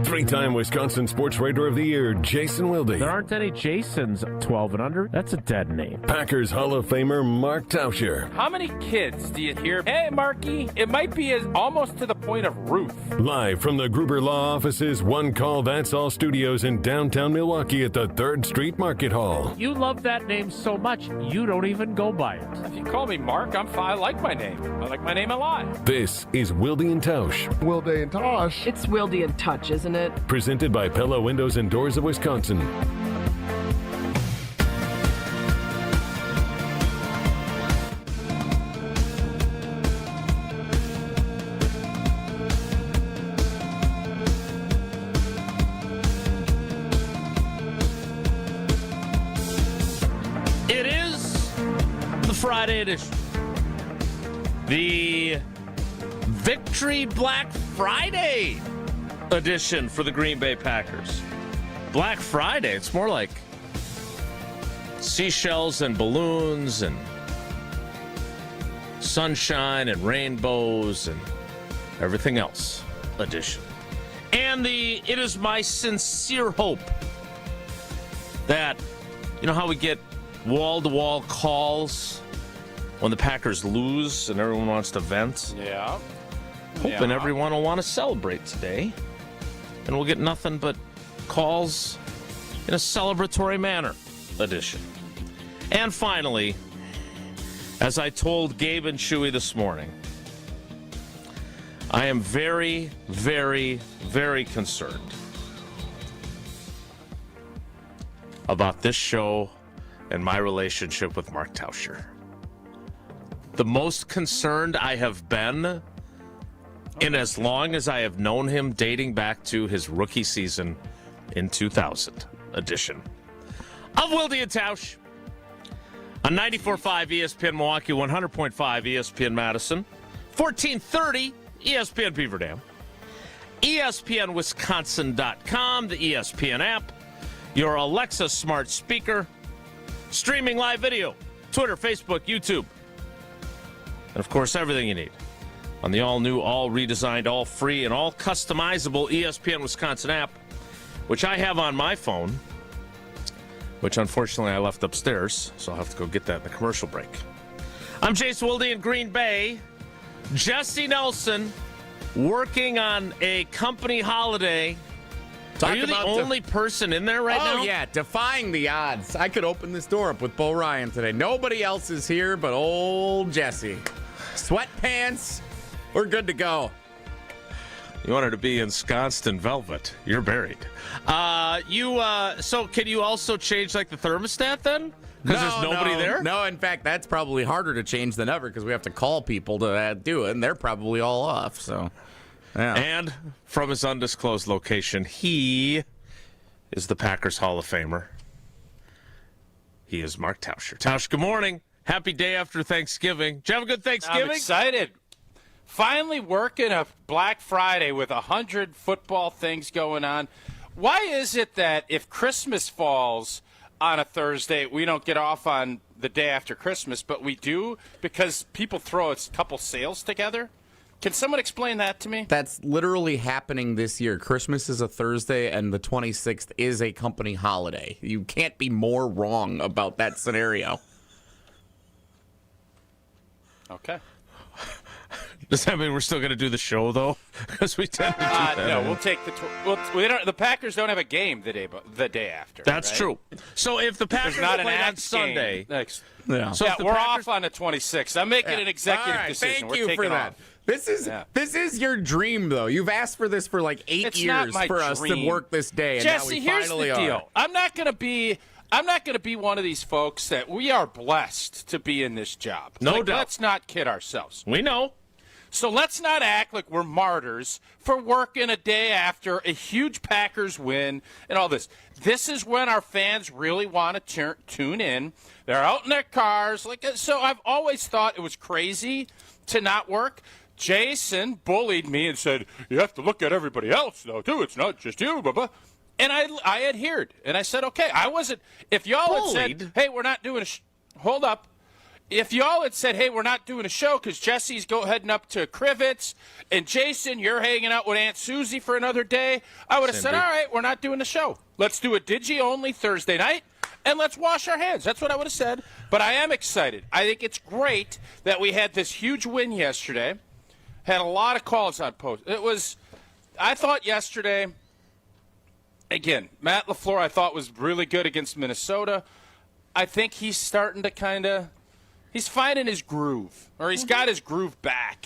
Three-time Wisconsin Sports Writer of the Year, Jason Wilde. There aren't any Jasons 12 and under. That's a dead name. Packers Hall of Famer, Mark Tauscher. How many kids do you hear, hey, Marky, it might be almost to the point of Ruth? Live from the Gruber Law Office's One Call That's All studios in downtown Milwaukee at the 3rd Street Market Hall. You love that name so much, you don't even go by it. If you call me Mark, I'm fine. I like my name. I like my name a lot. This is Wilde and Tausch. Wilde and Tosh. It's Wilde and Touch, isn't it? Presented by Pella Windows and Doors of Wisconsin. It is the Friday edition. The Victory Black Friday edition for the Green Bay Packers. Black Friday, it's more like seashells and balloons and sunshine and rainbows and everything else edition. And it is my sincere hope that, you know how we get wall-to-wall calls when the Packers lose and everyone wants to vent? Yeah. Hoping everyone will want to celebrate today. And we'll get nothing but calls in a celebratory manner edition. And finally, as I told Gabe and Chewy this morning, I am very, very, very concerned about this show and my relationship with Mark Tauscher. The most concerned I have been in as long as I have known him, dating back to his rookie season in 2000 edition of Wilde and Tausch on 94.5 ESPN Milwaukee, 100.5 ESPN Madison, 1430 ESPN Beaver Dam, ESPNWisconsin.com, the ESPN app, your Alexa smart speaker, streaming live video, Twitter, Facebook, YouTube, and of course everything you need on the all-new, all-redesigned, all-free, and all-customizable ESPN Wisconsin app, which I have on my phone, which unfortunately I left upstairs, so I'll have to go get that in the commercial break. I'm Jason Wilde in Green Bay. Jesse Nelson working on a company holiday. Are you the only person in there right now? Oh, yeah, defying the odds. I could open this door up with Bo Ryan today. Nobody else is here but old Jesse. Sweatpants. We're good to go. You wanted to be ensconced in velvet. You're buried. So can you also change like the thermostat then? Because there's nobody there? No, in fact, that's probably harder to change than ever because we have to call people to do it, and they're probably all off. So, yeah. And from his undisclosed location, he is the Packers Hall of Famer. He is Mark Tauscher. Tausch, good morning. Happy day after Thanksgiving. Did you have a good Thanksgiving? I'm excited. Finally working a Black Friday with 100 football things going on. Why is it that if Christmas falls on a Thursday, we don't get off on the day after Christmas, but we do because people throw a couple sales together? Can someone explain that to me? That's literally happening this year. Christmas is a Thursday, and the 26th is a company holiday. You can't be more wrong about that scenario. Okay. Does that mean we're still going to do the show, though? Because we tend to do that. No, we'll take the the Packers don't have a game the day after. That's right? true. So if the Packers not play an on X Sunday, game next. Yeah. So we're off on the 26th. I'm making an executive All right, decision. Thank We're you for that. Off. This is your dream, though. You've asked for this for like 8 It's years not my for us to dream. work this day, and Jesse, now we here's finally the deal. are. I'm not going to be one of these folks that we are blessed to be in this job. No doubt. Let's not kid ourselves. we know. So let's not act like we're martyrs for working a day after a huge Packers win and all this. This is when our fans really want to tune in. They're out in their cars. So I've always thought it was crazy to not work. Jason bullied me and said, you have to look at everybody else, though, too. It's not just you, blah, blah. And I adhered. And I said, okay, I wasn't. If y'all had said, hey, we're not doing hold up. if y'all had said, hey, we're not doing a show because Jesse's heading up to Crivets, and Jason, you're hanging out with Aunt Susie for another day, I would have said, all right, we're not doing the show. Let's do a Digi-only Thursday night, and let's wash our hands. That's what I would have said. But I am excited. I think it's great that we had this huge win yesterday. Had a lot of calls on post. I thought yesterday, again, Matt LaFleur I thought was really good against Minnesota. I think he's starting to he's finding his groove, or he's got his groove back.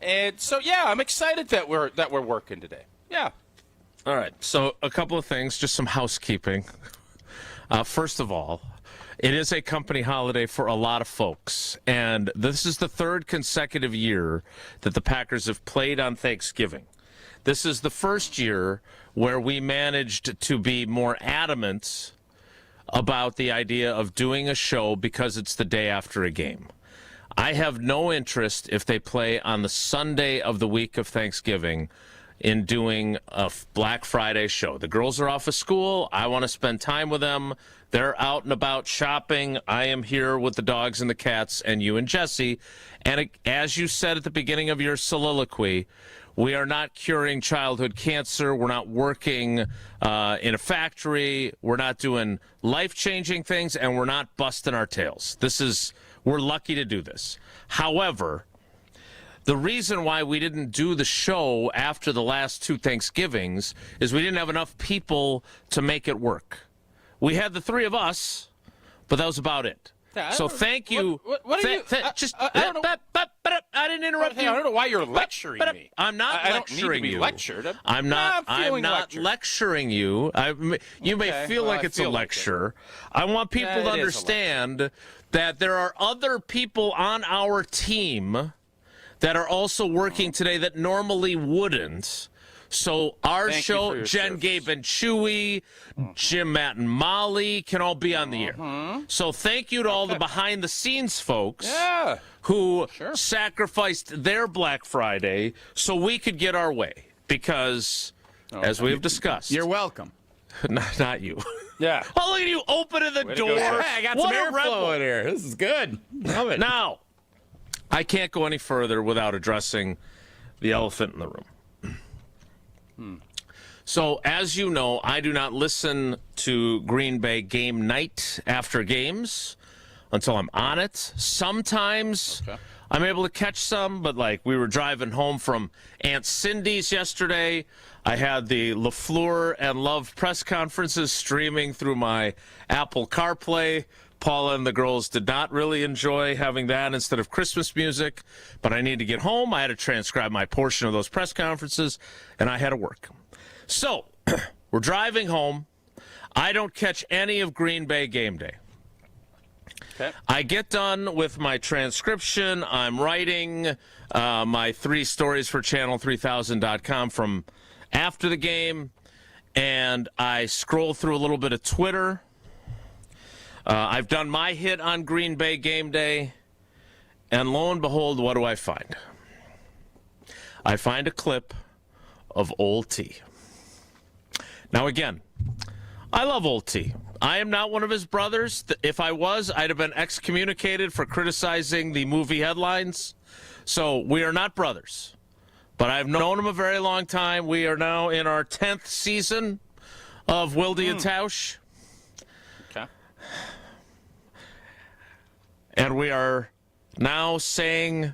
And so, yeah, I'm excited that we're working today. Yeah. All right. So a couple of things, just some housekeeping. First of all, it is a company holiday for a lot of folks, and this is the third consecutive year that the Packers have played on Thanksgiving. This is the first year where we managed to be more adamant about the idea of doing a show because it's the day after a game. I have no interest, if they play on the Sunday of the week of Thanksgiving, in doing a Black Friday show. The girls are off of school. I want to spend time with them. They're out and about shopping. I am here with the dogs and the cats and you and Jesse. And as you said at the beginning of your soliloquy, we are not curing childhood cancer. We're not working in a factory. We're not doing life-changing things, and we're not busting our tails. We're lucky to do this. However, the reason why we didn't do the show after the last two Thanksgivings is we didn't have enough people to make it work. We had the three of us, but that was about it. So thank you. What are you? I didn't interrupt you. I don't know why you're lecturing me. I'm not lecturing you. I'm not lecturing you. You may feel like it's a lecture. I want people to understand that there are other people on our team that are also working today that normally wouldn't. So our show, Jen, Gabe, and Chewy, Jim, Matt, and Molly can all be on the air. So thank you to all the behind-the-scenes folks who sacrificed their Black Friday so we could get our way. Because, as we have discussed... You're welcome. Not you. Yeah. Oh, look at you opening the door. Hey, I got some airflow in here. This is good. Love it. Now, I can't go any further without addressing the elephant in the room. So, as you know, I do not listen to Green Bay game night after games until I'm on it. Sometimes I'm able to catch some, but like we were driving home from Aunt Cindy's yesterday. I had the LaFleur and Love press conferences streaming through my Apple CarPlay. Paula and the girls did not really enjoy having that instead of Christmas music, but I needed to get home. I had to transcribe my portion of those press conferences, and I had to work. So, we're driving home. I don't catch any of Green Bay game day. Okay. I get done with my transcription. I'm writing my 3 stories for channel3000.com from after the game, and I scroll through a little bit of Twitter. I've done my hit on Green Bay game day, and lo and behold, what do I find? I find a clip of Old T. Now, again, I love Old T. I am not one of his brothers. If I was, I'd have been excommunicated for criticizing the movie headlines. So we are not brothers. But I've known him a very long time. We are now in our 10th season of Wildy and Tausch. Okay. And we are now saying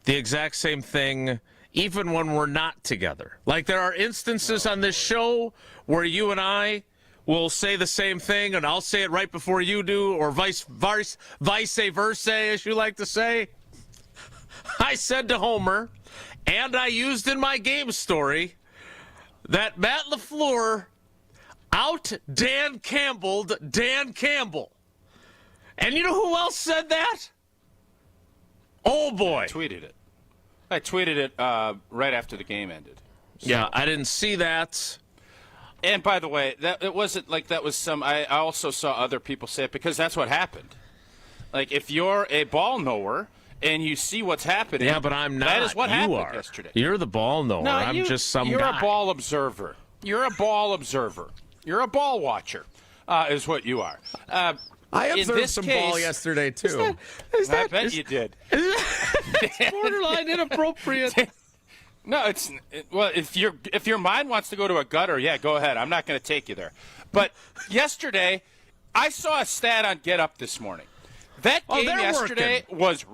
the exact same thing even when we're not together. Like, there are instances on this show where you and I will say the same thing, and I'll say it right before you do, or vice versa, as you like to say. I said to Homer, and I used in my game story, that Matt LaFleur Dan Campbelled Dan Campbell. And you know who else said that? Oh, boy. I tweeted it right after the game ended. So. Yeah, I didn't see that. And by the way, it wasn't like that was some. I also saw other people say it because that's what happened. Like, if you're a ball knower and you see what's happening, yeah, but I'm not. That is what happened yesterday. You're the ball knower. No, I'm just some you're guy. You're a ball observer. You're a ball observer. You're a ball watcher, is what you are. I in observed this some case, ball yesterday, too. I bet you did. It's borderline inappropriate. No, well, if your mind wants to go to a gutter, yeah, go ahead. I'm not going to take you there. But yesterday, I saw a stat on Get Up this morning. That game yesterday was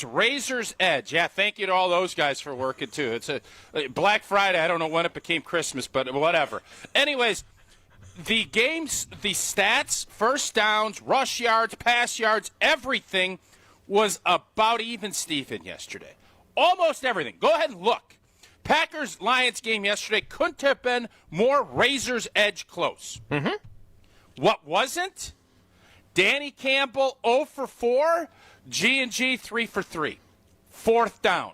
Razor's Edge. Yeah, thank you to all those guys for working too. It's a Black Friday. I don't know when it became Christmas, but whatever. Anyways, the stats, first downs, rush yards, pass yards, everything was about even Steven yesterday. Almost everything. Go ahead and look. Packers-Lions game yesterday couldn't have been more Razor's Edge close. Mm-hmm. What wasn't? Danny Campbell 0 for 4, G&G 3 for 3. Fourth down.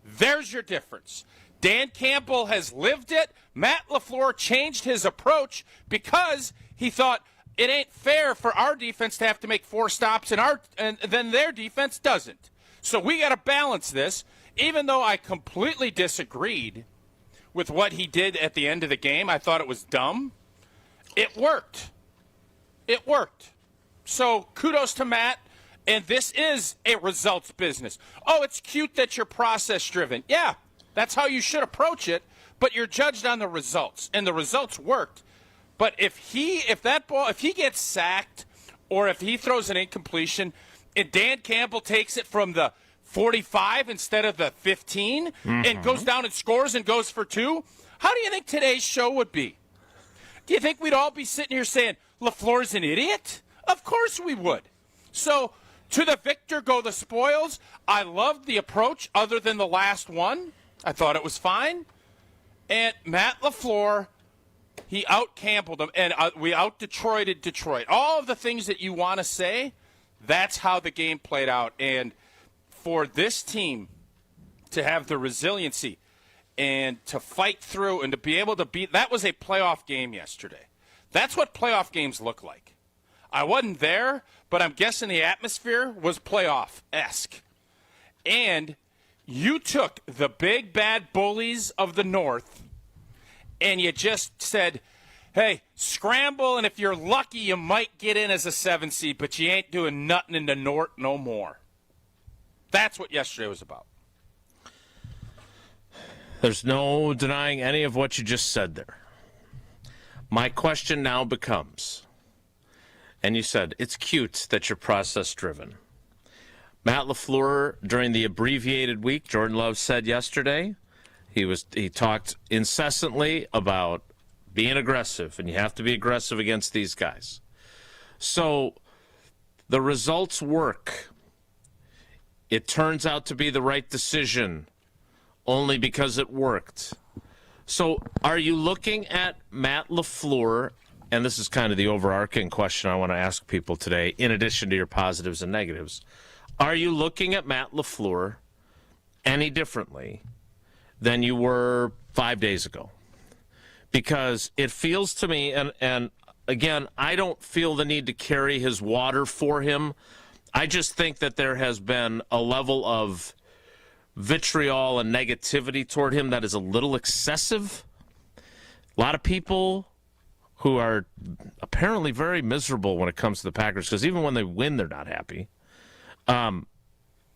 There's your difference. Dan Campbell has lived it. Matt LaFleur changed his approach because he thought it ain't fair for our defense to have to make 4 stops and then their defense doesn't. So we got to balance this. Even though I completely disagreed with what he did at the end of the game, I thought it was dumb. It worked. It worked. So kudos to Matt. And this is a results business. Oh, it's cute that you're process driven. Yeah, that's how you should approach it. But you're judged on the results, and the results worked. But if he gets sacked, or if he throws an incompletion, and Dan Campbell takes it from the 45 instead of the 15, and goes down and scores and goes for 2, how do you think today's show would be? Do you think we'd all be sitting here saying LaFleur's an idiot? Of course we would. So to the victor go the spoils. I loved the approach other than the last one. I thought it was fine. And Matt LaFleur, he out-Campbelled them, and we out-Detroited Detroit. All of the things that you want to say, that's how the game played out. And for this team to have the resiliency and to fight through and to be able to beat, that was a playoff game yesterday. That's what playoff games look like. I wasn't there, but I'm guessing the atmosphere was playoff-esque. And you took the big bad bullies of the North and you just said, hey, scramble, and if you're lucky, you might get in as a 7 seed, but you ain't doing nothing in the North no more. That's what yesterday was about. There's no denying any of what you just said there. My question now becomes, and you said, it's cute that you're process-driven. Matt LaFleur, during the abbreviated week, Jordan Love said yesterday, he talked incessantly about being aggressive, and you have to be aggressive against these guys. So the results work. It turns out to be the right decision only because it worked. So are you looking at Matt LaFleur, and this is kind of the overarching question I want to ask people today, in addition to your positives and negatives, are you looking at Matt LaFleur any differently than you were 5 days ago? Because it feels to me, and again, I don't feel the need to carry his water for him. I just think that there has been a level of vitriol and negativity toward him that is a little excessive. A lot of people who are apparently very miserable when it comes to the Packers, because even when they win, they're not happy.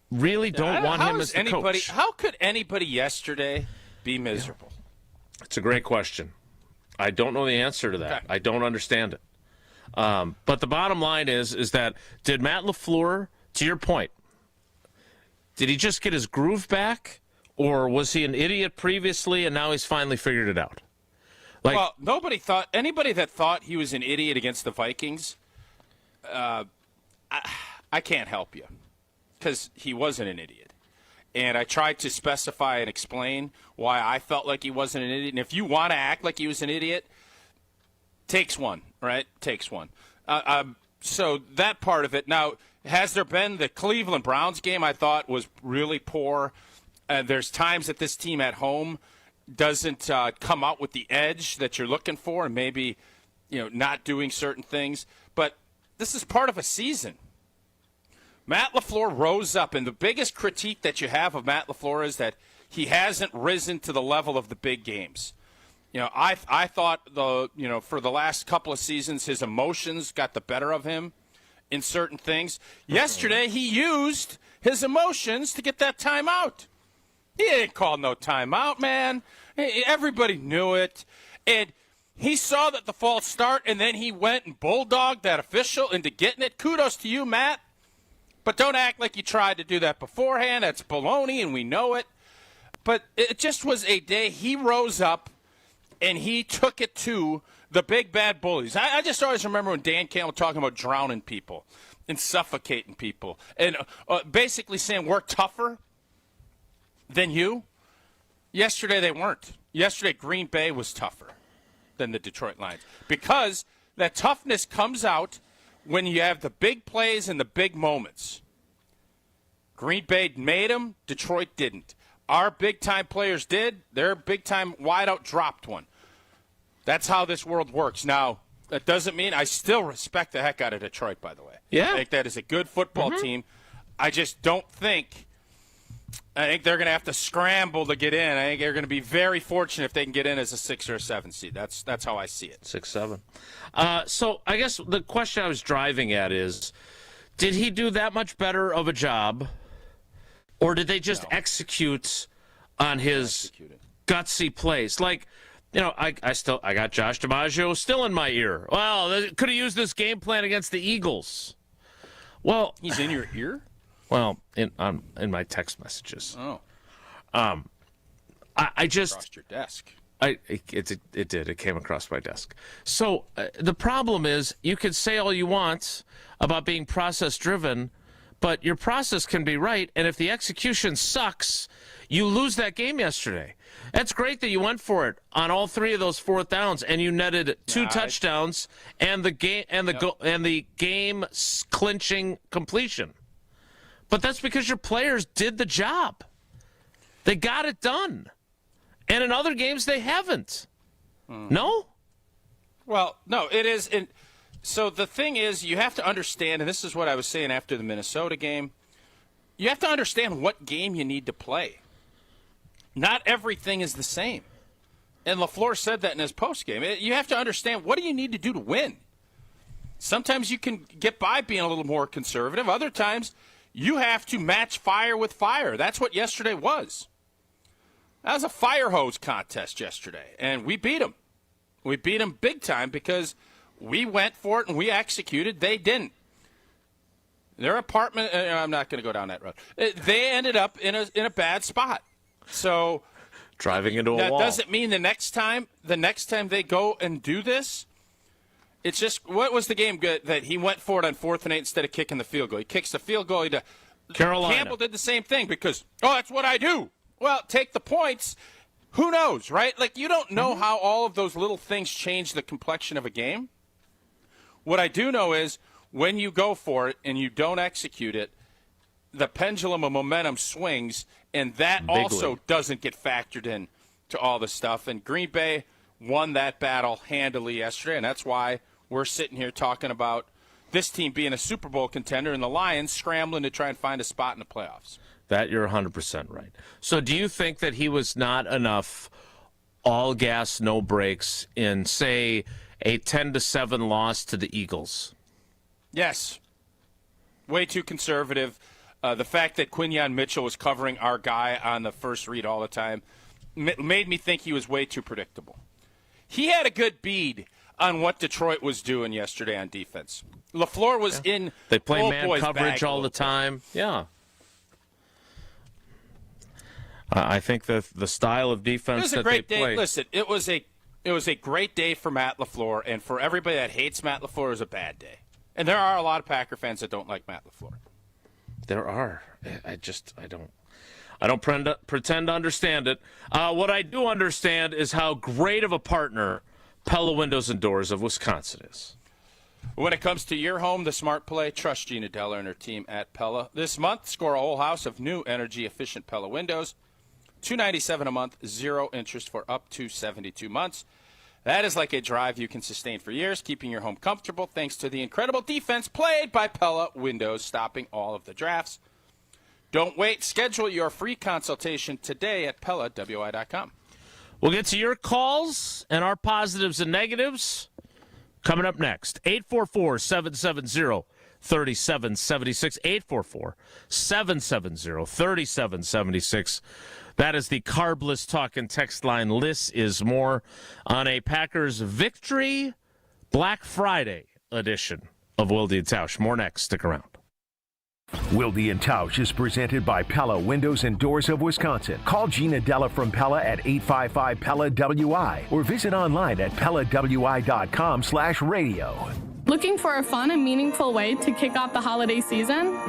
Really don't want him as the coach. How could anybody yesterday be miserable? It's a great question. I don't know the answer to that. Okay. I don't understand it. But the bottom line is that did Matt LaFleur, to your point, did he just get his groove back, or was he an idiot previously and now he's finally figured it out? Well, anybody that thought he was an idiot against the Vikings, I can't help you, because he wasn't an idiot. And I tried to specify and explain why I felt like he wasn't an idiot. And if you want to act like he was an idiot, takes one, right? Takes one. So that part of it. Now, has there been the Cleveland Browns game I thought was really poor? There's times that this team at home doesn't come out with the edge that you're looking for, and maybe not doing certain things. But this is part of a season. Matt LaFleur rose up, and the biggest critique that you have of Matt LaFleur is that he hasn't risen to the level of the big games. I thought for the last couple of seasons, his emotions got the better of him in certain things. Yesterday, he used his emotions to get that timeout. He didn't call no timeout, man. Everybody knew it. And he saw that the false start, and then he went and bulldogged that official into getting it. Kudos to you, Matt. But don't act like you tried to do that beforehand. That's baloney, and we know it. But it just was a day he rose up, and he took it to the big bad bullies. I just always remember when Dan Campbell talking about drowning people and suffocating people and basically saying we're tougher than you. Yesterday they weren't. Yesterday Green Bay was tougher than the Detroit Lions because that toughness comes out when you have the big plays and the big moments. Green Bay made them. Detroit didn't. Our big-time players did. Their big-time wideout dropped one. That's how this world works. Now, that doesn't mean I still respect the heck out of Detroit, by the way. Yeah. I think that is a good football team. I just don't think – I think they're going to have to scramble to get in. I think they're going to be very fortunate if they can get in as a 6 or a 7 seed. That's how I see it. 6-7. So I guess the question I was driving at is, did he do that much better of a job, or did they just execute on his gutsy plays? Like, I got Josh DiMaggio still in my ear. Well, they could have used this game plan against the Eagles. Well, he's in your ear? Well, in my text messages. Oh. I just crossed your desk. It did. It came across my desk. So the problem is, you could say all you want about being process driven, but your process can be right, and if the execution sucks, you lose that game yesterday. That's great that you went for it on all 3 of those 4th downs, and you netted 2 touchdowns and the game clinching completion. But that's because your players did the job. They got it done. And in other games, they haven't. No? Well, no, it is. So the thing is, you have to understand, and this is what I was saying after the Minnesota game, you have to understand what game you need to play. Not everything is the same. And LaFleur said that in his postgame. You have to understand, what do you need to do to win? Sometimes you can get by being a little more conservative. Other times, you have to match fire with fire. That's what yesterday was. That was a fire hose contest yesterday, and we beat them. We beat them big time because we went for it and we executed. They didn't. Their apartment, I'm not going to go down that road. They ended up in a bad spot. So driving into a wall. That doesn't mean the next time they go and do this, it's just, what was the game good that he went for it on 4th and 8 instead of kicking the field goal? He kicks the field goal. Carolina. Campbell did the same thing because, that's what I do. Well, take the points. Who knows, right? Like, you don't know how all of those little things change the complexion of a game. What I do know is when you go for it and you don't execute it, the pendulum of momentum swings, and that also doesn't get factored in to all the stuff. And Green Bay won that battle handily yesterday, and that's why we're sitting here talking about this team being a Super Bowl contender and the Lions scrambling to try and find a spot in the playoffs. That you're 100% right. So do you think that he was not enough all gas, no brakes in, say, a 10-7 loss to the Eagles? Yes. Way too conservative. The fact that Quinyon Mitchell was covering our guy on the first read all the time made me think he was way too predictable. He had a good bead on what Detroit was doing yesterday on defense. LaFleur was in They play old man boy's coverage bag all the time. Yeah. I think the style of defense that they play. Listen, it was a great day for Matt LaFleur, and for everybody that hates Matt LaFleur, it was a bad day. And there are a lot of Packer fans that don't like Matt LaFleur. There are. I don't pretend to understand it. What I do understand is how great of a partner Pella Windows and Doors of Wisconsin is. When it comes to your home, the smart play, trust Gina Deller and her team at Pella. This month, score a whole house of new energy-efficient Pella windows. $297 a month, 0 interest for up to 72 months. That is like a drive you can sustain for years, keeping your home comfortable thanks to the incredible defense played by Pella Windows, stopping all of the drafts. Don't wait. Schedule your free consultation today at PellaWI.com. We'll get to your calls and our positives and negatives coming up next. 844-770-3776. 844-770-3776. That is the carbless talk and text line. Liz is more on a Packers victory Black Friday edition of Wilde and Tausch. More next. Stick around. Wilde and Tausch is presented by Pella Windows and Doors of Wisconsin. Call Gina Della from Pella at 855-PELLA-WI or visit online at PellaWI.com/radio. Looking for a fun and meaningful way to kick off the holiday season?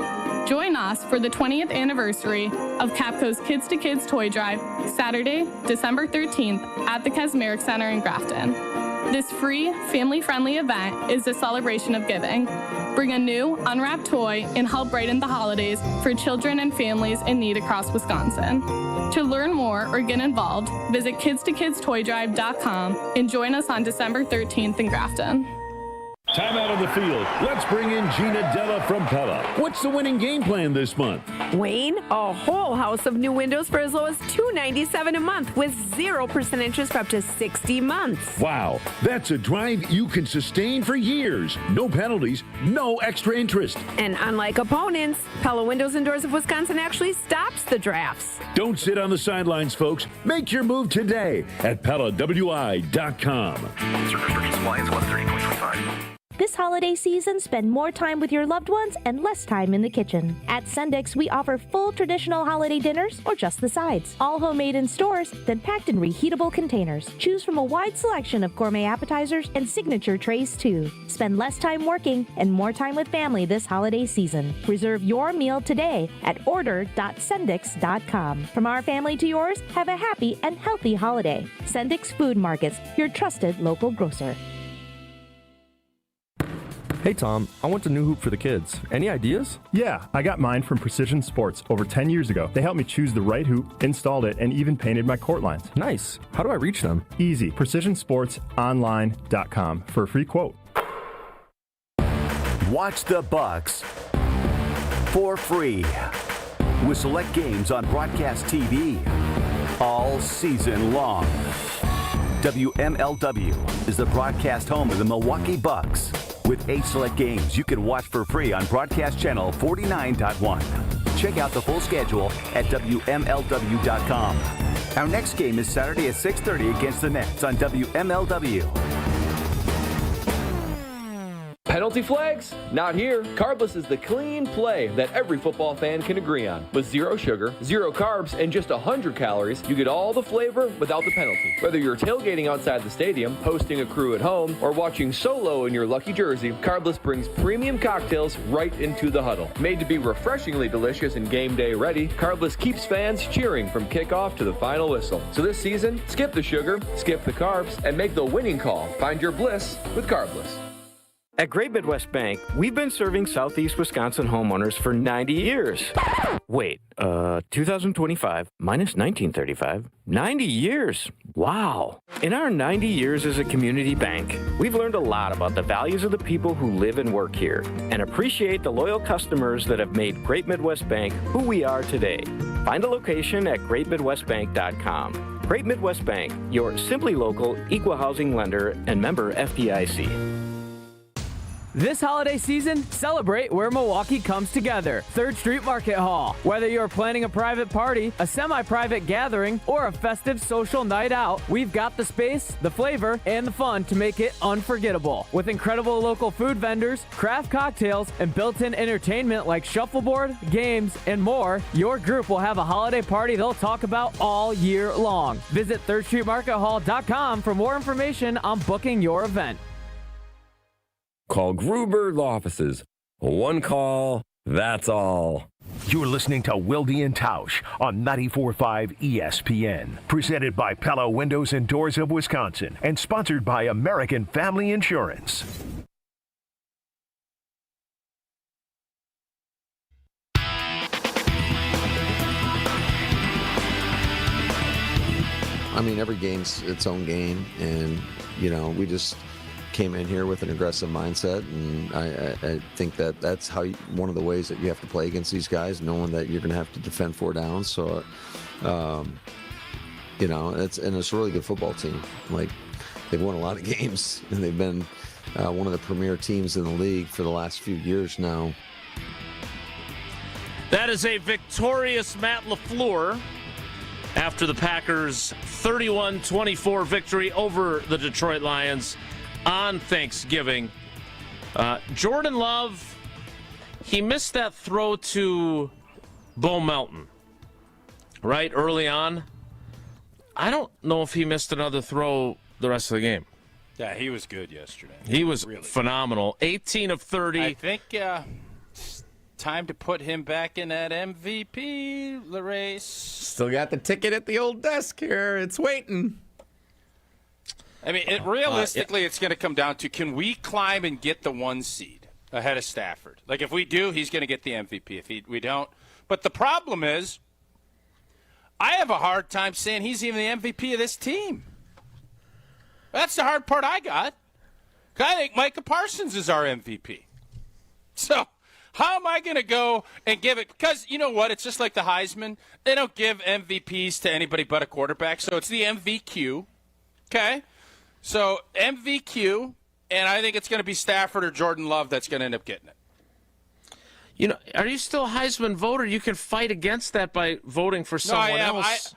Join us for the 20th anniversary of Capco's Kids to Kids Toy Drive, Saturday, December 13th at the Kasmeric Center in Grafton. This free, family-friendly event is a celebration of giving. Bring a new, unwrapped toy and help brighten the holidays for children and families in need across Wisconsin. To learn more or get involved, visit kidstokidstoydrive.com and join us on December 13th in Grafton. Time out on the field. Let's bring in Gina Della from Pella. What's the winning game plan this month? Wayne, a whole house of new windows for as low as $297 a month with 0% interest for up to 60 months. Wow, that's a drive you can sustain for years. No penalties, no extra interest. And unlike opponents, Pella Windows and Doors of Wisconsin actually stops the drafts. Don't sit on the sidelines, folks. Make your move today at PellaWI.com. Restrictions apply. It's 130.25. This holiday season, spend more time with your loved ones and less time in the kitchen. At Sendix, we offer full traditional holiday dinners or just the sides. All homemade in stores, then packed in reheatable containers. Choose from a wide selection of gourmet appetizers and signature trays too. Spend less time working and more time with family this holiday season. Reserve your meal today at order.sendix.com. From our family to yours, have a happy and healthy holiday. Sendix Food Markets, your trusted local grocer. Hey Tom, I want a new hoop for the kids. Any ideas? Yeah, I got mine from Precision Sports over 10 years ago. They helped me choose the right hoop, installed it, and even painted my court lines. Nice. How do I reach them? Easy. PrecisionSportsOnline.com for a free quote. Watch the Bucks for free with select games on broadcast TV all season long. WMLW is the broadcast home of the Milwaukee Bucks. With 8 select games you can watch for free on broadcast channel 49.1. Check out the full schedule at WMLW.com. Our next game is Saturday at 6:30 against the Nets on WMLW. Penalty flags? Not here. Carbless is the clean play that every football fan can agree on. With 0 sugar, 0 carbs, and just 100 calories, you get all the flavor without the penalty. Whether you're tailgating outside the stadium, hosting a crew at home, or watching solo in your lucky jersey, Carbless brings premium cocktails right into the huddle. Made to be refreshingly delicious and game day ready, Carbless keeps fans cheering from kickoff to the final whistle. So this season, skip the sugar, skip the carbs, and make the winning call. Find your bliss with Carbless. At Great Midwest Bank, we've been serving Southeast Wisconsin homeowners for 90 years. Wait, 2025 minus 1935, 90 years. Wow. In our 90 years as a community bank, we've learned a lot about the values of the people who live and work here and appreciate the loyal customers that have made Great Midwest Bank who we are today. Find a location at greatmidwestbank.com. Great Midwest Bank, your simply local equal housing lender and member FDIC. This holiday season, celebrate where Milwaukee comes together. 3rd Street Market Hall. Whether you're planning a private party, a semi-private gathering, or a festive social night out, we've got the space, the flavor, and the fun to make it unforgettable. With incredible local food vendors, craft cocktails, and built-in entertainment like shuffleboard, games, and more, your group will have a holiday party they'll talk about all year long. Visit thirdstreetmarkethall.com for more information on booking your event. Call Gruber Law Offices. One call, that's all. You're listening to Wilde and Tausch on 94.5 ESPN. Presented by Pella Windows and Doors of Wisconsin and sponsored by American Family Insurance. I mean, every game's its own game, and, you know, we just came in here with an aggressive mindset, and I think that that's how one of the ways that you have to play against these guys, knowing that you're going to have to defend 4 downs. So it's a really good football team. Like, they've won a lot of games, and they've been one of the premier teams in the league for the last few years now. That is a victorious Matt LaFleur after the Packers' 31-24 victory over the Detroit Lions on Thanksgiving. Jordan Love, he missed that throw to Bo Melton, right, early on. I don't know if he missed another throw the rest of the game. Yeah, he was good yesterday. He was really phenomenal. 18 of 30. I think it's time to put him back in that MVP race. Still got the ticket at the old desk here. It's waiting. I mean, realistically, it's going to come down to, can we climb and get the 1 seed ahead of Stafford? Like, if we do, he's going to get the MVP. If we don't. But the problem is, I have a hard time saying he's even the MVP of this team. That's the hard part I got. I think Micah Parsons is our MVP. So how am I going to go and give it? Because you know what? It's just like the Heisman. They don't give MVPs to anybody but a quarterback. So it's the MVQ. Okay? So MVQ, and I think it's going to be Stafford or Jordan Love that's going to end up getting it. Are you still a Heisman voter? You can fight against that by voting for someone else.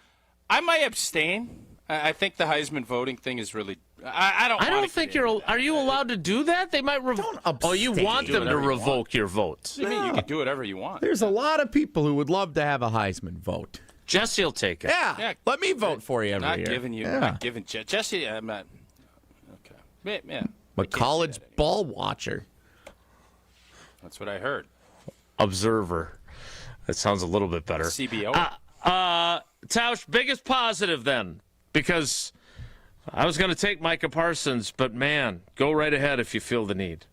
I might abstain. I think the Heisman voting thing is really. I don't think you're. Are you allowed to do that? They might revoke. Oh, you want them to revoke your vote? I mean, you can do whatever you want. There's a lot of people who would love to have a Heisman vote. Jesse will take it. Yeah. Let me vote for you every year. Not giving Jesse. I'm not. Okay. Yeah. I'm a college ball watcher. That's what I heard. Observer. That sounds a little bit better. CBO. Tausch, biggest positive then, because I was going to take Micah Parsons, but man, go right ahead if you feel the need.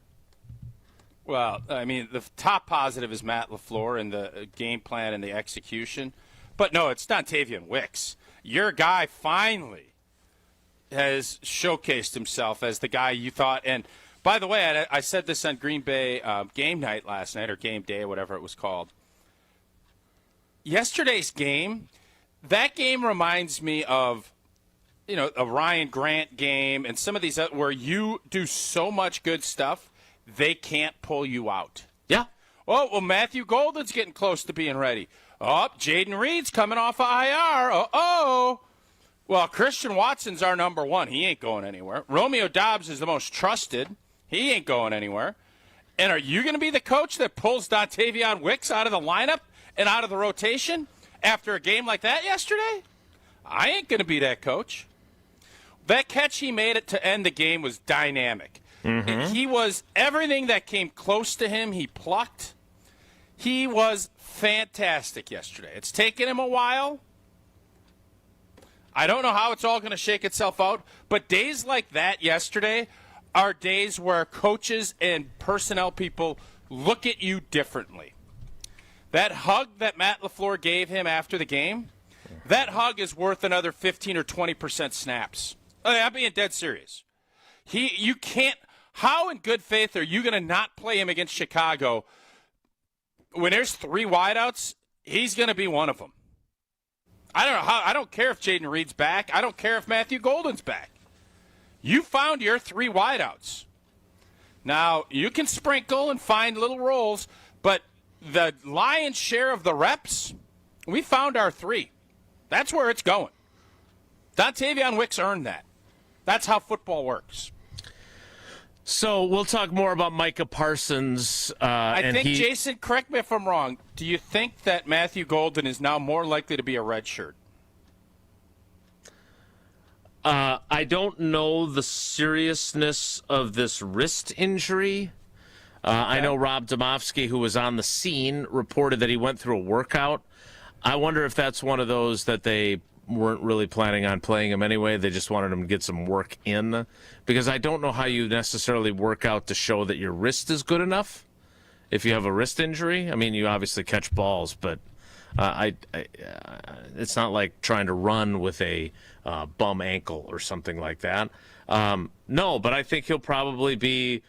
Well, I mean, the top positive is Matt LaFleur and the game plan and the execution. But no, it's Dantavian Wicks. Your guy finally has showcased himself as the guy you thought. And by the way, I said this on Green Bay game night last night, or game day, or whatever it was called. Yesterday's game, that game reminds me of, a Ryan Grant game and some of these where you do so much good stuff, they can't pull you out. Yeah. Oh, well, Matthew Golden's getting close to being ready. Oh, Jaden Reed's coming off of IR. Uh-oh. Well, Christian Watson's our number one. He ain't going anywhere. Romeo Doubs is the most trusted. He ain't going anywhere. And are you going to be the coach that pulls Dantavian Wicks out of the lineup and out of the rotation after a game like that yesterday? I ain't going to be that coach. That catch he made it to end the game was dynamic. Mm-hmm. He was everything that came close to him, he plucked. He was fantastic yesterday. It's taken him a while. I don't know how it's all going to shake itself out, but days like that yesterday are days where coaches and personnel people look at you differently. That hug that Matt LaFleur gave him after the game, that hug is worth another 15 or 20% snaps. I'm being dead serious. You can't. How in good faith are you going to not play him against Chicago when there's 3 wideouts? He's going to be one of them. I don't know how. I don't care if Jaden Reed's back. I don't care if Matthew Golden's back. You found your 3 wideouts. Now you can sprinkle and find little roles, but the lion's share of the reps, we found our 3. That's where it's going. Dantavian Wicks earned that. That's how football works. So we'll talk more about Micah Parsons. I think, Jason, correct me if I'm wrong, do you think that Matthew Golden is now more likely to be a redshirt? I don't know the seriousness of this wrist injury. Okay. I know Rob Domofsky, who was on the scene, reported that he went through a workout. I wonder if that's one of those that they weren't really planning on playing him anyway. They just wanted him to get some work in, because I don't know how you necessarily work out to show that your wrist is good enough if you have a wrist injury. I mean, you obviously catch balls, but it's not like trying to run with a bum ankle or something like that. No, but I think he'll probably be.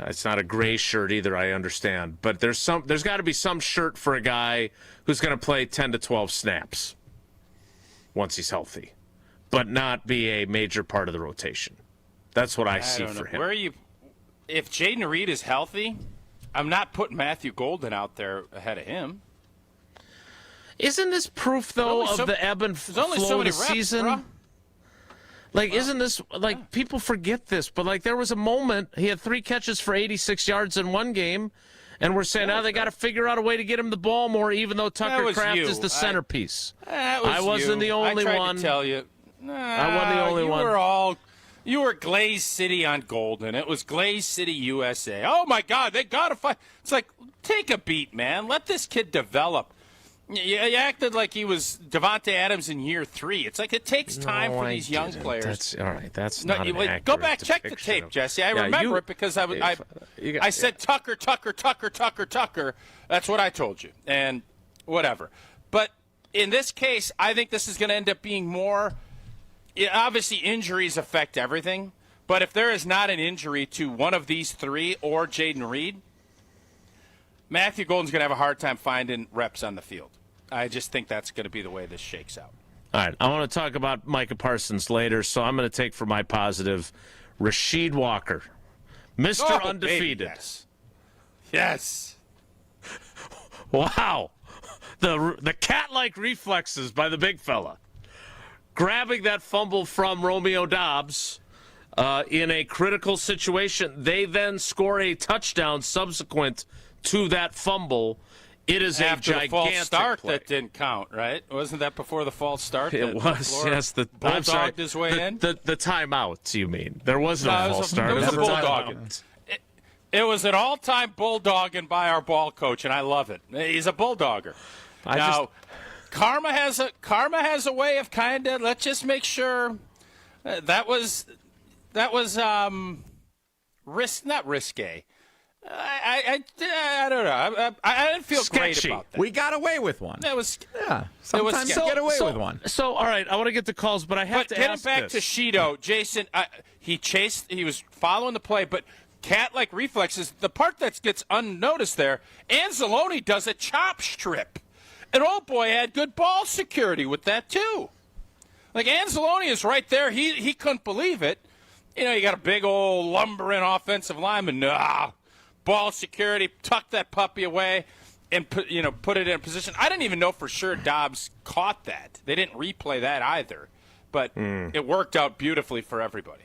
It's not a gray shirt either, I understand, but there's got to be some shirt for a guy who's going to play 10 to 12 snaps. once he's healthy, but not be a major part of the rotation. That's what I see for him. Where are you? If Jaden Reed is healthy, I'm not putting Matthew Golden out there ahead of him. Isn't this proof, though, of the ebb and flow of the season? Bro. Like, isn't this, like, people forget this, but, like, there was a moment, he had 3 catches for 86 yards in one game, and we're saying, they got to figure out a way to get him the ball more, even though Tucker Kraft is the centerpiece. I wasn't the only one. I tried to tell you. I wasn't the only one. You were Glaze City on Golden. It was Glaze City, USA. Oh, my God, they got to fight. It's like, take a beat, man. Let this kid develop. You acted like he was Devonte Adams in year 3. It's like it takes time for these young players. That's, all right, that's not an accurate Go back, check the depiction tape, of, Jesse. I remember it because I said Tucker. That's what I told you, and whatever. But in this case, I think this is going to end up being more. Obviously, injuries affect everything, but if there is not an injury to one of these 3 or Jaden Reed, Matthew Golden's going to have a hard time finding reps on the field. I just think that's going to be the way this shakes out. All right, I want to talk about Micah Parsons later, so I'm going to take for my positive Rasheed Walker, Mr. Undefeated. Baby, yes. Wow. The cat-like reflexes by the big fella. Grabbing that fumble from Romeo Doubs in a critical situation. They then score a touchdown subsequent to that fumble. It is after a gigantic the false start play. That didn't count, right? Wasn't that before the false start? It was, yes. The bulldogged his way in? The timeout, you mean? There was no false start. It was a bulldogging. It was an all-time bulldogging by our ball coach, and I love it. He's a bulldogger. Karma has a way of kind of, let's just make sure that was not risque. I don't know. I didn't feel Sketchy. great about that. We got away with one. That was Sometimes you get away with one. So, all right, I want to get the calls, but I have to ask getting back to Shido, Jason, he was following the play, but cat-like reflexes, the part that gets unnoticed there, Anzalone does a chop strip. And old boy had good ball security with that, too. Like, Anzalone is right there. He couldn't believe it. You know, you got a big old lumbering offensive lineman. Ball security, tuck that puppy away, and put it in a position. I didn't even know for sure Dobbs caught that. They didn't replay that either. But it worked out beautifully for everybody.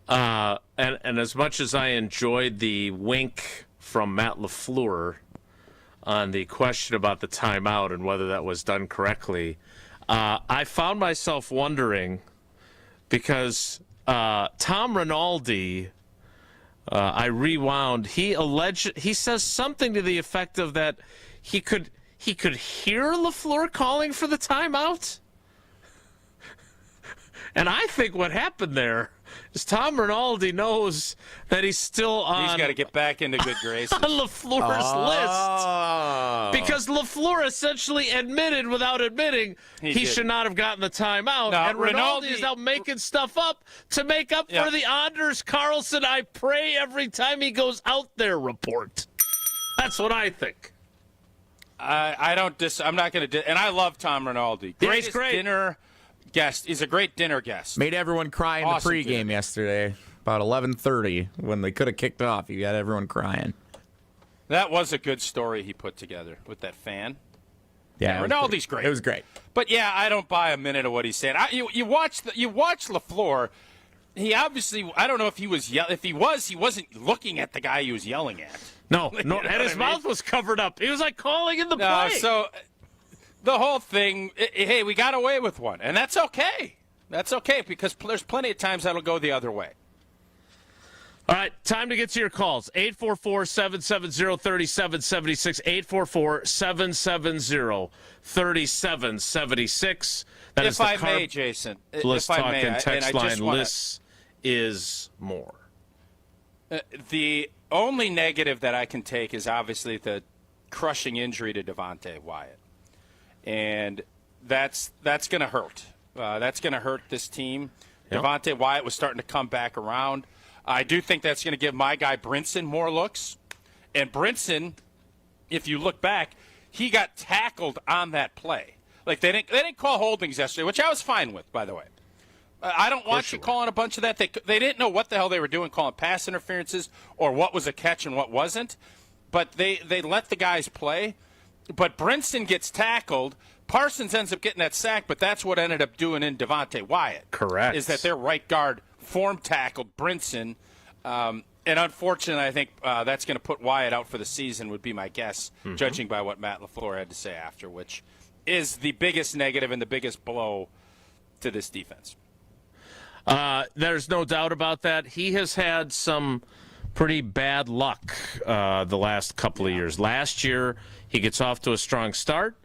And as much as I enjoyed the wink from Matt LaFleur on the question about the timeout and whether that was done correctly, I found myself wondering because Tom Rinaldi, I rewound. He says something to the effect of that he could hear LaFleur calling for the timeout. And I think what happened there is Tom Rinaldi knows that he's still on. He's got to get back into good graces. On LaFleur's list. Because LaFleur essentially admitted without admitting he should not have gotten the timeout. No, and Rinaldi is now making stuff up to make up for the Anders Carlson, I pray every time he goes out there report. That's what I think. I'm not going to. And I love Tom Rinaldi. Greatest dinner guest. He's a great dinner guest. Made everyone cry in the pregame yesterday, about 11:30 when they could have kicked off. He got everyone crying. That was a good story he put together with that fan. Yeah, Rinaldi's great. It was great. But yeah, I don't buy a minute of what he's saying. You watch LaFleur. He obviously, I don't know if he was if he wasn't looking at the guy he was yelling at. No, and his mouth was covered up. He was like calling in the play. So the whole thing, hey, we got away with one, and that's okay. That's okay because there's plenty of times that'll go the other way. All right, time to get to your calls. 844-770-3776, 844-770-3776. That is the If I may, Jason. Let's if I talk may, and text and I line. just wanna, Less is more. The only negative that I can take is obviously the crushing injury to Devonte Wyatt. And that's going to hurt. That's going to hurt this team. Yep. Devonte Wyatt was starting to come back around. I do think that's going to give my guy Brinson more looks. And Brinson, if you look back, he got tackled on that play. Like they didn't call holdings yesterday, which I was fine with, by the way. I don't want you calling a bunch of that. They didn't know what the hell they were doing, calling pass interferences or what was a catch and what wasn't. But they let the guys play. But Brinson gets tackled. Parsons ends up getting that sack, but that's what ended up doing in Devonte Wyatt. Correct. Is that their right guard form tackled Brinson. And unfortunately, I think that's going to put Wyatt out for the season would be my guess, judging by what Matt LaFleur had to say after, which is the biggest negative and the biggest blow to this defense. There's no doubt about that. He has had some pretty bad luck the last couple of years. Last year, he gets off to a strong start,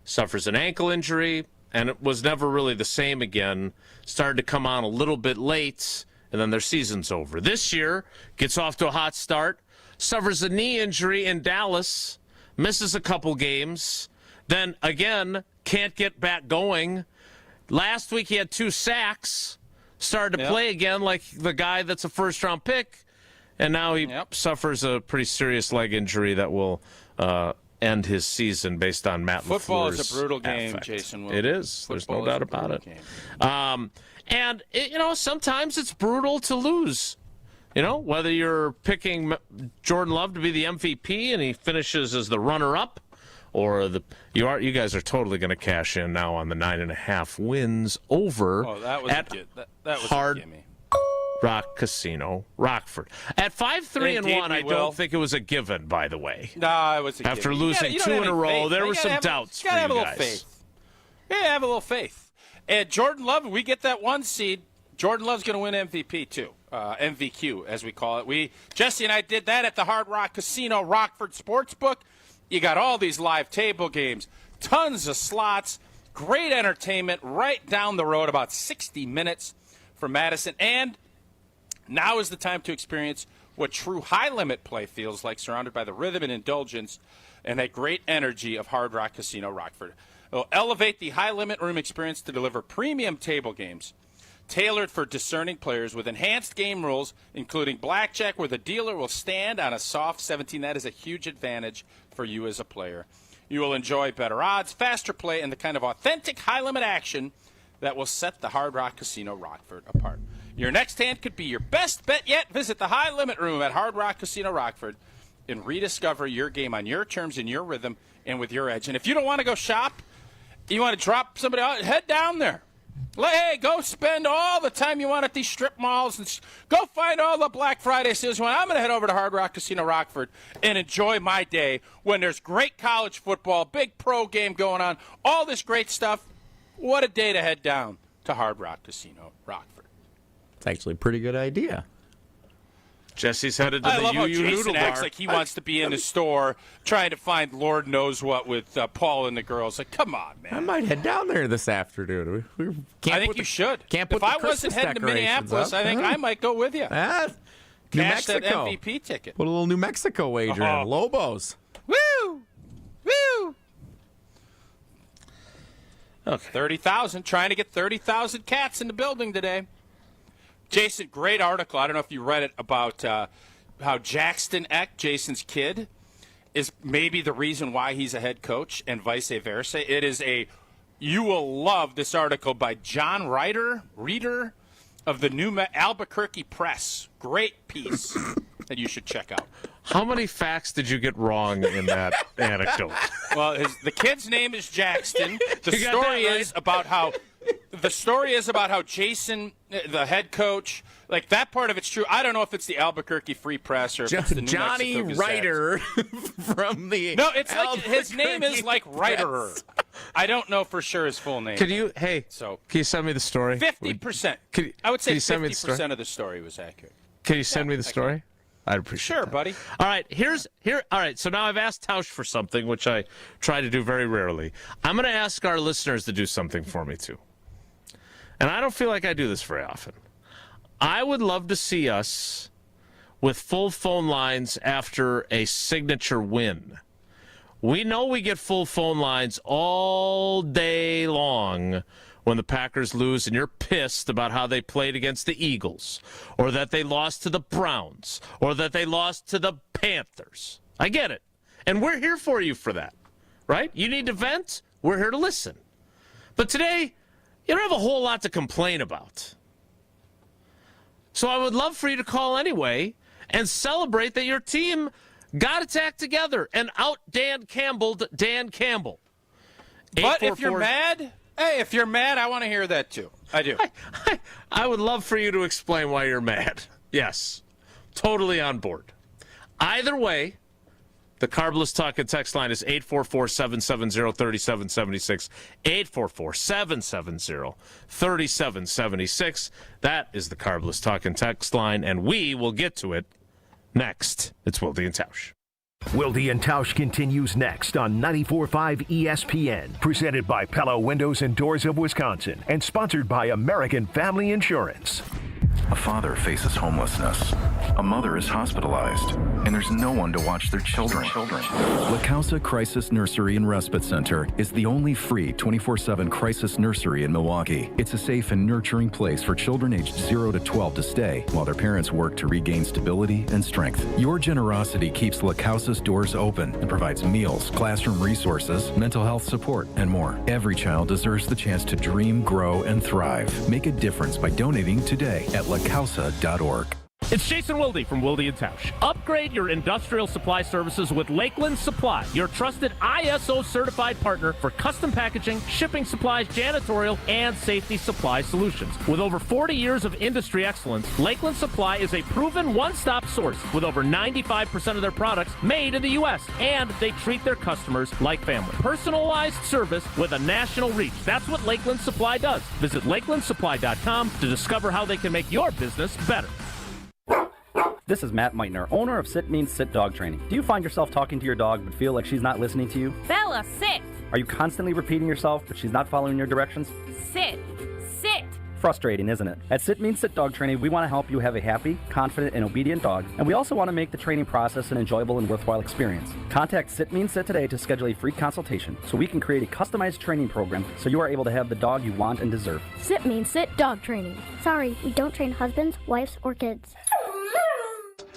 suffers an ankle injury, and it was never really the same again. Started to come on a little bit late, and then their season's over. This year, gets off to a hot start, suffers a knee injury in Dallas, misses a couple games, then again, can't get back going. Last week, he had 2 sacks. Started to play again like the guy that's a first-round pick, and now he suffers a pretty serious leg injury that will end his season based on Matt LaFleur's Football is a brutal game, affect. Jason. It is. There's no doubt about it. And, sometimes it's brutal to lose. Whether you're picking Jordan Love to be the MVP and he finishes as the runner-up, or you guys are totally going to cash in now on the 9.5 wins over at Hard Rock Casino, Rockford. At 5-3-1, I don't think it was a given, by the way. No, it was a given. After losing 2 in a row, there were some doubts for you guys. Have a little faith. Yeah, have a little faith. And Jordan Love, we get that 1 seed. Jordan Love's going to win MVP too, MVQ as we call it. Jesse and I did that at the Hard Rock Casino, Rockford Sportsbook. You got all these live table games, tons of slots, great entertainment right down the road, about 60 minutes from Madison. And now is the time to experience what true high-limit play feels like, surrounded by the rhythm and indulgence and that great energy of Hard Rock Casino Rockford. It'll elevate the high-limit room experience to deliver premium table games tailored for discerning players with enhanced game rules, including blackjack, where the dealer will stand on a soft 17. That is a huge advantage for you as a player. You will enjoy better odds, faster play, and the kind of authentic high-limit action that will set the Hard Rock Casino Rockford apart. Your next hand could be your best bet yet. Visit the high-limit room at Hard Rock Casino Rockford and rediscover your game on your terms, in your rhythm, and with your edge. And if you don't want to go shop, you want to drop somebody out, head down there. Hey, go spend all the time you want at these strip malls and go find all the Black Friday sales you want. I'm going to head over to Hard Rock Casino Rockford and enjoy my day when there's great college football, big pro game going on, all this great stuff. What a day to head down to Hard Rock Casino Rockford. It's actually a pretty good idea. Jesse's headed to I the love how UU Noodle Jason Bar. acts like he wants to be in the store trying to find Lord knows what with Paul and the girls. Like, come on, man. I might head down there this afternoon. I think you should. Can't put if the I wasn't Christmas heading to decorations Minneapolis, up. I think I might go with you. New Cash Mexico. that MVP ticket. Put a little New Mexico wager in. Lobos. Woo! Woo! Okay. 30,000. Trying to get 30,000 cats in the building today. Jason, great article. I don't know if you read it about how Jackson Eck, Jason's kid, is maybe the reason why he's a head coach and vice versa. It is you will love this article by John Reader of the New Albuquerque Press. Great piece that you should check out. How many facts did you get wrong in that anecdote? Well, the kid's name is Jackson. The story is about how Jason, the head coach, like that part of it's true. I don't know if it's the Albuquerque Free Press or if it's the New Johnny Mexico Gazette. Ryder from the No, it's like his name is like Ryder. I don't know for sure his full name. Can you send me the story? 50%. I would say 50% of the story was accurate. Can you send me the story? I'd appreciate that. Buddy. All right, all right, so now I've asked Tausch for something, which I try to do very rarely. I'm going to ask our listeners to do something for me, too. And I don't feel like I do this very often. I would love to see us with full phone lines after a signature win. We know we get full phone lines all day long when the Packers lose and you're pissed about how they played against the Eagles, or that they lost to the Browns, or that they lost to the Panthers. I get it. And we're here for you for that, right? You need to vent, we're here to listen. But today, you don't have a whole lot to complain about. So I would love for you to call anyway and celebrate that your team got its act together and out Dan Campbelled Dan Campbell. But if you're mad, if you're mad, I want to hear that too. I do. I would love for you to explain why you're mad. Yes, totally on board. Either way, the Carbless Talk and text line is 844-770-3776. 844-770-3776. That is the Carbless Talk and text line, and we will get to it next. It's Wilde and Tausch. Wilde and Tausch continues next on 94.5 ESPN. Presented by Pella Windows and Doors of Wisconsin and sponsored by American Family Insurance. A father faces homelessness. A mother is hospitalized, and there's no one to watch their children. La Causa Crisis Nursery and Respite Center is the only free 24/7 crisis nursery in Milwaukee. It's a safe and nurturing place for children aged 0 to 12 to stay while their parents work to regain stability and strength. Your generosity keeps La Causa's doors open and provides meals, classroom resources, mental health support, and more. Every child deserves the chance to dream, grow, and thrive. Make a difference by donating today at lacausa.org. It's Jason Wilde from Wilde and Tausch. Upgrade your industrial supply services with Lakeland Supply, your trusted ISO certified partner for custom packaging, shipping supplies, janitorial, and safety supply solutions. With over 40 years of industry excellence, Lakeland Supply is a proven one-stop source with over 95% of their products made in the U.S., and they treat their customers like family. Personalized service with a national reach. That's what Lakeland Supply does. Visit lakelandsupply.com to discover how they can make your business better. This is Matt Meitner, owner of Sit Means Sit Dog Training. Do you find yourself talking to your dog but feel like she's not listening to you? Bella, sit! Are you constantly repeating yourself but she's not following your directions? Sit! Sit! Frustrating, isn't it? At Sit Means Sit Dog Training, we want to help you have a happy, confident, and obedient dog, and we also want to make the training process an enjoyable and worthwhile experience. Contact Sit Means Sit today to schedule a free consultation so we can create a customized training program so you are able to have the dog you want and deserve. Sit Means Sit Dog Training. Sorry, we don't train husbands, wives, or kids.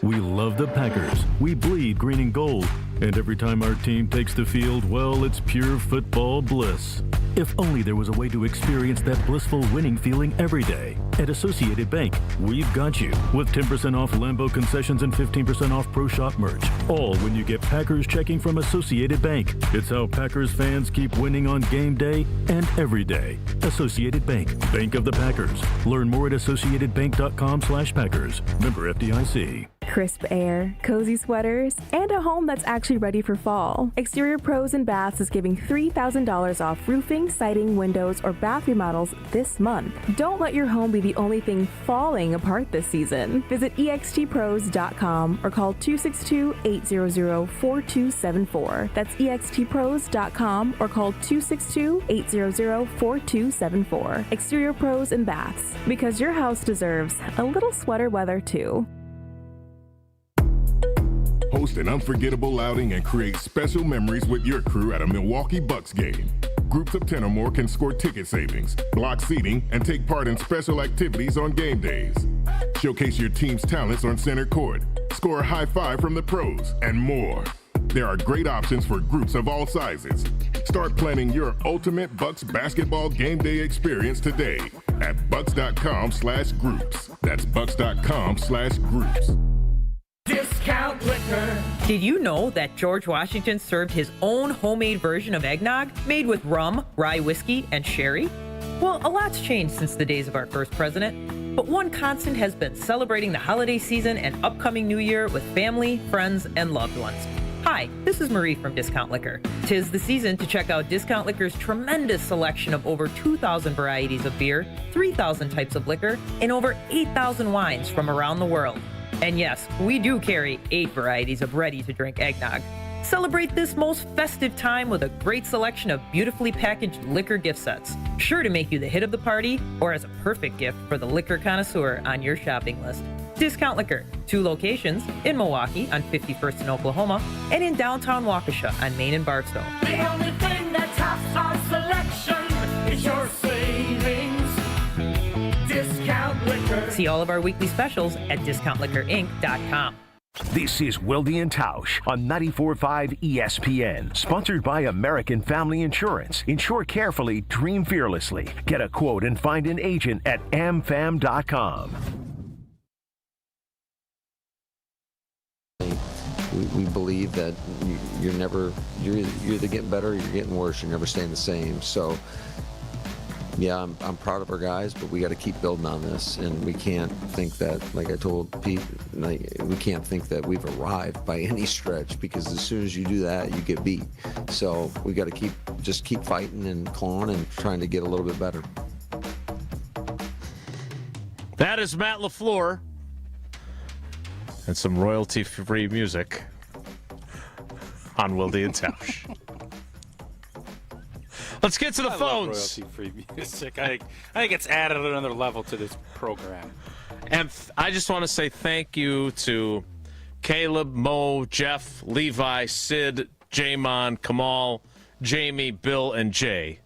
We love the Packers. We bleed green and gold. And every time our team takes the field, well, it's pure football bliss. If only there was a way to experience that blissful winning feeling every day. At Associated Bank, we've got you. With 10% off Lambeau concessions and 15% off Pro Shop merch. All when you get Packers checking from Associated Bank. It's how Packers fans keep winning on game day and every day. Associated Bank. Bank of the Packers. Learn more at associatedbank.com/Packers. Member FDIC. Crisp air, cozy sweaters, and a home that's actually ready for fall. Exterior Pros and Baths is giving $3,000 off roofing, siding, windows, or bath remodels this month. Don't let your home be the only thing falling apart this season. Visit extpros.com or call 262-800-4274. That's extpros.com or call 262-800-4274. Exterior Pros and Baths, because your house deserves a little sweater weather too. Host an unforgettable outing and create special memories with your crew at a Milwaukee Bucks game. Groups of 10 or more can score ticket savings, block seating, and take part in special activities on game days. Showcase your team's talents on center court, score a high five from the pros, and more. There are great options for groups of all sizes. Start planning your ultimate Bucks basketball game day experience today at bucks.com/groups. That's bucks.com/groups. Discount liquor. Did you know that George Washington served his own homemade version of eggnog made with rum, rye whiskey, and sherry? Well, a lot's changed since the days of our first president, but one constant has been celebrating the holiday season and upcoming new year with family, friends, and loved ones. Hi, this is Marie from Discount Liquor. 'Tis the season to check out Discount Liquor's tremendous selection of over 2,000 varieties of beer, 3,000 types of liquor, and over 8,000 wines from around the world. And yes, we do carry 8 varieties of ready-to-drink eggnog. Celebrate this most festive time with a great selection of beautifully packaged liquor gift sets, sure to make you the hit of the party or as a perfect gift for the liquor connoisseur on your shopping list. Discount Liquor, 2 locations, in Milwaukee on 51st in Oklahoma and in downtown Waukesha on Main and Barstow. The only thing that tops our selection is your savings. Discount Liquor. See all of our weekly specials at discountliquorinc.com. This is Wilde and Tausch on 94.5 ESPN. Sponsored by American Family Insurance. Insure carefully, dream fearlessly. Get a quote and find an agent at amfam.com. We believe that you're either getting better or you're getting worse. You're never staying the same. So, yeah, I'm proud of our guys, but we got to keep building on this. And we can't think that, like I told Pete, we can't think that we've arrived by any stretch, because as soon as you do that, you get beat. So we got to keep fighting and clawing and trying to get a little bit better. That is Matt LaFleur. And some royalty-free music on Wilde and Tausch. Let's get to the phones. Royalty-free music. I think it's added another level to this program. And I just want to say thank you to Caleb, Mo, Jeff, Levi, Sid, Jamon, Kamal, Jamie, Bill, and Jay.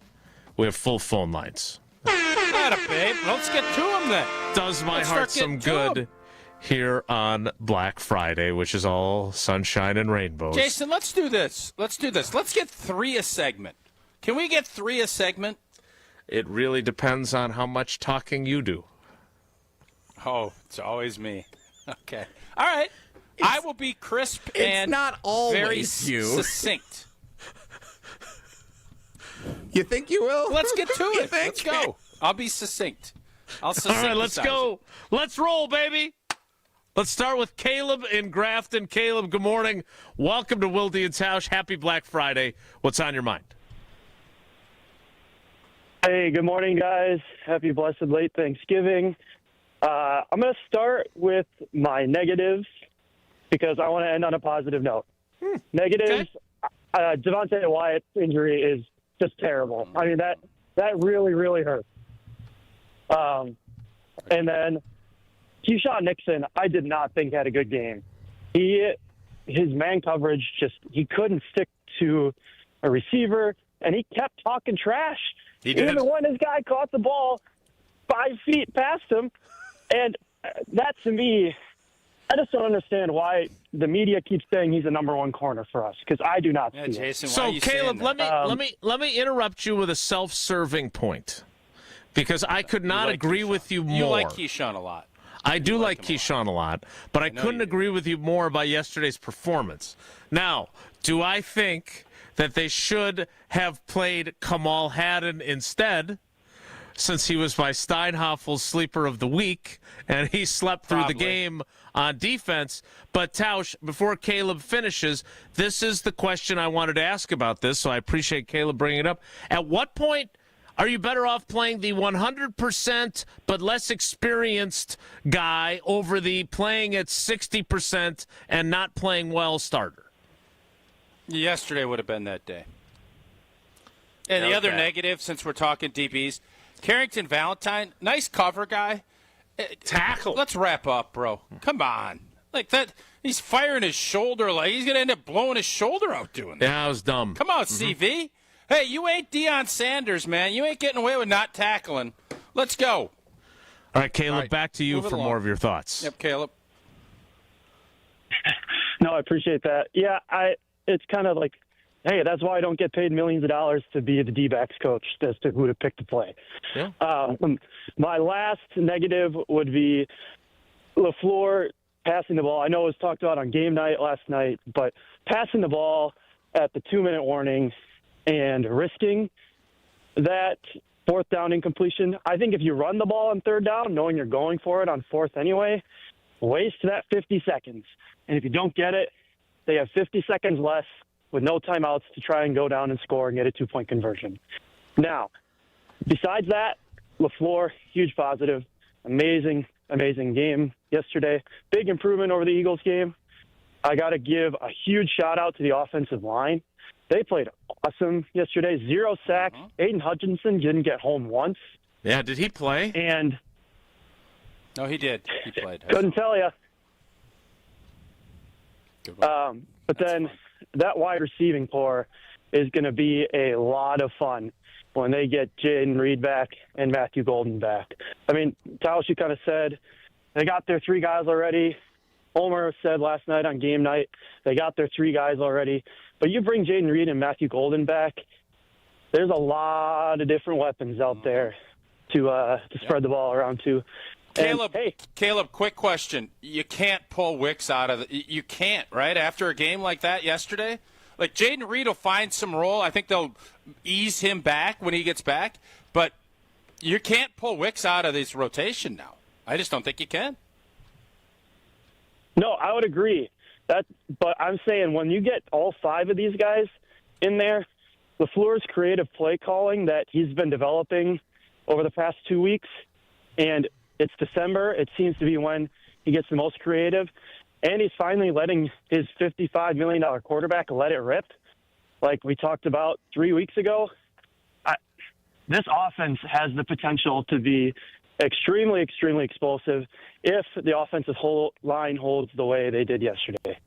We have full phone lines. Atta, babe. Let's get to them then. Does my heart some good here on Black Friday, which is all sunshine and rainbows. Jason, let's do this. Let's get 3 a segment. Can we get 3 a segment? It really depends on how much talking you do. Oh, it's always me. Okay. All right. I will be crisp and not always very you. Succinct. You think you will? Let's get to it. Let's go. I'll be succinct. All right, let's go. Let's roll, baby. Let's start with Caleb in Grafton. Caleb, good morning. Welcome to Wilde and Tausch. Happy Black Friday. What's on your mind? Hey, good morning, guys. Happy blessed late Thanksgiving. I'm going to start with my negatives because I want to end on a positive note. Negatives, okay. Devonte Wyatt's injury is just terrible. I mean, that really, really hurts. And then Keyshawn Nixon, I did not think had a good game. His man coverage, he couldn't stick to a receiver, and he kept talking trash. He did. Even when his guy caught the ball 5 feet past him. And that, to me, I just don't understand why the media keeps saying he's a number 1 corner for us, because I do not see Jason, it. why are you Caleb, saying that? let me interrupt you with a self-serving point, because I could not agree with you more. You like Keyshawn a lot. I do like Keyshawn a lot, but I couldn't agree with you more about yesterday's performance. Now, do I think that they should have played Kamal Haddon instead, since he was my Steinhoffel's sleeper of the week, and he slept through the game on defense? But, Tausch, before Caleb finishes, this is the question I wanted to ask about this, so I appreciate Caleb bringing it up. At what point are you better off playing the 100% but less experienced guy over the playing at 60% and not playing well starter? Yesterday would have been that day. And the other negative, since we're talking DBs, Carrington Valentine, nice cover guy. Tackle. Let's wrap up, bro. Come on. Like that, he's firing his shoulder. Like he's going to end up blowing his shoulder out doing that. Yeah, that was dumb. Come on, CV. Hey, you ain't Deion Sanders, man. You ain't getting away with not tackling. Let's go. All right, Caleb, back to you for more of your thoughts. Yep, Caleb. No, I appreciate that. Yeah, it's kind of like, hey, that's why I don't get paid millions of dollars to be the D-backs coach as to who to pick to play. Yeah. My last negative would be LaFleur passing the ball. I know it was talked about on game night last night, but passing the ball at the 2-minute warning and risking that 4th down incompletion. I think if you run the ball on 3rd down, knowing you're going for it on 4th anyway, waste that 50 seconds. And if you don't get it, they have 50 seconds less with no timeouts to try and go down and score and get a 2-point conversion. Now, besides that, LaFleur, huge positive. Amazing game yesterday. Big improvement over the Eagles game. I got to give a huge shout-out to the offensive line. They played awesome yesterday. 0 sacks. Aiden Hutchinson didn't get home once. Yeah, did he play? And no, he did. He played. Couldn't tell you. But then that wide receiving core is going to be a lot of fun when they get Jaden Reed back and Matthew Golden back. I mean, Tausch, you kind of said they got their 3 guys already. Homer said last night on game night, they got their 3 guys already. But you bring Jaden Reed and Matthew Golden back, there's a lot of different weapons out there to spread the ball around to. Caleb, quick question. You can't pull Wicks out of you can't, right? After a game like that yesterday? Like, Jaden Reed will find some role. I think they'll ease him back when he gets back. But you can't pull Wicks out of this rotation now. I just don't think you can. No, I would agree. But I'm saying when you get all 5 of these guys in there, LaFleur's creative play calling that he's been developing over the past 2 weeks, and it's December. It seems to be when he gets the most creative. And he's finally letting his $55 million quarterback let it rip, like we talked about 3 weeks ago. This offense has the potential to be extremely, extremely explosive if the offensive line holds the way they did yesterday.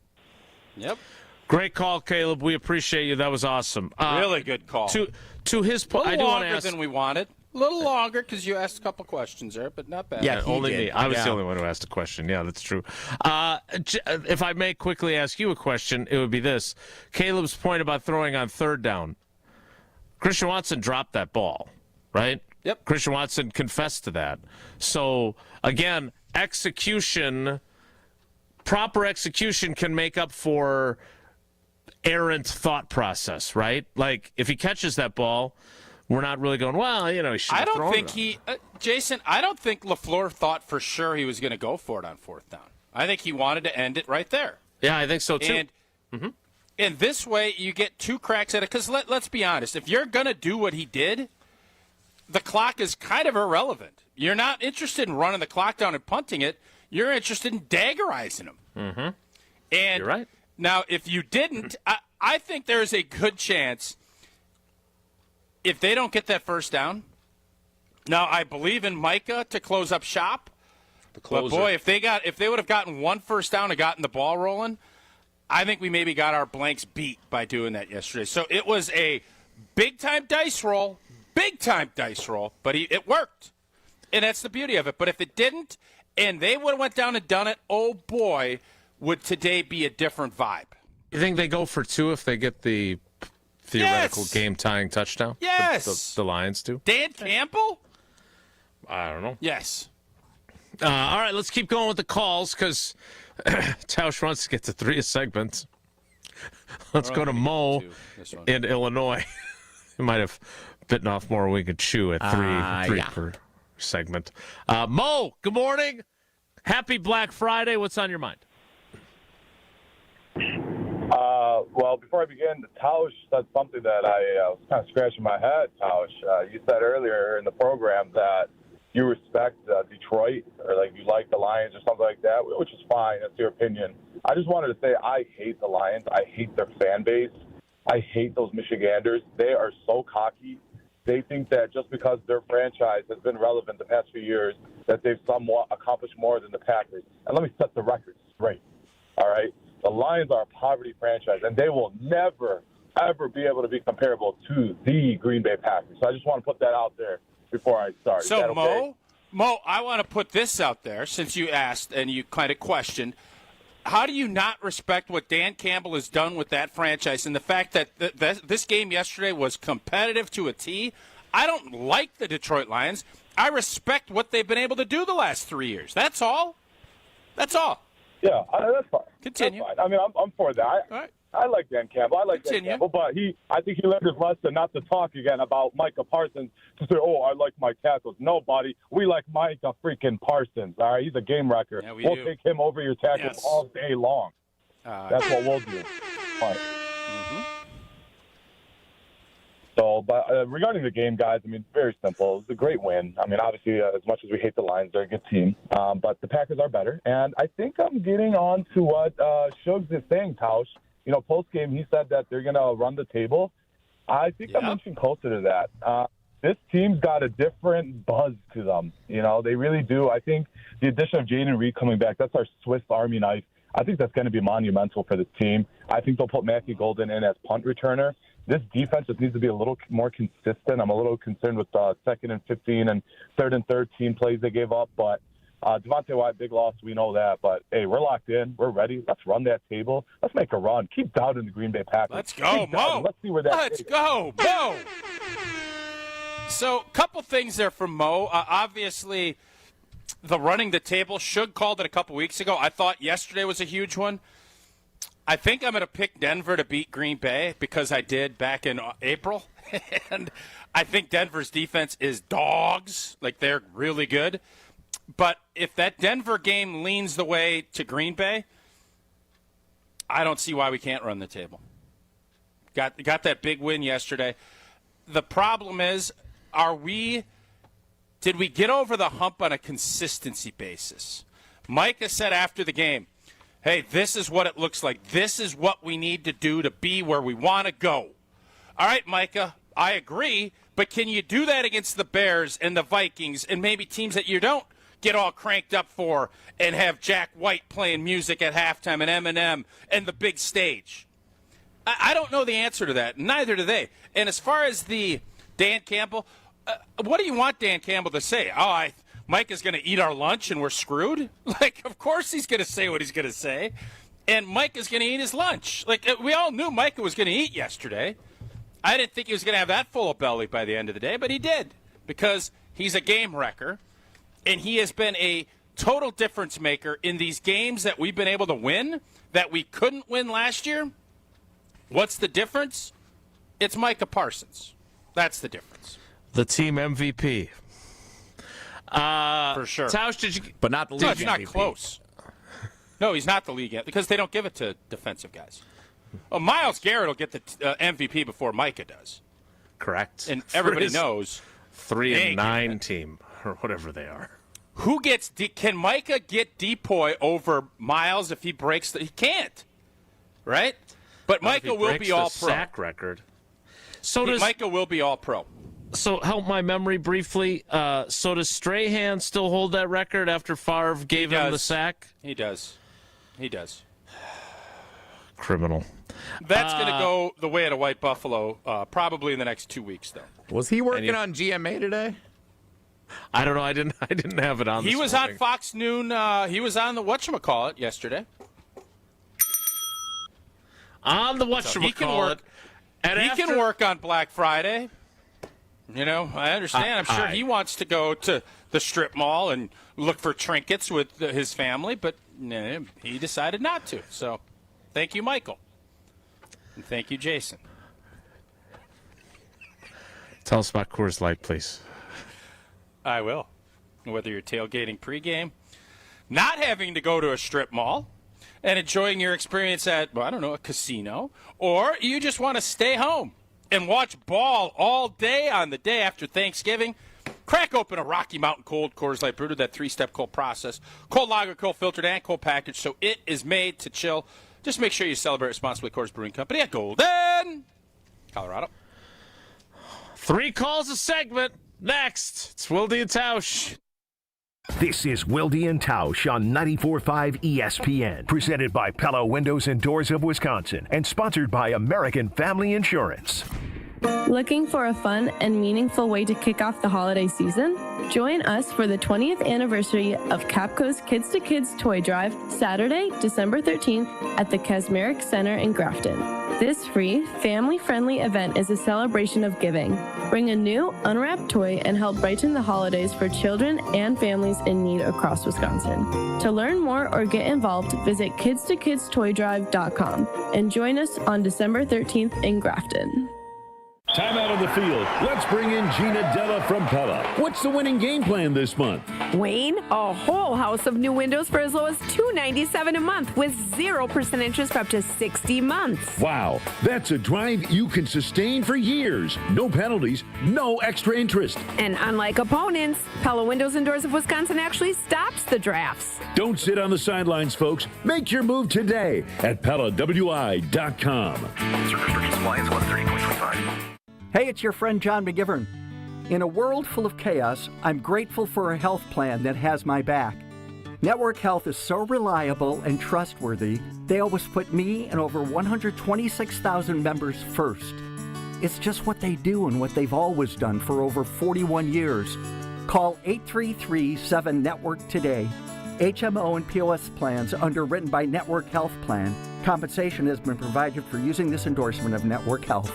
Yep. Great call, Caleb. We appreciate you. That was awesome. Really good call. To his point, a I little do want to longer ask. than we wanted. A little longer because you asked a couple questions there, but not bad. Yeah, only me. I was the only one who asked a question. Yeah, that's true. If I may quickly ask you a question, it would be this. Caleb's point about throwing on 3rd down. Christian Watson dropped that ball, right? Yep. Christian Watson confessed to that. So, again, proper execution can make up for errant thought process, right? Like, if he catches that ball, we're not really going, well, he should have thrown it. Jason, I don't think LaFleur thought for sure he was going to go for it on 4th down. I think he wanted to end it right there. Yeah, I think so, too. And this way, you get 2 cracks at it. Because let's be honest, if you're going to do what he did, the clock is kind of irrelevant. You're not interested in running the clock down and punting it. You're interested in daggerizing him. Mm-hmm. And you're right. Now, if you didn't, I think there's a good chance if they don't get that 1st down. Now, I believe in Micah to close up shop. But boy, if they would have gotten 1 first down and gotten the ball rolling, I think we maybe got our blanks beat by doing that yesterday. So it was a big-time dice roll, but it worked. And that's the beauty of it. But if it didn't, and they would have went down and done it, oh boy, would today be a different vibe. You think they go for 2 if they get the theoretical game-tying touchdown? Yes. The Lions do? Dan Campbell? I don't know. Yes. All right, let's keep going with the calls because Tausch wants to get to 3 segments. Let's go to Mo in Illinois. He might have bitten off more than we could chew at 3 per segment. Mo, good morning. Happy Black Friday. What's on your mind? Well, before I begin, Tausch said something that I was kind of scratching my head, Tausch. You said earlier in the program that you respect Detroit or like you like the Lions or something like that, which is fine. That's your opinion. I just wanted to say I hate the Lions. I hate their fan base. I hate those Michiganders. They are so cocky. They think that just because their franchise has been relevant the past few years that they've somewhat accomplished more than the Packers. And let me set the record straight, all right? The Lions are a poverty franchise, and they will never, ever be able to be comparable to the Green Bay Packers. So I just want to put that out there before I start. So, okay? Mo, I want to put this out there since you asked and you kind of questioned. How do you not respect what Dan Campbell has done with that franchise and the fact that this game yesterday was competitive to a T? I don't like the Detroit Lions. I respect what they've been able to do the last 3 years. That's all. That's all. Yeah, that's fine. Continue. That's fine. I mean, I'm for that. All right. I like Dan Campbell. Dan Campbell, but I think he learned his lesson not to talk again about Micah Parsons to say, oh, I like my tackles. Nobody. We like Micah freaking Parsons. All right, he's a game wrecker. Yeah, we'll take him over your tackles all day long. That's what we'll do. All right. So, but regarding the game, guys, I mean, it's very simple. It's a great win. I mean, obviously, as much as we hate the Lions, they're a good team. But the Packers are better. And I think I'm getting on to what Suggs is saying, Tausch. You know, post-game, he said that they're going to run the table. I think I'm inching closer to that. This team's got a different buzz to them. You know, they really do. I think the addition of Jaden Reed coming back, that's our Swiss Army knife. I think that's going to be monumental for this team. I think they'll put Matthew Golden in as punt returner. This defense just needs to be a little more consistent. I'm a little concerned with 2nd and 15 and 3rd and 13 plays they gave up. But Devonte Wyatt, big loss. We know that. But, hey, we're locked in. We're ready. Let's run that table. Let's make a run. Keep doubting the Green Bay Packers. Let's go, Mo. Let's see where that Let's go, Mo. So, couple things there from Mo. Obviously, the running the table, Shug called it a couple weeks ago. I thought yesterday was a huge one. I think I'm going to pick Denver to beat Green Bay because I did back in April. And I think Denver's defense is dogs. Like, they're really good. But if that Denver game leans the way to Green Bay, I don't see why we can't run the table. Got that big win yesterday. The problem is, did we get over the hump on a consistency basis? Micah said after the game, hey, this is what it looks like. This is what we need to do to be where we want to go. All right, Micah, I agree, but can you do that against the Bears and the Vikings and maybe teams that you don't get all cranked up for and have Jack White playing music at halftime and Eminem and the big stage? I don't know the answer to that. Neither do they. And as far as the Dan Campbell, what do you want Dan Campbell to say? Mike is going to eat our lunch and we're screwed? Like, of course he's going to say what he's going to say. And Mike is going to eat his lunch. Like, we all knew Micah was going to eat yesterday. I didn't think he was going to have that full of belly by the end of the day, but he did because he's a game wrecker. And he has been a total difference maker in these games that we've been able to win that we couldn't win last year. What's the difference? It's Micah Parsons. That's the difference. The team MVP. For sure. Tausch, did you? But not the league. No, it's not close. No, he's not the league yet because they don't give it to defensive guys. Well, Myles Garrett will get the MVP before Micah does. Correct. And everybody knows 3-9 team or whatever they are. Who gets? Can Micah get Depoy over Myles if he breaks? He can't, right? But Micah will be all pro. Sack record. Micah will be all pro. So help my memory briefly. So does Strahan still hold that record after Favre gave him the sack? He does. He does. Criminal. That's going to go the way of the White Buffalo probably in the next 2 weeks, though. Was he working on GMA today? I don't know. I didn't have it on. He was on Fox Noon. He was on the whatchamacallit yesterday. On the whatchamacallit. So he can work. And he can work on Black Friday. You know, I understand. I'm sure he wants to go to the strip mall and look for trinkets with his family, but he decided not to. So, thank you, Michael. And thank you, Jason. Tell us about Coors Light, please. I will. Whether you're tailgating pregame, not having to go to a strip mall, and enjoying your experience at, a casino, or you just want to stay home and watch ball all day on the day after Thanksgiving, crack open a Rocky Mountain Cold Coors Light brewed with that three-step cold process. Cold lager, cold filtered, and cold packaged, so it is made to chill. Just make sure you celebrate responsibly. Coors Brewing Company at Golden, Colorado. 3 calls a segment. Next, it's Wilde and Tausch. This is Wilde and Tausch on 94.5 ESPN, presented by Pella Windows and Doors of Wisconsin, and sponsored by American Family Insurance. Looking for a fun and meaningful way to kick off the holiday season? Join us for the 20th anniversary of Capco's Kids to Kids Toy Drive, Saturday, December 13th at the Kasmeric Center in Grafton. This free, family-friendly event is a celebration of giving. Bring a new, unwrapped toy and help brighten the holidays for children and families in need across Wisconsin. To learn more or get involved, visit kidstokidstoydrive.com and join us on December 13th in Grafton. Time out on the field. Let's bring in Gina Della from Pella. What's the winning game plan this month? Wayne, a whole house of new windows for as low as $297 a month with 0% interest for up to 60 months. Wow, that's a drive you can sustain for years. No penalties, no extra interest. And unlike opponents, Pella Windows and Doors of Wisconsin actually stops the drafts. Don't sit on the sidelines, folks. Make your move today at PellaWI.com. Restrictions apply. It's 130.25. Hey, it's your friend John McGivern. In a world full of chaos, I'm grateful for a health plan that has my back. Network Health is so reliable and trustworthy, they always put me and over 126,000 members first. It's just what they do and what they've always done for over 41 years. Call 833-7-NETWORK today. HMO and POS plans underwritten by Network Health Plan. Compensation has been provided for using this endorsement of Network Health.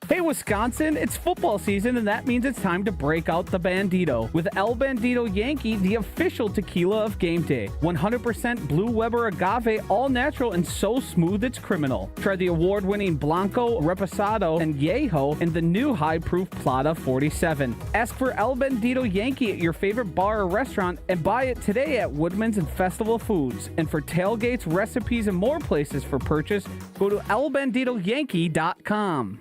Hey, Wisconsin, it's football season, and that means it's time to break out the Bandito. With El Bandito Yankee, the official tequila of game day. 100% Blue Weber agave, all natural and so smooth it's criminal. Try the award-winning Blanco, Reposado, and Yeho, and the new high-proof Plata 47. Ask for El Bandito Yankee at your favorite bar or restaurant, and buy it today at Woodman's and Festival Foods. And for tailgates, recipes, and more places for purchase, go to elbanditoyankee.com.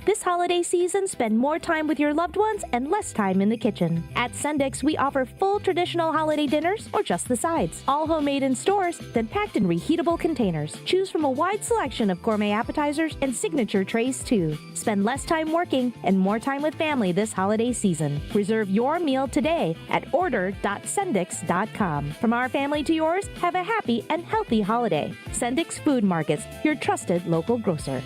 This holiday season, spend more time with your loved ones and less time in the kitchen. At Sendix, we offer full traditional holiday dinners or just the sides. All homemade in stores, then packed in reheatable containers. Choose from a wide selection of gourmet appetizers and signature trays too. Spend less time working and more time with family this holiday season. Reserve your meal today at order.sendix.com. From our family to yours, have a happy and healthy holiday. Sendix Food Markets, your trusted local grocer.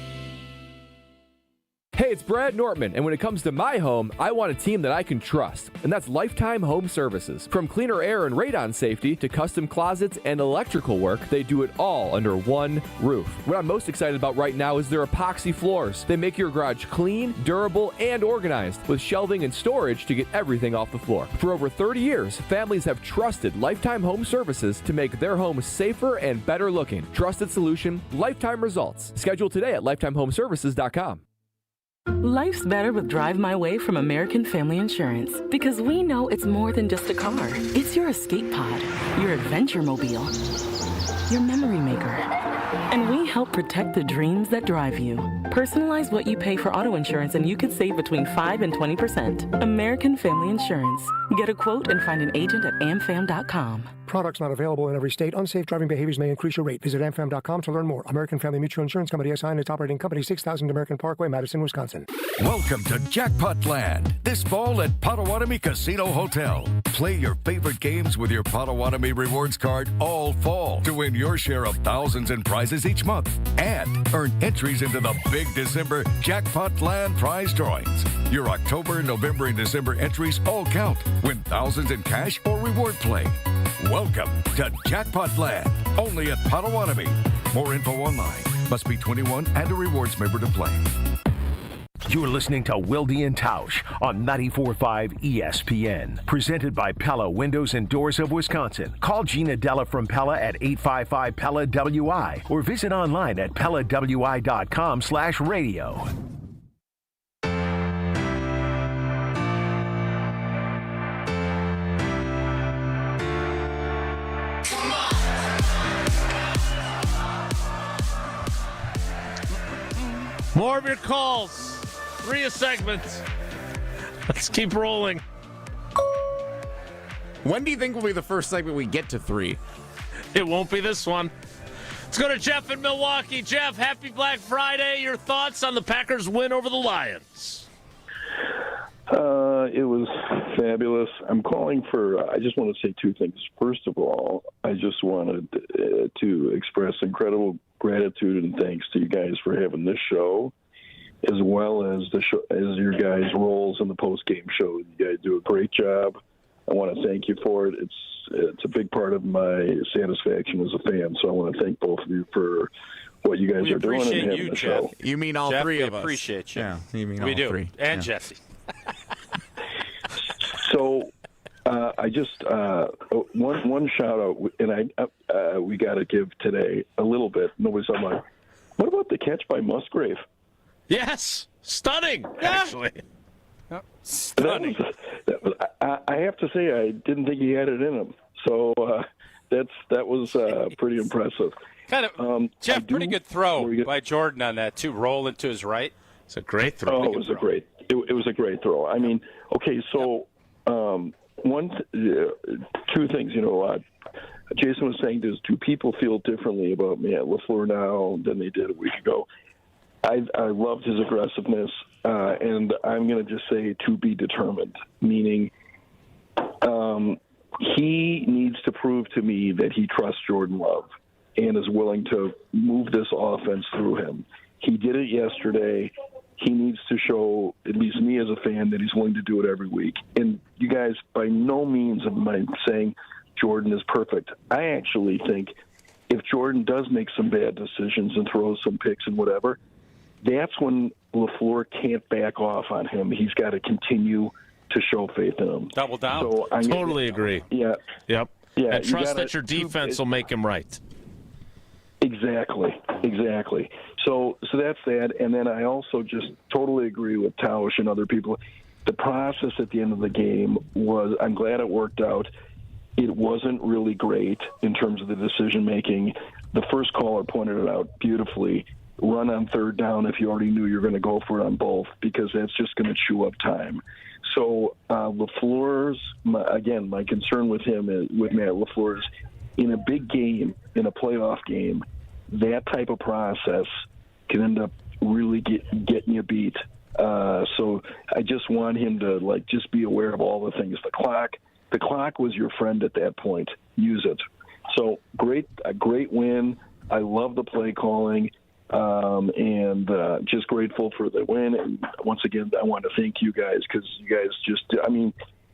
Hey, it's Brad Nortman, and when it comes to my home, I want a team that I can trust, and that's Lifetime Home Services. From cleaner air and radon safety to custom closets and electrical work, they do it all under one roof. What I'm most excited about right now is their epoxy floors. They make your garage clean, durable, and organized, with shelving and storage to get everything off the floor. For over 30 years, families have trusted Lifetime Home Services to make their homes safer and better looking. Trusted solution, lifetime results. Schedule today at lifetimehomeservices.com. Life's better with Drive My Way from American Family Insurance, because we know it's more than just a car. It's your escape pod, your adventure mobile, your memory maker. And we help protect the dreams that drive you. Personalize what you pay for auto insurance and you could save between 5 and 20%. American Family Insurance. Get a quote and find an agent at amfam.com. Products not available in every state. Unsafe driving behaviors may increase your rate. Visit amfam.com to learn more. American Family Mutual Insurance Company SI and its operating company, 6000 American Parkway, Madison, Wisconsin. Welcome to Jackpot Land. This fall at Potawatomi Casino Hotel. Play your favorite games with your Potawatomi Rewards card all fall to win your share of thousands in prizes each month. And earn entries into the big December Jackpot Land prize drawings. Your October, November, and December entries all count. Win thousands in cash or reward play. Welcome to Jackpot Land, only at Potawatomi. More info online. Must be 21 and a rewards member to play. You're listening to Wilde and Tausch on 94.5 ESPN. Presented by Pella Windows and Doors of Wisconsin. Call Gina Della from Pella at 855-PELLA-WI or visit online at PellaWI.com/radio. More of your calls. 3 a segment. Let's keep rolling. When do you think will be the first segment we get to 3? It won't be this one. Let's go to Jeff in Milwaukee. Jeff, happy Black Friday. Your thoughts on the Packers' win over the Lions? It was fabulous. I'm calling for, I just want to say 2 things. First of all, I just wanted to express incredible gratitude and thanks to you guys for having this show, as well as the show, as your guys' roles in the post-game show. You guys do a great job. I want to thank you for it. It's a big part of my satisfaction as a fan, so I want to thank both of you for what you guys are doing and having the show. You mean all Jeff, 3 of us? Appreciate you. Yeah, you mean we all do. 3. And yeah. Jesse. So I just one shout out, and we got to give today a little bit. Nobody's talking about. What about the catch by Musgrave? Yes, stunning. Actually, stunning. I have to say, I didn't think he had it in him. So that was pretty impressive. Kind of, Jeff, pretty good throw by Jordan on that too. Rolling to his right. It's a great throw. Oh, it was a great throw. I mean, okay, so 2 things. Jason was saying, does 2 people feel differently about me at LaFleur now than they did a week ago? I loved his aggressiveness, and I'm going to just say to be determined, meaning he needs to prove to me that he trusts Jordan Love and is willing to move this offense through him. He did it yesterday. he needs to show, at least me as a fan, that he's willing to do it every week. And you guys, by no means am I saying Jordan is perfect. I actually think if Jordan does make some bad decisions and throws some picks and whatever, that's when LaFleur can't back off on him. He's got to continue to show faith in him. Double down. So Totally agree. Yeah. Yep. Yeah, And trust that your defense will make him right. Exactly. So that's that. And then I also just totally agree with Tausch and other people. The process at the end of the game was, I'm glad it worked out. It wasn't really great in terms of the decision-making. The first caller pointed it out beautifully. Run on third down if you already knew you were going to go for it on both, because that's just going to chew up time. So LaFleur's, my concern with him, with Matt LaFleur, is in a big game, in a playoff game, that type of process can end up really getting you beat. So I just want him to just be aware of all the things. The clock was your friend at that point. Use it. So a great win. I love the play calling, and just grateful for the win. And once again, I want to thank you guys, because you guys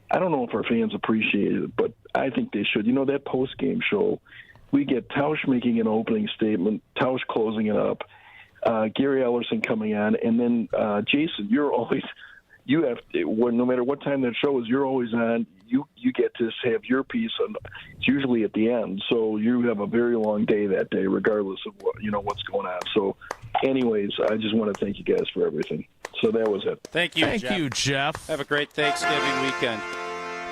I don't know if our fans appreciate it, but I think they should. That post-game show, we get Tausch making an opening statement, Tausch closing it up, Gary Ellerson coming on, and then Jason, no matter what time that show is, you're always on. You get to have your piece on. It's usually at the end, so you have a very long day that day, regardless of what's going on. So, anyways, I just want to thank you guys for everything. So that was it. Thank you, Jeff. Have a great Thanksgiving weekend,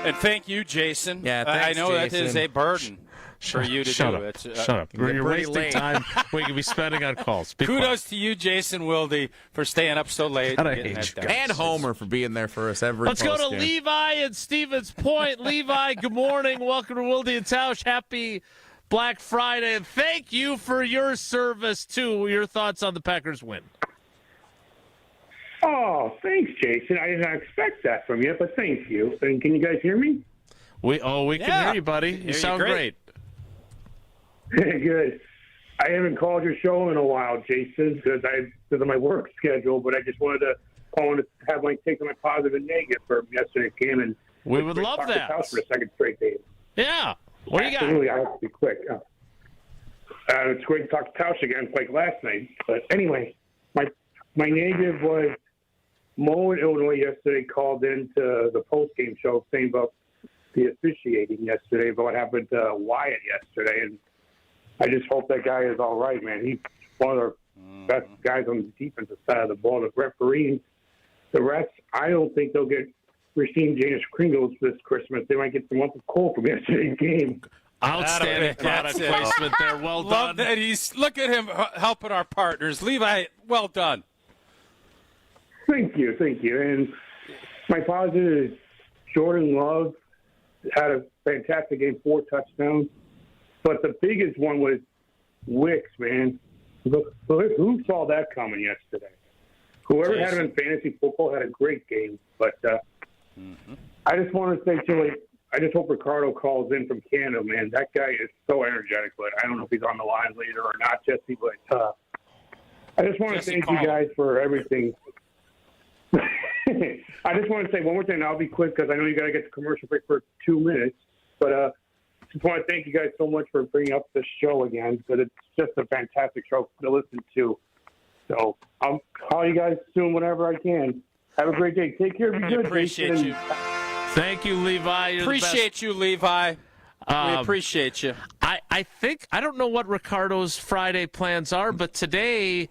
and thank you, Jason. Yeah, thanks, I know Jason. that is a burden for you to Shut do. up. It's, Shut up. You're wasting time we could be spending on calls. Kudos to you, Jason Wilde, for staying up so late. God, I getting hate that you done. And Homer for being there for us every Let's go to postgame. Levi in Stevens Point. Levi, good morning. Welcome to Wilde and Tausch. Happy Black Friday. And thank you for your service, too. Your thoughts on the Packers win. Oh, thanks, Jason. I did not expect that from you, but thank you. And can you guys hear me? We can hear you, buddy. You sound great. Good. I haven't called your show in a while, Jason, because of my work schedule. But I just wanted to call and have my take on my positive and negative for yesterday's game, and we would love that. House for a second straight game. Yeah. What do you got? Absolutely, I have to be quick. It's great to talk to Tausch again, like last night. But anyway, my negative was Mo in Illinois yesterday called into the post-game show saying about the officiating yesterday, about what happened to Wyatt yesterday, and I just hope that guy is all right, man. He's one of the best guys on the defensive side of the ball. The referees, the refs, I don't think they'll get Rasheed James Kringles this Christmas. They might get some lump of coal from yesterday's game. Outstanding product placement there. Well done. Love that. Look at him helping our partners. Levi, well done. Thank you. And my positive is Jordan Love had a fantastic game, 4 touchdowns. But the biggest one was Wicks, man. Who saw that coming yesterday? Whoever had him in fantasy football had a great game. But I just want to say, Chili, I just hope Ricardo calls in from Canada, man. That guy is so energetic. But I don't know if he's on the line later or not, Jesse. But I just want to thank you guys for everything. I just want to say one more thing. I'll be quick because I know you got to get the commercial break for 2 minutes. But just want to thank you guys so much for bringing up the show again, because it's just a fantastic show to listen to. So I'll call you guys soon whenever I can. Have a great day. Take care. Be good. Appreciate you. Thank you, Levi. You're appreciate you, Levi. We appreciate you. I don't know what Ricardo's Friday plans are, but today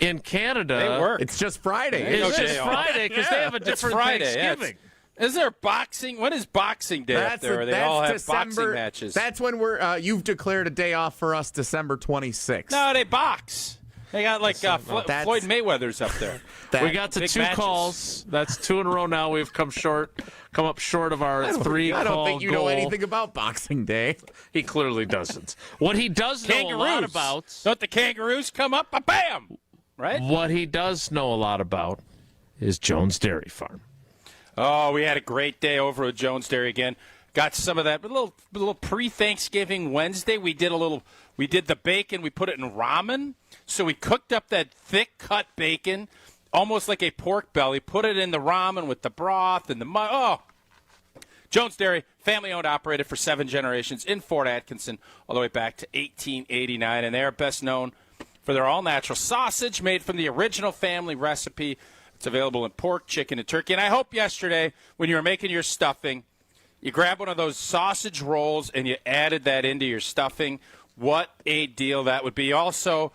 in Canada, they work. It's just Friday. It's just Friday because they have a different Thanksgiving. Is there boxing? When is Boxing Day up there? They all have boxing matches. That's when you've declared a day off for us, December 26th. No, they box. They got like Floyd Mayweather's up there. We got to 2 calls. That's 2 in a row now. We've come up short of our 3 call I don't think you goal. know anything about Boxing Day. He clearly doesn't. What he does know a lot about. Don't the kangaroos come up? Bam! Right? What he does know a lot about is Jones Dairy Farm. Oh, we had a great day over at Jones Dairy again. Got some of that little pre-Thanksgiving Wednesday. We did the bacon. We put it in ramen. So we cooked up that thick cut bacon, almost like a pork belly. Put it in the ramen with the broth and the mud. Oh, Jones Dairy, family-owned, operated for 7 generations in Fort Atkinson, all the way back to 1889, and they are best known for their all-natural sausage made from the original family recipe. It's available in pork, chicken, and turkey. And I hope yesterday, when you were making your stuffing, you grabbed one of those sausage rolls and you added that into your stuffing. What a deal that would be. Also,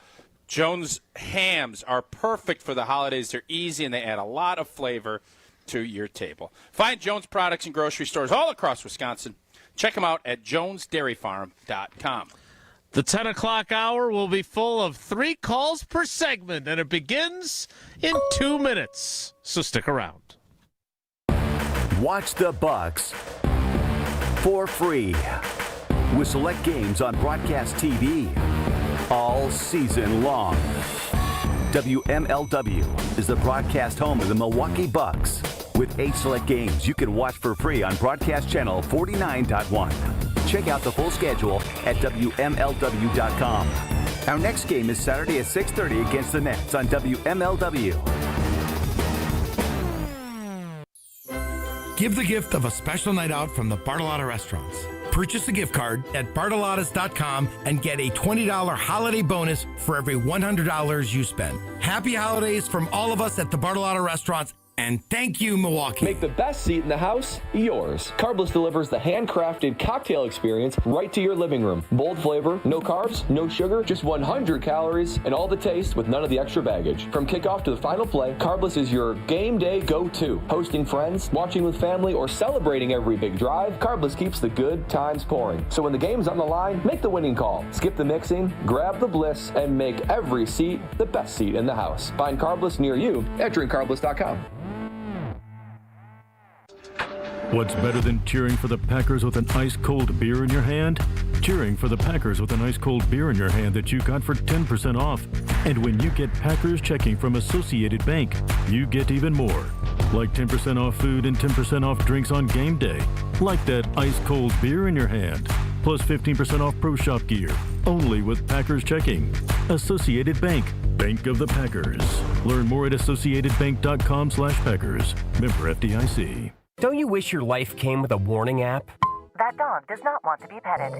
Jones hams are perfect for the holidays. They're easy, and they add a lot of flavor to your table. Find Jones products in grocery stores all across Wisconsin. Check them out at jonesdairyfarm.com. The 10 o'clock hour will be full of 3 calls per segment, and it begins in 2 minutes. So stick around. Watch the Bucks for free with select games on broadcast TV all season long. WMLW is the broadcast home of the Milwaukee Bucks. With 8 select games you can watch for free on broadcast channel 49.1. Check out the full schedule at WMLW.com. Our next game is Saturday at 6:30 against the Nets on WMLW. Give the gift of a special night out from the Bartolotta Restaurants. Purchase a gift card at Bartolottas.com and get a $20 holiday bonus for every $100 you spend. Happy holidays from all of us at the Bartolotta Restaurants. And thank you, Milwaukee. Make the best seat in the house yours. Carbless delivers the handcrafted cocktail experience right to your living room. Bold flavor, no carbs, no sugar, just 100 calories, and all the taste with none of the extra baggage. From kickoff to the final play, Carbless is your game day go-to. Hosting friends, watching with family, or celebrating every big drive, Carbless keeps the good times pouring. So when the game's on the line, make the winning call. Skip the mixing, grab the bliss, and make every seat the best seat in the house. Find Carbless near you at drinkcarbless.com. What's better than cheering for the Packers with an ice-cold beer in your hand? Cheering for the Packers with an ice-cold beer in your hand that you got for 10% off. And when you get Packers checking from Associated Bank, you get even more. Like 10% off food and 10% off drinks on game day. Like that ice-cold beer in your hand. Plus 15% off Pro Shop gear. Only with Packers checking. Associated Bank. Bank of the Packers. Learn more at associatedbank.com/Packers. Member FDIC. Don't you wish your life came with a warning app? That dog does not want to be petted.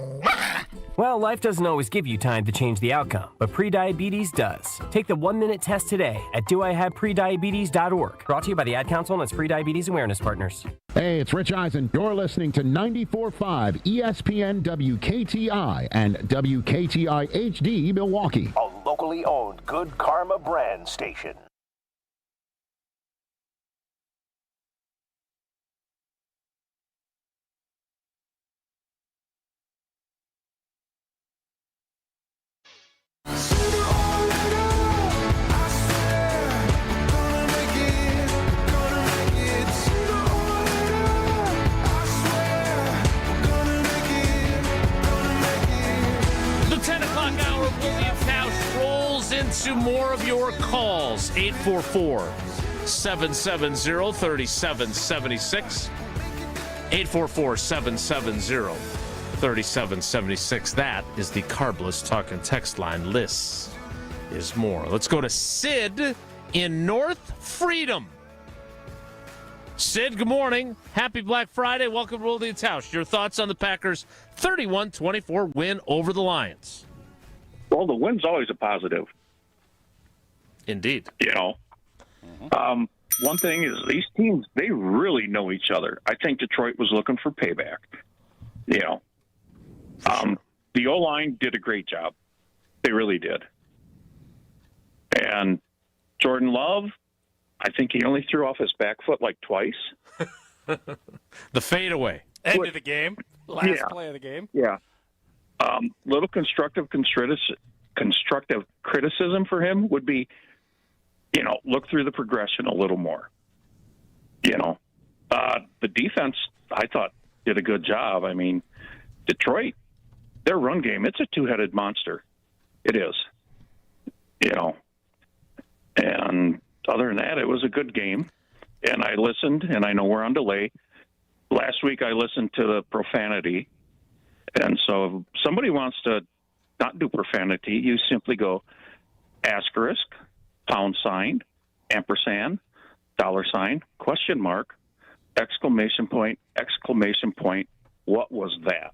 Well, life doesn't always give you time to change the outcome, but prediabetes does. Take the 1-minute test today at doihaveprediabetes.org. Brought to you by the Ad Council and its Prediabetes Awareness Partners. Hey, it's Rich Eisen. You're listening to 94.5 ESPN WKTI and WKTI HD Milwaukee. A locally owned Good Karma brand station. Into more of your calls. 844-770-3776. 844-770-3776. That is the Carbless Talk and Text line. Lists is more. Let's go to Sid in North Freedom. Sid, good morning. Happy Black Friday. Welcome to Rolling the Tausch. Your thoughts on the Packers' 31-24 win over the Lions? Well, the win's always a positive. Indeed. You know, one thing is these teams, they really know each other. I think Detroit was looking for payback. You know, the O-line did a great job. They really did. And Jordan Love, I think he only threw off his back foot like twice. The fadeaway. End of the game. Last play of the game. Yeah. Little constructive criticism for him would be, you know, look through the progression a little more. You know, the defense, I thought, did a good job. I mean, Detroit, their run game, it's a two-headed monster. It is. You know, and other than that, it was a good game. And I listened, and I know we're on delay. Last week I listened to the profanity. And so if somebody wants to not do profanity, you simply go *, # ampersand, $, question mark, exclamation point, what was that?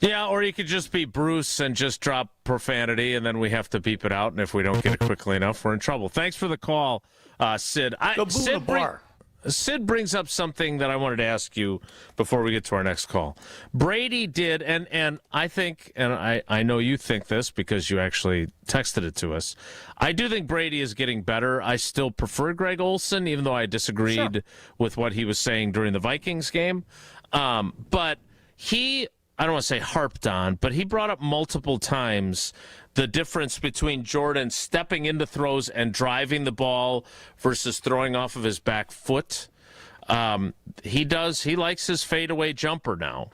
Yeah, or you could just be Bruce and just drop profanity, and then we have to beep it out, and if we don't get it quickly enough, we're in trouble. Thanks for the call, Sid. Sid brings up something that I wanted to ask you before we get to our next call. Brady did, and I think, and I know you think this because you actually texted it to us, I do think Brady is getting better. I still prefer Greg Olsen, even though I disagreed with what he was saying during the Vikings game. But he, I don't want to say harped on, but he brought up multiple times the difference between Jordan stepping into throws and driving the ball versus throwing off of his back foot. He likes his fadeaway jumper now.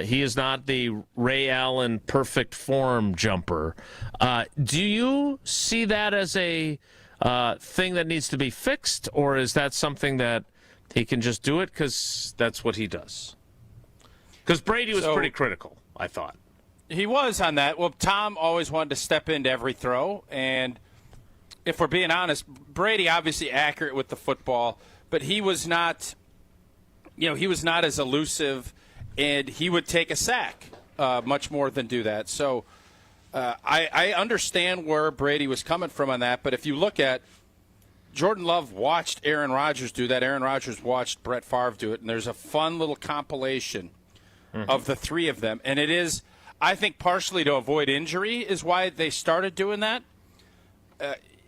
He is not the Ray Allen perfect form jumper. Do you see that as a thing that needs to be fixed, or is that something that he can just do it because that's what he does? Because Brady was pretty critical, I thought. He was on that. Well, Tom always wanted to step into every throw, and if we're being honest, Brady obviously accurate with the football, but he was not, he was not as elusive, and he would take a sack much more than do that. So I understand where Brady was coming from on that, but if you look at Jordan Love watched Aaron Rodgers do that. Aaron Rodgers watched Brett Favre do it, and there's a fun little compilation of the three of them, and it is, I think, partially to avoid injury is why they started doing that.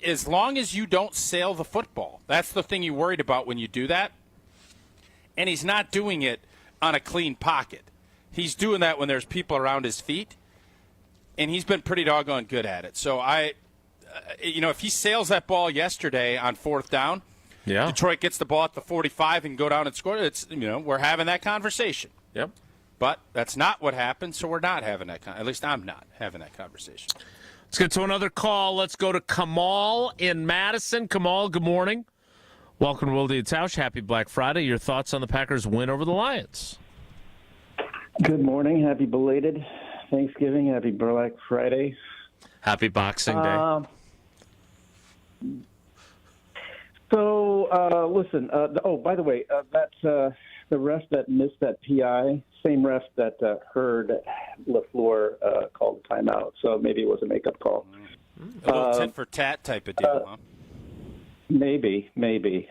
As long as you don't sail the football, that's the thing you're worried about when you do that. And he's not doing it on a clean pocket. He's doing that when there's people around his feet, and he's been pretty doggone good at it. So if he sails that ball yesterday on 4th down, Detroit gets the ball at the 45 and go down and score. It's we're having that conversation. Yep. But that's not what happened, so we're not having that at least I'm not having that conversation. Let's get to another call. Let's go to Kamal in Madison. Kamal, good morning. Welcome to Wildy and Tausch. Happy Black Friday. Your thoughts on the Packers' win over the Lions? Good morning. Happy belated Thanksgiving. Happy Black Friday. Happy Boxing Day. Listen. By the way, that's the ref that missed that PI, same ref that heard LaFleur call the timeout. So maybe it was a makeup call. A little tit for tat type of deal, huh? Maybe.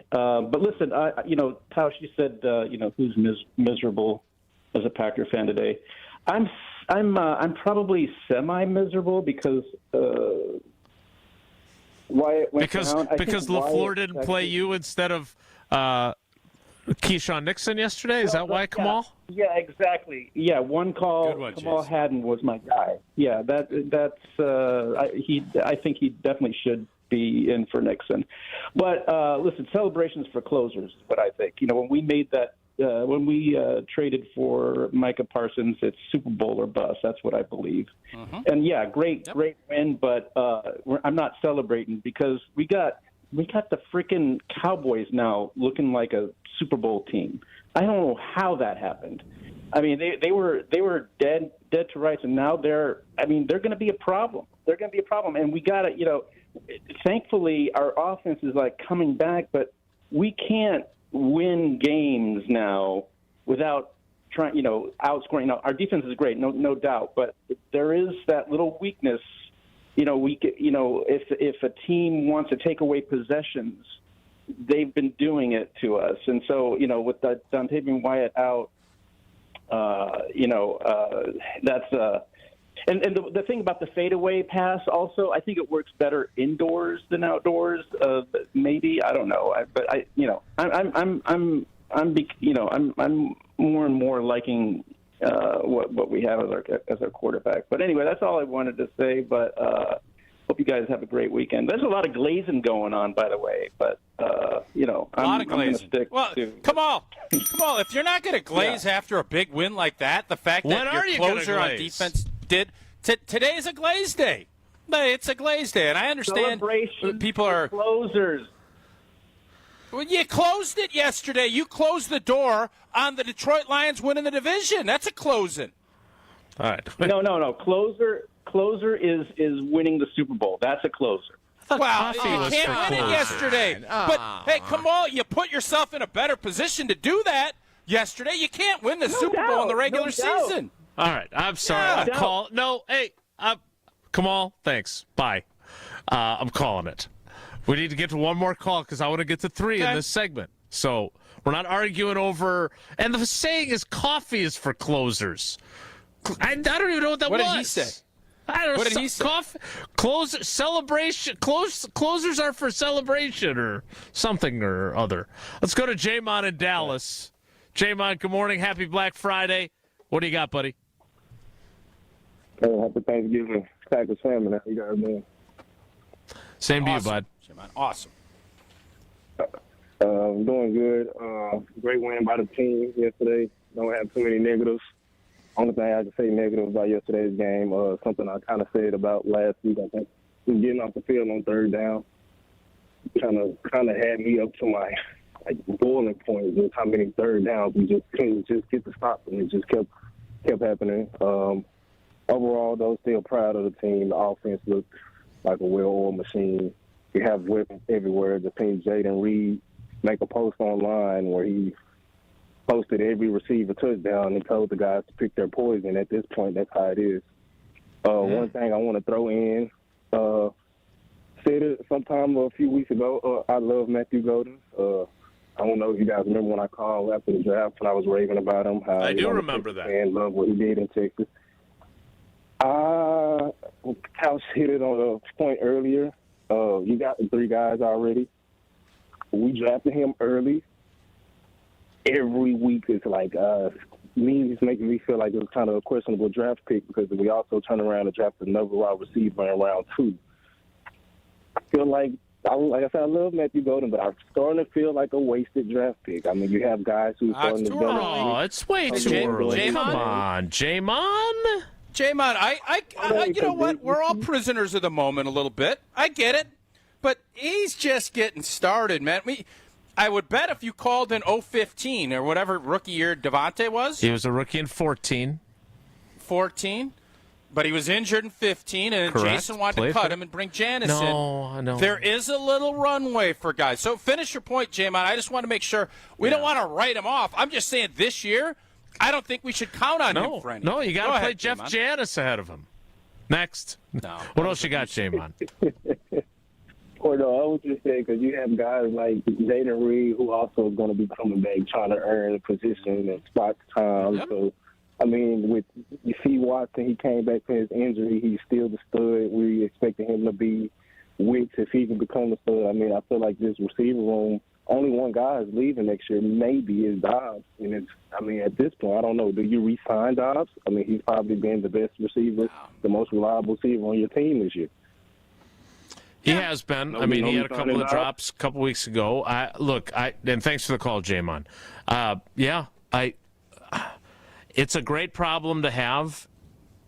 But listen, Tausch, you said, who's miserable as a Packer fan today? I'm probably semi-miserable because Wyatt went down. Because LaFleur didn't play you instead of Keyshawn Nixon yesterday? Is that why, Kamal? Yeah, exactly. Yeah, one call. Kamal Hadden was my guy. Yeah, I think he definitely should be in for Nixon. But listen, celebrations for closers is what I think. When we made that, when we traded for Micah Parsons, it's Super Bowl or bust. That's what I believe. And yeah, great win. But I'm not celebrating because we got the freaking Cowboys now looking like a Super Bowl team. I don't know how that happened. I mean, they were dead to rights, and now they're going to be a problem. They're going to be a problem, and we got to, thankfully our offense is like coming back, but we can't win games now without trying, outscoring. Our defense is great, no doubt, but there is that little weakness. If a team wants to take away possessions, they've been doing it to us. And so, with the Dantavian Wyatt out, that's and the thing about the fadeaway pass also, I think it works better indoors than outdoors. Maybe, I don't know, I'm more and more liking what we have as our quarterback. But anyway, that's all I wanted to say. But hope you guys have a great weekend. There's a lot of glazing going on, by the way. But a lot of glazing. Kamal, if you're not going to glaze after a big win like that, the fact that your closer on defense did today's a glaze day. It's a glaze day, and I understand people are closers. Well, you closed it yesterday. You closed the door on the Detroit Lions winning the division. That's a closing. All right. No. Closer is winning the Super Bowl. That's a closer. Well, coffee you was can't for win it closers. yesterday. But, hey, Kamal, you put yourself in a better position to do that yesterday. You can't win the Super Bowl in the regular season. All right, I'm sorry. Kamal, thanks. Bye. I'm calling it. We need to get to one more call because I want to get to 3 in this segment. So we're not arguing over. And the saying is coffee is for closers. I don't even know what that was. What did he say? I don't know. What did he say? Closers are for celebration or something or other. Let's go to Jamon in Dallas. Jamon, good morning. Happy Black Friday. What do you got, buddy? Happy Thanksgiving. Packers family. How you guys doing? Same to you, bud. Awesome. I'm doing good. Great win by the team yesterday. Don't have too many negatives. Only thing I can say negative about yesterday's game, something I kind of said about last week. I think getting off the field on third down kind of had me up to my boiling point. Just how many third downs we just couldn't just get to stop, and it just kept happening. Overall, though, still proud of the team. The offense looked like a well-oiled machine. We have weapons everywhere. The team, Jaden Reed, make a post online where he posted every receiver touchdown and told the guys to pick their poison. At this point, that's how it is. One thing I want to throw in, said it sometime a few weeks ago, I love Matthew Golden. I don't know if you guys remember when I called after the draft when I was raving about him. How I do remember that. And love what he did in Texas. Couch hit it on a point earlier. You got the 3 guys already. We drafted him early. Every week it's like it's making me feel like it was kind of a questionable draft pick because we also turned around and drafted another wide receiver in round 2. I feel like I said, I love Matthew Golden, but I'm starting to feel like a wasted draft pick. I mean, you have guys who are starting to develop. Oh, it's way too early. Come on, Jamon. Jamon, I you know what? We're all prisoners of the moment a little bit. I get it. But he's just getting started, man. I would bet if you called in 2015 or whatever rookie year Devonte was. He was a rookie in 14. 14? But he was injured in 15, and Correct. Jason wanted to cut him and bring Janice in. No, I know. There is a little runway for guys. So finish your point, Jamon. I just want to make sure we don't want to write him off. I'm just saying this year, I don't think we should count on him for anything. No, you got to play Jeff Jamon. Janice ahead of him. Next. No. What else you got, Jamon? Or no, I was just saying because you have guys like Jaden Reed who also is going to be coming back trying to earn a position and spot time. Yep. So, I mean, with you see Watson, he came back from his injury. He's still the stud. We expected him to be Wicks if he can become the stud. I mean, I feel like this receiver room, only one guy is leaving next year. Maybe is Dobbs. And it's, I mean, at this point, I don't know. Do you re-sign Dobbs? I mean, he's probably been the best receiver, the most reliable receiver on your team this year. He has been. I mean, he had a couple of drops a couple weeks ago. And thanks for the call, Jamon. It's a great problem to have,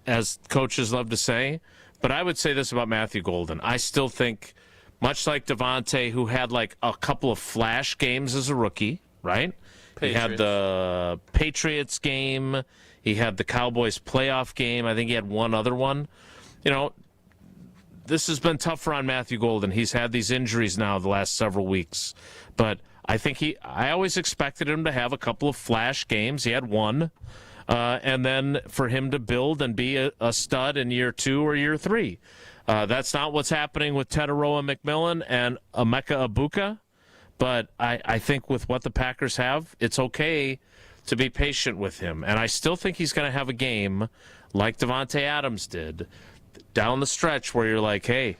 as coaches love to say. But I would say this about Matthew Golden. I still think, much like Devonte, who had like a couple of flash games as a rookie, right? He had the Patriots game. He had the Cowboys playoff game. I think he had one other one. You know, this has been tougher on Matthew Golden. He's had these injuries now the last several weeks. But I think I always expected him to have a couple of flash games. He had one. And then for him to build and be a stud in year 2 or year 3. That's not what's happening with Teteroa McMillan and Emeka Egbuka. But I think with what the Packers have, it's okay to be patient with him. And I still think he's going to have a game like Devontae Adams did down the stretch where you're like, hey,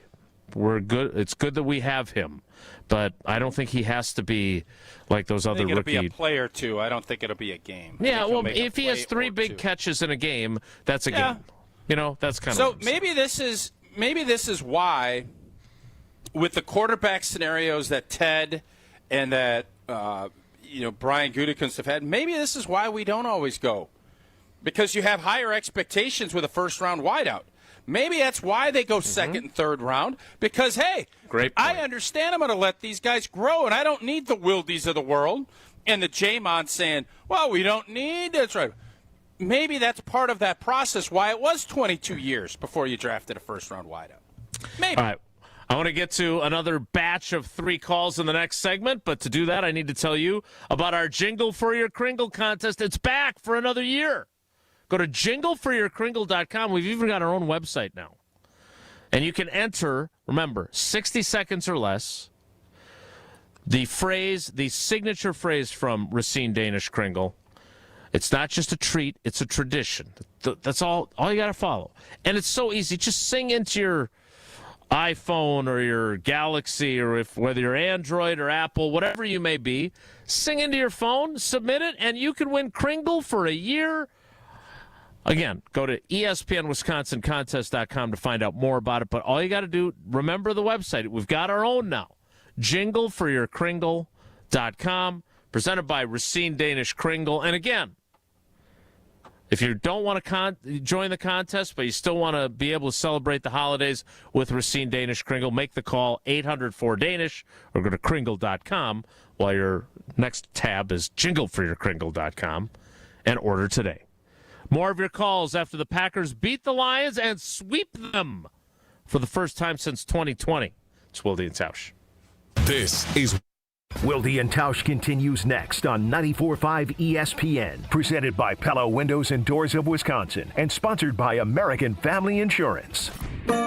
we're good. It's good that we have him. But I don't think he has to be like those other rookies. I think it'll be a play or two. I don't think it'll be a game. Yeah, well, if he has 3 big catches in a game, that's a game. You know, that's kind of. So maybe this is why, with the quarterback scenarios that Ted and that Brian Gutekunst have had, maybe this is why we don't always go, because you have higher expectations with a first-round wideout. Maybe that's why they go second and third round, because, hey, I understand I'm going to let these guys grow, and I don't need the Wildies of the world and the Jamon saying, well, we don't need – that's right. Maybe that's part of that process, why it was 22 years before you drafted a first-round wideout. Maybe. All right. I want to get to another batch of 3 calls in the next segment, but to do that, I need to tell you about our Jingle for Your Kringle contest. It's back for another year. Go to jingleforyourkringle.com. We've even got our own website now. And you can enter, remember, 60 seconds or less, the signature phrase from Racine Danish Kringle. It's not just a treat, it's a tradition. That's all you got to follow. And it's so easy. Just sing into your iPhone or your Galaxy, or whether you're Android or Apple, whatever you may be, sing into your phone, submit it, and you can win Kringle for a year. Again, go to ESPNWisconsinContest.com to find out more about it. But all you got to do, remember the website. We've got our own now. JingleForYourKringle.com, presented by Racine Danish Kringle. And again, if you don't want to join the contest, but you still want to be able to celebrate the holidays with Racine Danish Kringle, make the call 800-4DANISH or go to Kringle.com while your next tab is JingleForYourKringle.com and order today. More of your calls after the Packers beat the Lions and sweep them for the first time since 2020. It's Wilde and Tausch. This is Wilde and Tausch continues next on 94.5 ESPN, presented by Pella Windows and Doors of Wisconsin, and sponsored by American Family Insurance.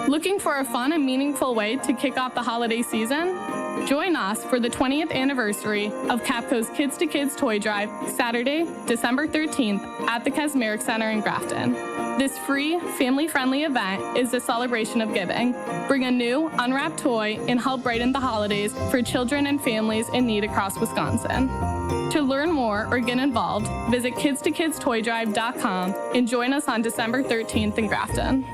Looking for a fun and meaningful way to kick off the holiday season? Join us for the 20th anniversary of Capco's Kids to Kids Toy Drive, Saturday, December 13th at the Kasmeric Center in Grafton. This free, family-friendly event is a celebration of giving. Bring a new, unwrapped toy and help brighten the holidays for children and families in need across Wisconsin. To learn more or get involved, visit kidstokidstoydrive.com and join us on December 13th in Grafton.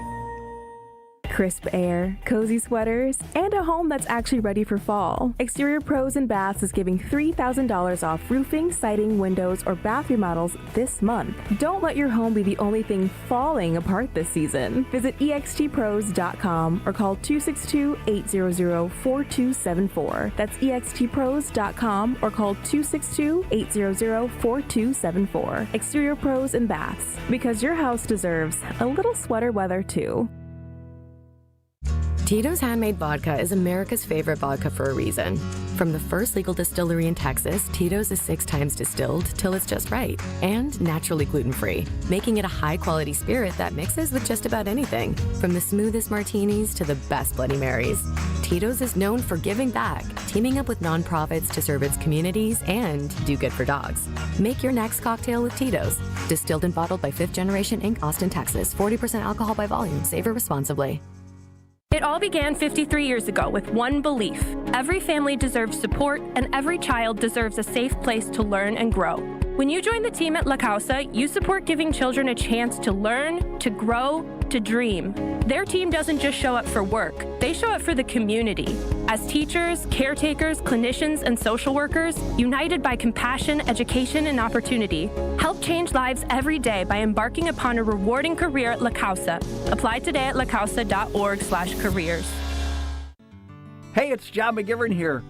Crisp air, cozy sweaters, and a home that's actually ready for fall. Exterior Pros and Baths is giving $3,000 off roofing, siding, windows, or bath remodels this month. Don't let your home be the only thing falling apart this season. Visit extpros.com or call 262-800-4274. That's extpros.com or call 262-800-4274. Exterior Pros and Baths, because your house deserves a little sweater weather too. Tito's Handmade Vodka is America's favorite vodka for a reason. From the first legal distillery in Texas, Tito's is 6 times distilled till it's just right, and naturally gluten-free, making it a high-quality spirit that mixes with just about anything, from the smoothest martinis to the best Bloody Marys. Tito's is known for giving back, teaming up with nonprofits to serve its communities and do good for dogs. Make your next cocktail with Tito's. Distilled and bottled by 5th Generation Inc., Austin, Texas. 40% alcohol by volume. Savor responsibly. It all began 53 years ago with one belief. Every family deserves support, and every child deserves a safe place to learn and grow. When you join the team at La Causa, you support giving children a chance to learn, to grow, to dream. Their team doesn't just show up for work, they show up for the community. As teachers, caretakers, clinicians, and social workers, united by compassion, education, and opportunity, help change lives every day by embarking upon a rewarding career at La Causa. Apply today at lacausa.org/careers. Hey, it's John McGivern here.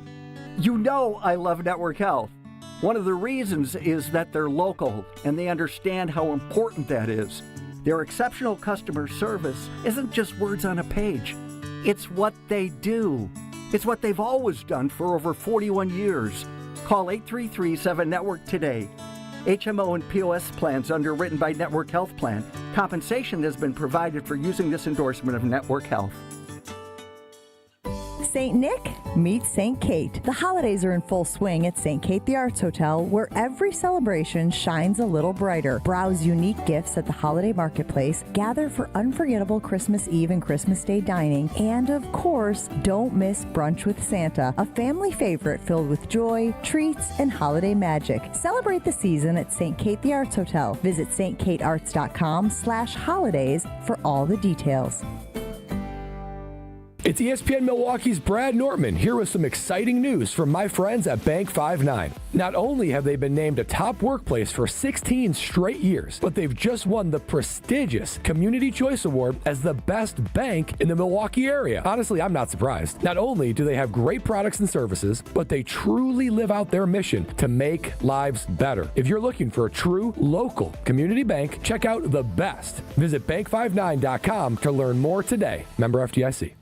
You know I love Network Health. One of the reasons is that they're local and they understand how important that is. Their exceptional customer service isn't just words on a page. It's what they do. It's what they've always done for over 41 years. Call 833-7-NETWORK today. HMO and POS plans underwritten by Network Health Plan. Compensation has been provided for using this endorsement of Network Health. St. Nick meets St. Kate. The holidays are in full swing at St. Kate the Arts Hotel, where every celebration shines a little brighter. Browse unique gifts at the holiday marketplace, gather for unforgettable Christmas Eve and Christmas Day dining, and of course, don't miss Brunch with Santa, a family favorite filled with joy, treats, and holiday magic. Celebrate the season at St. Kate the Arts Hotel. Visit stkatearts.com/holidays for all the details. It's ESPN Milwaukee's Brad Nortman here with some exciting news from my friends at Bank 59. Not only have they been named a top workplace for 16 straight years, but they've just won the prestigious Community Choice Award as the best bank in the Milwaukee area. Honestly, I'm not surprised. Not only do they have great products and services, but they truly live out their mission to make lives better. If you're looking for a true local community bank, check out the best. Visit bank59.com to learn more today. Member FDIC.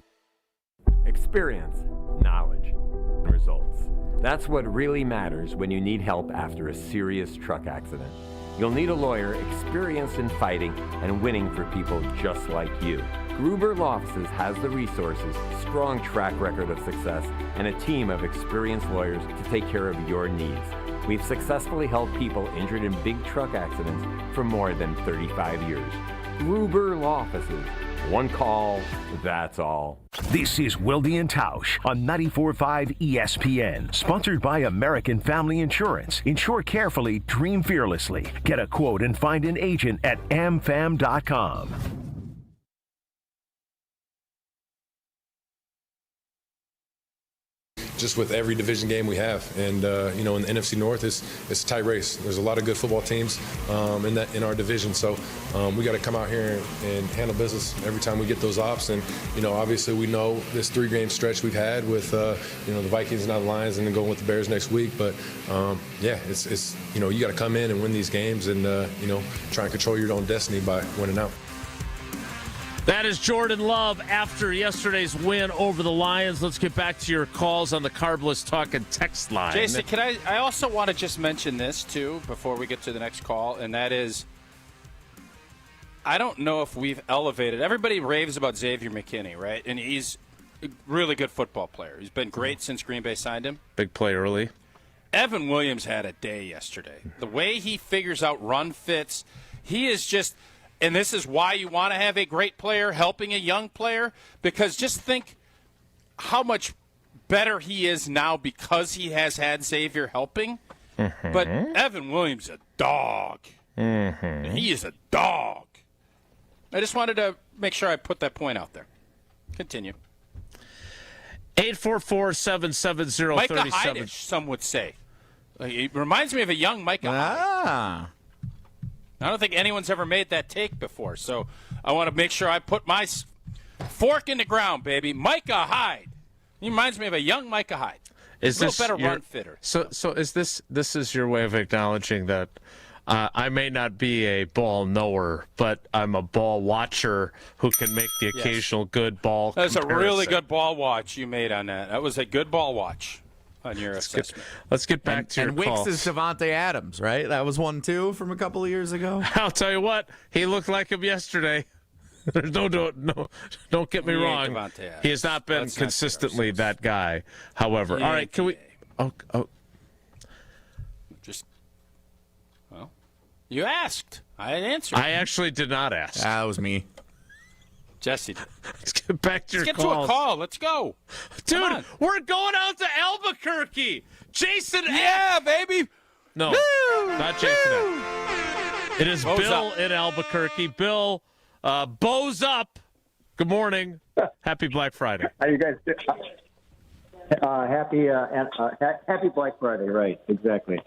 experience, knowledge, and results. That's what really matters when you need help after a serious truck accident. You'll need a lawyer experienced in fighting and winning for people just like you. Gruber Law Offices has the resources, strong track record of success, and a team of experienced lawyers to take care of your needs. We've successfully helped people injured in big truck accidents for more than 35 years. Gruber Law Offices. One call, that's all. This is Wilde and Tausch on 94.5 ESPN. Sponsored by American Family Insurance. Insure carefully, dream fearlessly. Get a quote and find an agent at amfam.com. Just with every division game we have, and in the NFC North, it's a tight race. There's a lot of good football teams in our division, so we got to come out here and handle business every time we get those ops. And obviously we know this 3-game stretch we've had with the Vikings and now the Lions, and then going with the Bears next week. But it's you got to come in and win these games, and try and control your own destiny by winning out. That is Jordan Love after yesterday's win over the Lions. Let's get back to your calls on the Carbless Talk and text line. Jason, I also want to just mention this, too, before we get to the next call, and that is, I don't know if we've elevated. Everybody raves about Xavier McKinney, right? And he's a really good football player. He's been great since Green Bay signed him. Big play early. Evan Williams had a day yesterday. The way he figures out run fits, he is just – and this is why you want to have a great player helping a young player, because just think how much better he is now because he has had Xavier helping. Mm-hmm. But Evan Williams is a dog. Mm-hmm. He is a dog. I just wanted to make sure I put that point out there. Continue. 844-770-37. Micah Hydish, some would say. It reminds me of a young Micah Hyde. I don't think anyone's ever made that take before, so I want to make sure I put my fork in the ground, baby. Micah Hyde. He reminds me of a young Micah Hyde. Is a little better run fitter. So is this is your way of acknowledging that I may not be a ball knower, but I'm a ball watcher who can make the occasional good ball That's comparison. A really good ball watch you made on that. That was a good ball watch on your assessment. Let's get back to your Wicks calls. is Devonte Adams, right? That was one, too, from a couple of years ago. I'll tell you what, he looked like him yesterday. Don't get me wrong. He has not been consistently that guy. However, all right, can we? Well, you asked. I answered. I actually did not ask. That was me. Jesse did. Let's get back to your calls. Let's get to a call. Let's go. Dude, we're going out to Albuquerque. Jason F. baby. No, not Jason F. It is Bo's Bill up. in Albuquerque. Bill, Bo's up. Good morning. Happy Black Friday. How you guys doing? Happy Black Friday, right, exactly.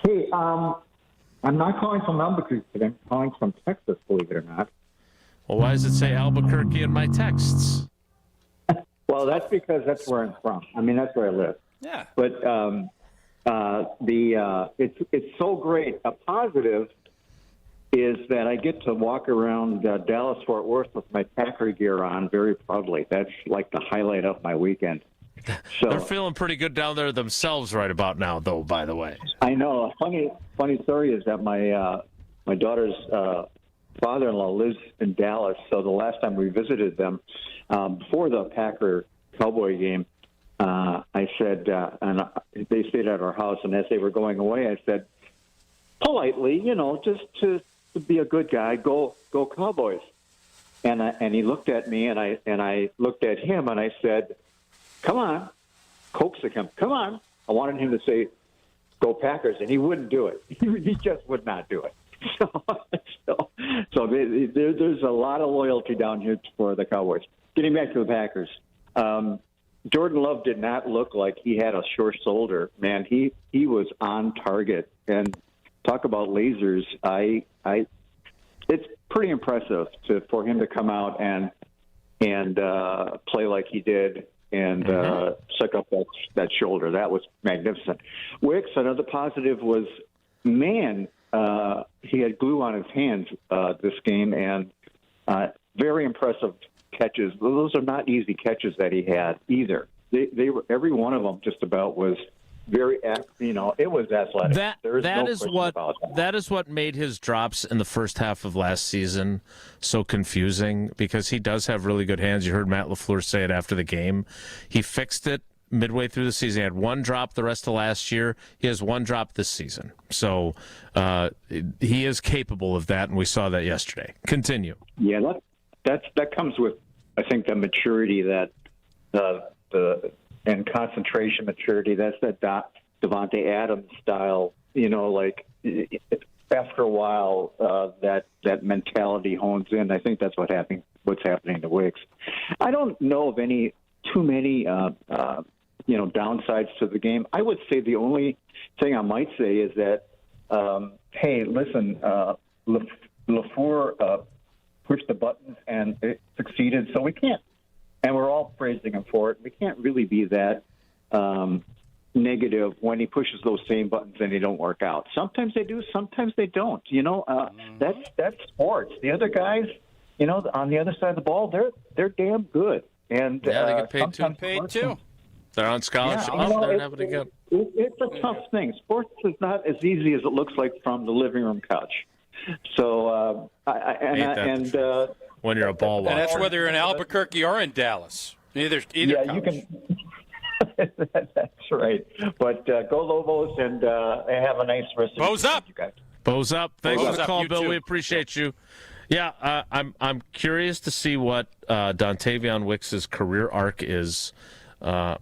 Hey, I'm not calling from Albuquerque today. I'm calling from Texas, believe it or not. Well, why does it say Albuquerque in my texts? Well, that's because that's where I'm from. I mean, that's where I live. Yeah. But it's so great. A positive is that I get to walk around Dallas-Fort Worth with my Packer gear on very proudly. That's like the highlight of my weekend. So, they're feeling pretty good down there themselves right about now, though, by the way. I know. A funny story is that my daughter's father-in-law lives in Dallas, so the last time we visited them, before the Packer-Cowboy game, I said, and they stayed at our house, and as they were going away, I said, politely, just to be a good guy, go Cowboys. And he looked at me, and I looked at him, and I said, come on, coaxing him, come on. I wanted him to say, go Packers, and he wouldn't do it. He just would not do it. So there's a lot of loyalty down here for the Cowboys. Getting back to the Packers, Jordan Love did not look like he had a sure shoulder. Man, he was on target. And talk about lasers. It's pretty impressive for him to come out and play like he did and suck up that shoulder. That was magnificent. Wicks, another positive was, man, he had glue on his hands this game, and very impressive catches. Those are not easy catches that he had either. They were, every one of them just about was very, it was athletic. That is what made his drops in the first half of last season so confusing, because he does have really good hands. You heard Matt LaFleur say it after the game. He fixed it midway through the season. He had one drop the rest of last year. He has one drop this season. So he is capable of that, and we saw that yesterday. Continue. Yeah, that comes with, I think, the maturity that and concentration maturity. That's that Devonte Adams style. After a while, that mentality hones in. I think that's what's happening to Wicks. I don't know of too many downsides to the game. I would say the only thing I might say is that, hey, listen, LaFleur pushed the buttons and it succeeded, so we can't. And we're all praising him for it. We can't really be that negative when he pushes those same buttons and they don't work out. Sometimes they do, sometimes they don't. That's sports. The other guys, on the other side of the ball, they're damn good. And they get paid too. They're on scholarship. They're having a good. It's a tough thing. Sports is not as easy as it looks like from the living room couch. So when you're a ball watcher, and that's whether you're in Albuquerque or in Dallas. Either yeah, couch. You can. That's right. But go Lobos and have a nice rest of Bows up, you guys. Bows up. Thanks for the call, Bill. Too. We appreciate you. Yeah, I'm curious to see what Dantavian Wicks' career arc is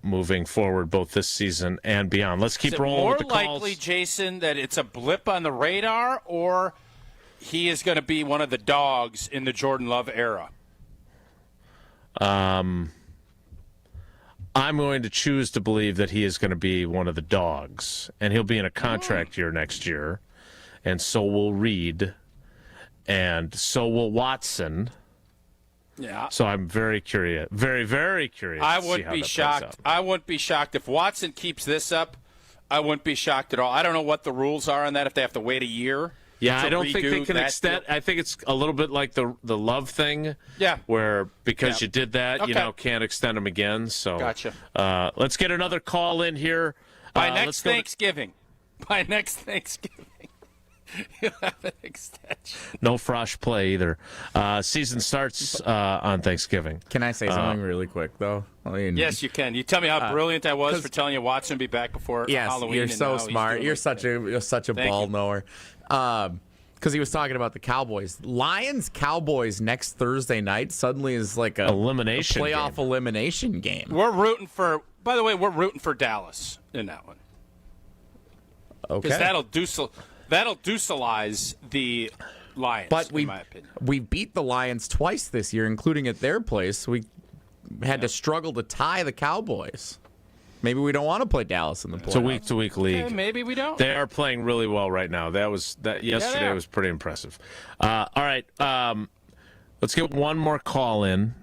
moving forward, both this season and beyond. Let's keep rolling with the calls. More likely, Jason, that it's a blip on the radar, or he is going to be one of the dogs in the Jordan Love era? I'm going to choose to believe that he is going to be one of the dogs, and he'll be in a contract year next year, and so will Reed, and so will Watson. Yeah. So I'm very curious, very, very curious. I wouldn't be shocked. I wouldn't be shocked if Watson keeps this up. I wouldn't be shocked at all. I don't know what the rules are on that, if they have to wait a year. Yeah, I don't think they can extend. I think it's a little bit like the Love thing. Yeah. Where because you did that, you now can't extend them again. So gotcha. Let's get another call in here. By next Thanksgiving. You'll have an extension. No Frosh play either. Season starts on Thanksgiving. Can I say something really quick, though? Yes, you can. You tell me how brilliant I was for telling you Watson would be back before Halloween. You're so smart. You're such a ball knower. Because he was talking about the Cowboys. Lions-Cowboys next Thursday night suddenly is like a playoff elimination game. We're rooting for. By the way, we're rooting for Dallas in that one. Okay. Because that'll deucelize the Lions, in my opinion. We beat the Lions twice this year, including at their place. We had to struggle to tie the Cowboys. Maybe we don't want to play Dallas in the playoffs. It's a week-to-week league. Okay, maybe we don't. They are playing really well right now. Yesterday was pretty impressive. All right, let's get one more call in,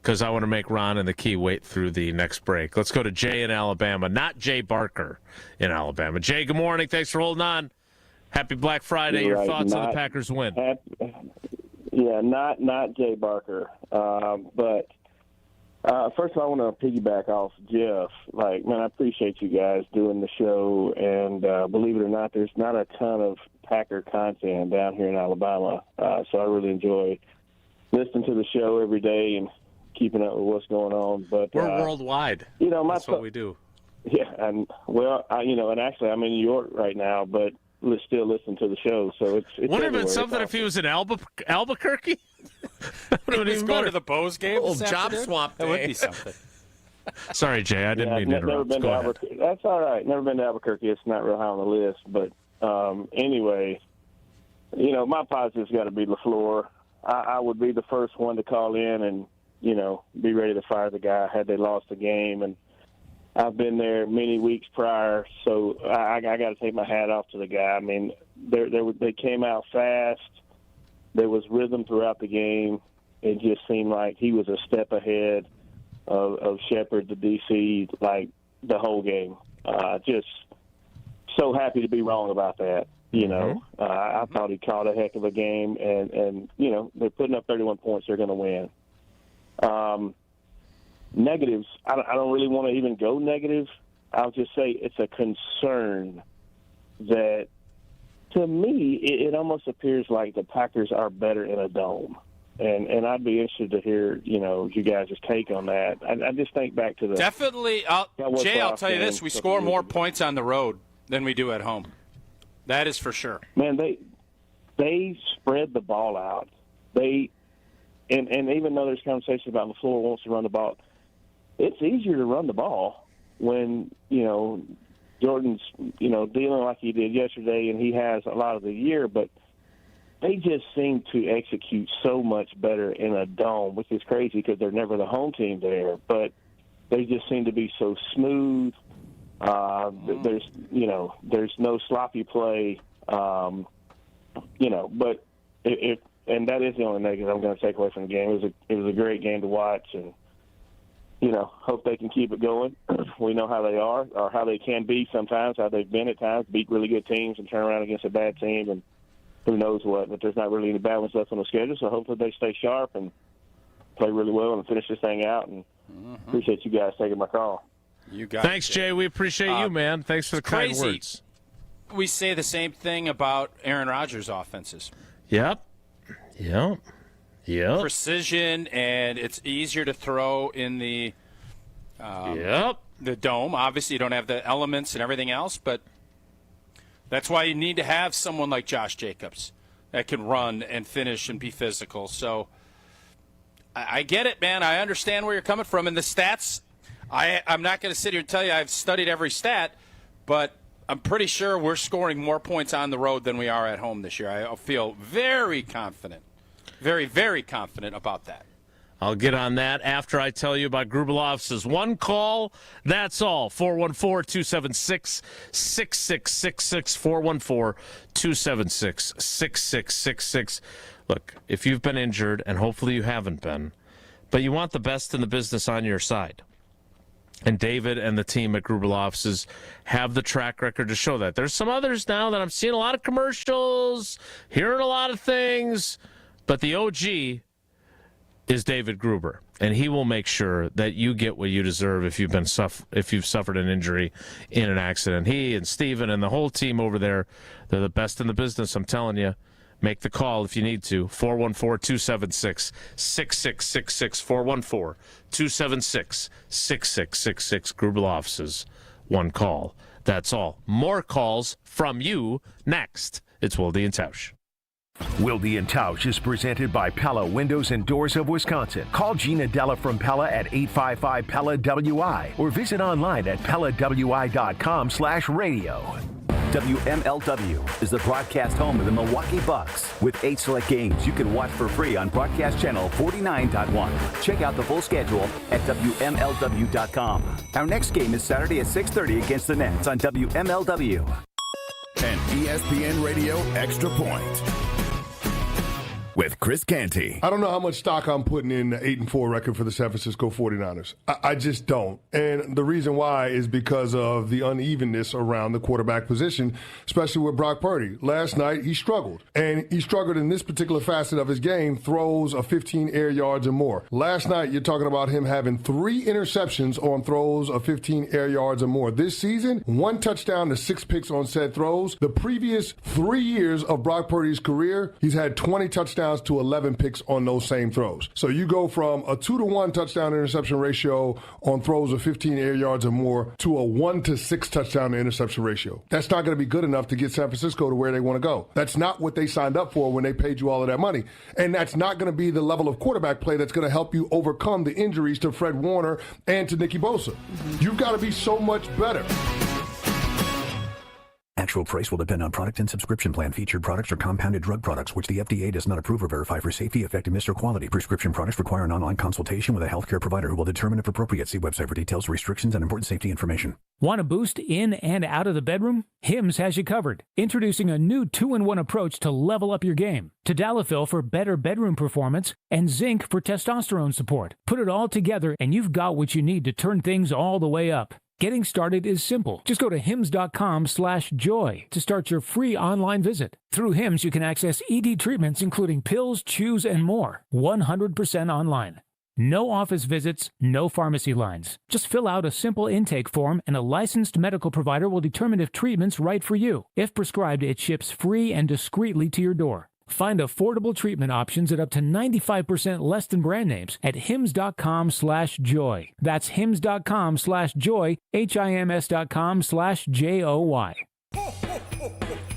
because I want to make Ron and the Key wait through the next break. Let's go to Jay in Alabama, not Jay Barker in Alabama. Jay, good morning. Thanks for holding on. Happy Black Friday. Your thoughts on the Packers win? Not Jay Barker. But first of all, I want to piggyback off Jeff. Man, I appreciate you guys doing the show. And believe it or not, there's not a ton of Packer content down here in Alabama. So I really enjoy listening to the show every day and keeping up with what's going on. But we're worldwide. That's what we do. Yeah, and and actually I'm in New York right now, but still listen to the show. So it's wouldn't have been something if he was in Albuquerque. He's going to the Bows game. Old job swap. That would be something. Sorry, Jay, I didn't mean to interrupt. Never been to Albuquerque. That's all right. Never been to Albuquerque. It's not real high on the list. But anyway, my positive's got to be LaFleur. I would be the first one to call in and be ready to fire the guy had they lost the game. And I've been there many weeks prior, so I got to take my hat off to the guy. I mean, they came out fast. There was rhythm throughout the game. It just seemed like he was a step ahead of Shepard, the DC, like the whole game. Just so happy to be wrong about that. I thought he caught a heck of a game, and they're putting up 31 points. They're going to win. Negatives, I don't really want to even go negative. I'll just say it's a concern that, to me, it almost appears like the Packers are better in a dome. And I'd be interested to hear, you guys' take on that. I just think back to the definitely. Jay, I'll tell you this: we score more points on the road than we do at home. That is for sure. Man, they spread the ball out. And even though there's conversation about LaFleur wants to run the ball, it's easier to run the ball when Jordan's dealing like he did yesterday, and he has a lot of the year, but. They just seem to execute so much better in a dome, which is crazy because they're never the home team there. But they just seem to be so smooth. There's no sloppy play. But and that is the only negative I'm going to take away from the game. It was a great game to watch, and hope they can keep it going. We know how they are, or how they can be sometimes, how they've been at times, beat really good teams and turn around against a bad team, and who knows what, but there's not really any bad ones left on the schedule, so hopefully they stay sharp and play really well and finish this thing out, and appreciate you guys taking my call. You got Thanks, Jay. We appreciate you, man. Thanks for the kind words. We say the same thing about Aaron Rodgers' offenses. Yep. Precision, and it's easier to throw in the dome. Obviously, you don't have the elements and everything else, but that's why you need to have someone like Josh Jacobs that can run and finish and be physical. So I get it, man. I understand where you're coming from. And the stats, I'm not going to sit here and tell you I've studied every stat, but I'm pretty sure we're scoring more points on the road than we are at home this year. I feel very confident, very, very confident about that. I'll get on that after I tell you about Grubeloff's one call. That's all. 414-276-6666. 414-276-6666. Look, if you've been injured, and hopefully you haven't been, but you want the best in the business on your side. And David and the team at Grubeloff's have the track record to show that. There's some others now that I'm seeing a lot of commercials, hearing a lot of things, but the OG is David Gruber, and he will make sure that you get what you deserve if you've suffered an injury in an accident. He and Steven and the whole team over there, they're the best in the business, I'm telling you. Make the call if you need to. 414-276-6666. 414-276-6666. Grubeloff's one call. That's all. More calls from you next. It's Wilde and Tausch. Wilde and Tausch is presented by Pella Windows and Doors of Wisconsin. Call Gina Della from Pella at 855-PELLA-WI or visit online at PellaWI.com/radio. WMLW is the broadcast home of the Milwaukee Bucks. With 8 select games you can watch for free on broadcast channel 49.1. Check out the full schedule at WMLW.com. Our next game is Saturday at 6:30 against the Nets on WMLW. And ESPN Radio Extra Point with Chris Canty. I don't know how much stock I'm putting in the 8-4 record for the San Francisco 49ers. I just don't. And the reason why is because of the unevenness around the quarterback position, especially with Brock Purdy. Last night, he struggled. And he struggled in this particular facet of his game, throws of 15 air yards or more. Last night, you're talking about him having 3 interceptions on throws of 15 air yards or more. This season, 1 touchdown to 6 picks on said throws. The previous 3 years of Brock Purdy's career, he's had 20 touchdowns to 11 picks on those same throws. So you go from a 2-to-1 touchdown interception ratio on throws of 15 air yards or more to a 1-to-6 touchdown to interception ratio. That's not going to be good enough to get San Francisco to where they want to go. That's not what they signed up for when they paid you all of that money. And that's not going to be the level of quarterback play that's going to help you overcome the injuries to Fred Warner and to Nicky Bosa. You've got to be so much better. Actual price will depend on product and subscription plan. Featured products are compounded drug products, which the FDA does not approve or verify for safety, effectiveness, or quality. Prescription products require an online consultation with a healthcare provider who will determine if appropriate. See website for details, restrictions, and important safety information. Want a boost in and out of the bedroom? Hims has you covered. Introducing a new 2-in-1 approach to level up your game. Tadalafil for better bedroom performance and zinc for testosterone support. Put it all together and you've got what you need to turn things all the way up. Getting started is simple. Just go to hims.com/joy to start your free online visit. Through Hims, you can access ED treatments including pills, chews, and more. 100% online. No office visits, no pharmacy lines. Just fill out a simple intake form and a licensed medical provider will determine if treatment's right for you. If prescribed, it ships free and discreetly to your door. Find affordable treatment options at up to 95% less than brand names at hims.com/joy. That's hims.com/joy, HIMS.com/JOY.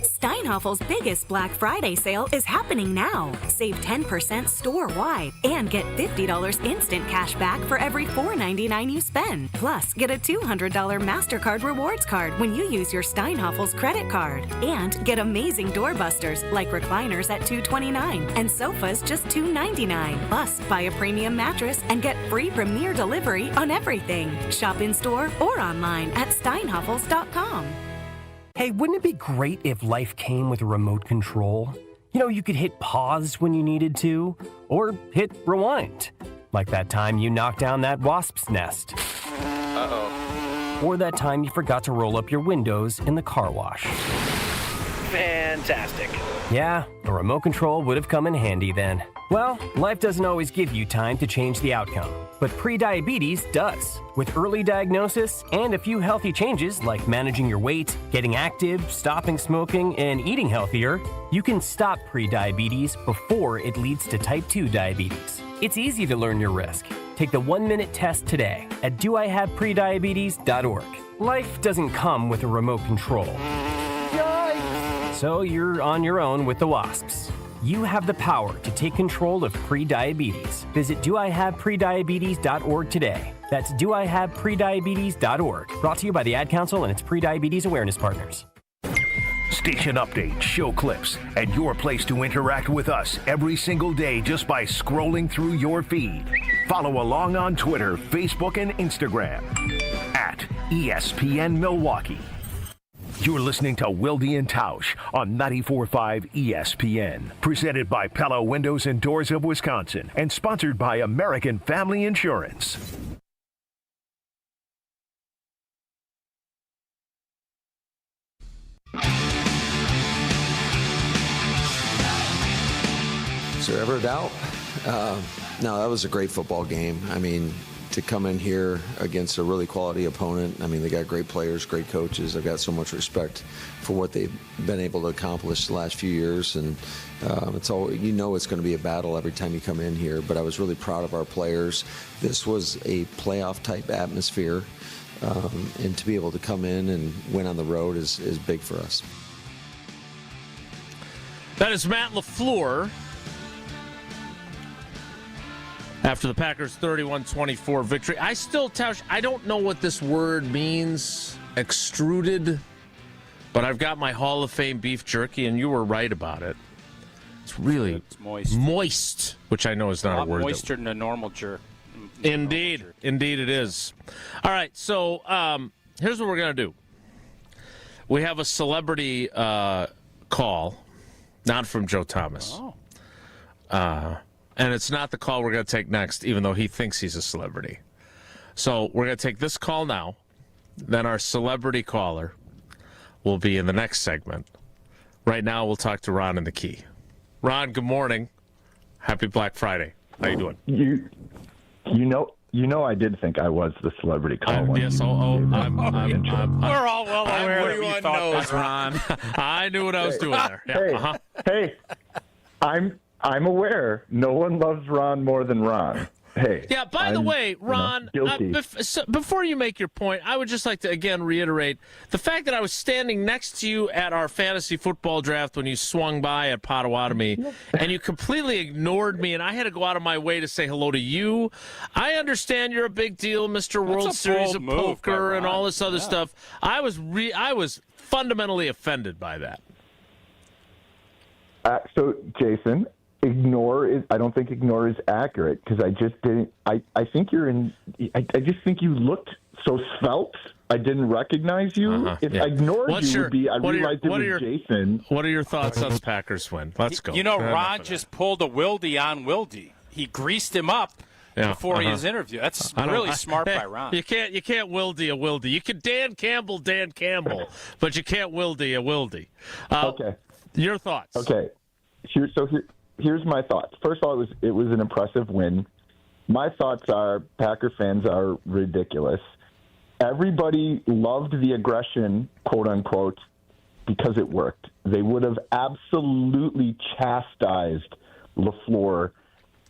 Steinhaffel's biggest Black Friday sale is happening now. Save 10% store-wide and get $50 instant cash back for every $4.99 you spend. Plus, get a $200 MasterCard rewards card when you use your Steinhaffel's credit card. And get amazing doorbusters like recliners at $229 and sofas just $299. Plus, buy a premium mattress and get free premier delivery on everything. Shop in-store or online at steinhaffels.com. Hey, wouldn't it be great if life came with a remote control? You know, you could hit pause when you needed to, or hit rewind. Like that time you knocked down that wasp's nest. Uh-oh. Or that time you forgot to roll up your windows in the car wash. Fantastic. Yeah, a remote control would have come in handy then. Well, life doesn't always give you time to change the outcome, but prediabetes does. With early diagnosis and a few healthy changes like managing your weight, getting active, stopping smoking, and eating healthier, you can stop prediabetes before it leads to type 2 diabetes. It's easy to learn your risk. Take the 1-minute test today at doihaveprediabetes.org. Life doesn't come with a remote control. Yikes! So you're on your own with the wasps. You have the power to take control of prediabetes. Visit doihaveprediabetes.org today. That's doihaveprediabetes.org. Brought to you by the Ad Council and its prediabetes awareness partners. Station updates, show clips, and your place to interact with us every single day just by scrolling through your feed. Follow along on Twitter, Facebook, and Instagram at ESPN Milwaukee. You're listening to Wilde and Tausch on 94.5 ESPN. Presented by Pella Windows and Doors of Wisconsin and sponsored by American Family Insurance. Is there ever a doubt? No, that was a great football game. I mean, to come in here against a really quality opponent. I mean, they got great players, great coaches. I've got so much respect for what they've been able to accomplish the last few years. And it's all, you know, it's going to be a battle every time you come in here. But I was really proud of our players. This was a playoff type atmosphere. And to be able to come in and win on the road is big for us. That is Matt LaFleur. After the Packers' 31-24 victory. I don't know what this word means, extruded, but I've got my Hall of Fame beef jerky, and you were right about it. It's really moist, which I know is not a word. Moister than a normal jerk. Indeed. Indeed it is. All right, so here's what we're going to do. We have a celebrity call, not from Joe Thomas. And it's not the call we're going to take next, even though he thinks he's a celebrity. So we're going to take this call now. Then our celebrity caller will be in the next segment. Right now, we'll talk to Ron in the Key. Ron, good morning. Happy Black Friday. How you doing? You know, I did think I was the celebrity caller. Yes. We're all well aware that you thought that, Ron. I knew what I was doing there. Yeah. Hey, I'm aware. No one loves Ron more than Ron. Hey. Yeah, by the way, Ron, before you make your point, I would just like to, again, reiterate the fact that I was standing next to you at our fantasy football draft when you swung by at Potawatomi, and you completely ignored me, and I had to go out of my way to say hello to you. I understand you're a big deal, Mr. World Series of Poker and all this other stuff. I was fundamentally offended by that. So, Jason, I don't think ignore is accurate because I just didn't. I think I just think you looked so svelte. I didn't recognize you. If I ignored would be. I realized it was Jason. What are your thoughts on the Packers win? Let's go. You know, Ron just pulled a Wilde on Wilde. He greased him up before his interview. That's really smart by Ron. You can't Wilde a Wilde. You can Dan Campbell, but you can't Wilde a Wilde. Okay. Your thoughts? Okay. Here's my thoughts. First of all, it was an impressive win. my thoughts are Packer fans are ridiculous. Everybody loved the aggression, quote unquote, because it worked. They would have absolutely chastised LaFleur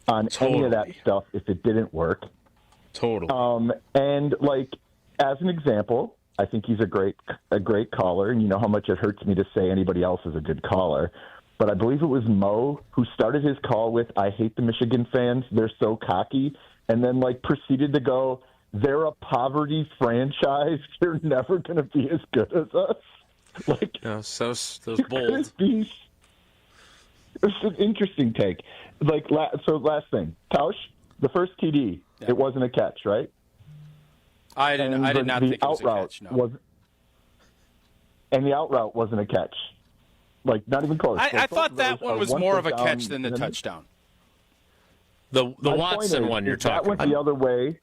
on any of that stuff if it didn't work. Totally. And like, as an example, I think he's a great caller, and you know how much it hurts me to say anybody else is a good caller. But I believe it was Mo who started his call with, "I hate the Michigan fans. They're so cocky," and then like proceeded to go, "They're a poverty franchise. They're never going to be as good as us." Like, so bold. It's an interesting take. Like, so last thing, Tausch, the first TD, it wasn't a catch, right? I did not think it was a catch. No. And the out route wasn't a catch. Like, not even close. I thought that one was more of a catch than the touchdown. The Watson one you're talking about. That went the other way.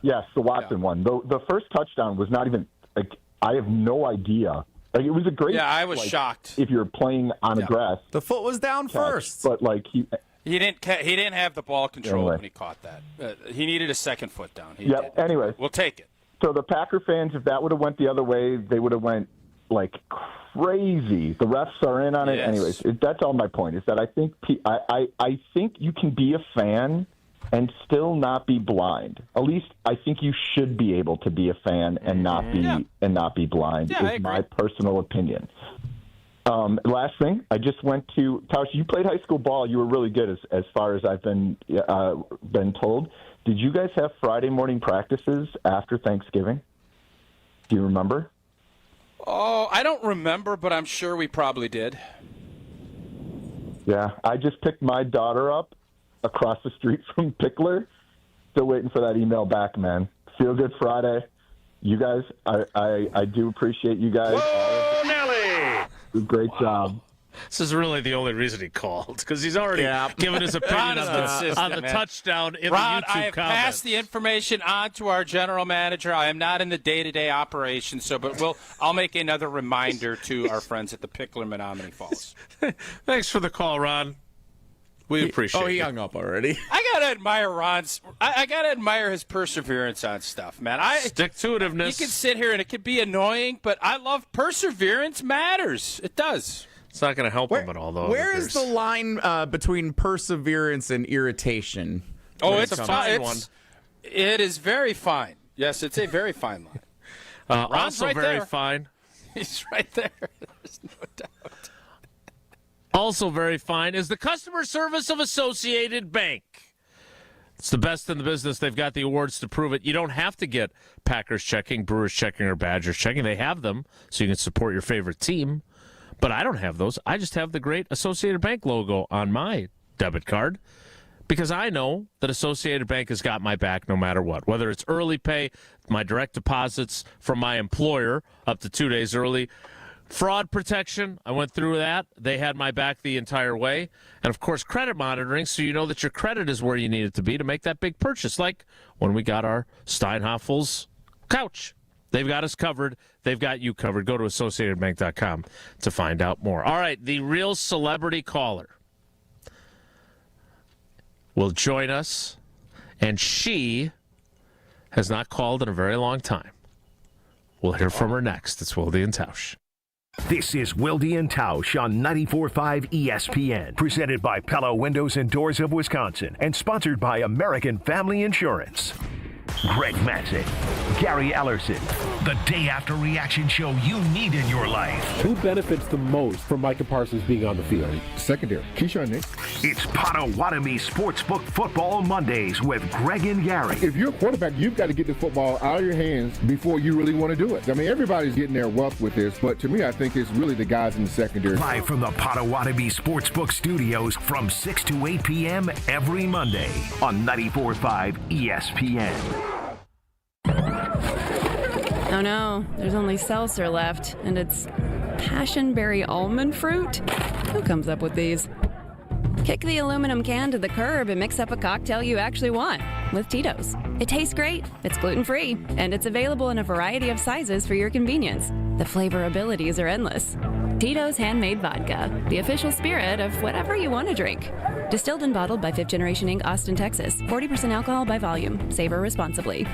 Yes, the Watson one. The first touchdown was not even, like, I have no idea. Like, it was a great. Yeah, I was shocked. If you're playing on a grass, the foot was down first, but like he didn't have the ball control when he caught that. He needed a second foot down. Anyway, we'll take it. So the Packer fans, if that would have went the other way, they would have went like crazy. The refs are in on it. Yes. Anyways, that's all my point. Is that I think I think you can be a fan and still not be blind. At least I think you should be able to be a fan and not be blind. Is my personal opinion. Last thing, I just went to Tausch. You played high school ball. You were really good, as far as I've been told. Did you guys have Friday morning practices after Thanksgiving? Do you remember? Oh, I don't remember, but I'm sure we probably did. Yeah, I just picked my daughter up across the street from Pickler. Still waiting for that email back, man. Feel Good Friday. You guys, I do appreciate you guys. Whoa, Nelly! Great job. This is really the only reason he called, because he's already given his opinion on the touchdown in Ron, the YouTube I have comments. passed the information on to our general manager. I am not in the day-to-day operation, but I'll make another reminder to our friends at the Pickler Menominee Falls. Thanks for the call, Ron. We appreciate it. Oh, he hung up already. I gotta admire Ron's. I gotta admire his perseverance on stuff, man. Stick-to-itiveness. You can sit here and it can be annoying, but I love perseverance matters. It does. It's not going to help him at all, though. Where is the line between perseverance and irritation? Oh, it's a fine one. It is very fine. Yes, it's a very fine line. Ron's also right very there. fine. He's right there. There's no doubt. Also very fine is the customer service of Associated Bank. It's the best in the business. They've got the awards to prove it. You don't have to get Packers checking, Brewers checking, or Badgers checking. They have them so you can support your favorite team. But I don't have those. I just have the great Associated Bank logo on my debit card because I know that Associated Bank has got my back no matter what. Whether it's early pay, my direct deposits from my employer up to 2 days early, fraud protection, I went through that. They had my back the entire way. And, of course, credit monitoring so you know that your credit is where you need it to be to make that big purchase, like when we got our Steinhoffel's couch. They've got us covered. They've got you covered. Go to AssociatedBank.com to find out more. All right, the real celebrity caller will join us, and she has not called in a very long time. We'll hear from her next. It's Wilde and Tausch. This is Wilde and Tausch on 94.5 ESPN, presented by Pella Windows and Doors of Wisconsin, and sponsored by American Family Insurance. Greg Matzek, Gary Ellerson, the day after reaction show you need in your life. Who benefits the most from Micah Parsons being on the field? Secondary. Keyshawn Nick. It's Potawatomi Sportsbook Football Mondays with Greg and Gary. If you're a quarterback, you've got to get the football out of your hands before you really want to do it. I mean, everybody's getting their wealth with this, but to me, I think it's really the guys in the secondary. Live from the Potawatomi Sportsbook Studios from 6 to 8 p.m. every Monday on 94.5 ESPN. Oh no, there's only seltzer left, and it's passionberry almond fruit? Who comes up with these? Kick the aluminum can to the curb and mix up a cocktail you actually want with Tito's. It tastes great, it's gluten-free, and it's available in a variety of sizes for your convenience. The flavor abilities are endless. Tito's Handmade Vodka, the official spirit of whatever you want to drink. Distilled and bottled by Fifth Generation Inc., Austin, Texas. 40% alcohol by volume. Savor responsibly.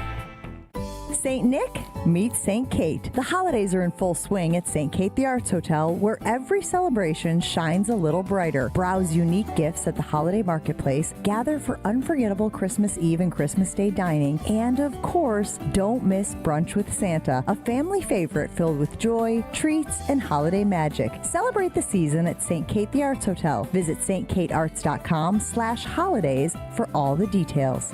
St. Nick meets St. Kate. The holidays are in full swing at St. Kate the Arts Hotel, where every celebration shines a little brighter. Browse unique gifts at the holiday marketplace, gather for unforgettable Christmas Eve and Christmas Day dining, and of course, don't miss Brunch with Santa, a family favorite filled with joy, treats, and holiday magic. Celebrate the season at St. Kate the Arts Hotel. Visit stkatearts.com/holidays for all the details.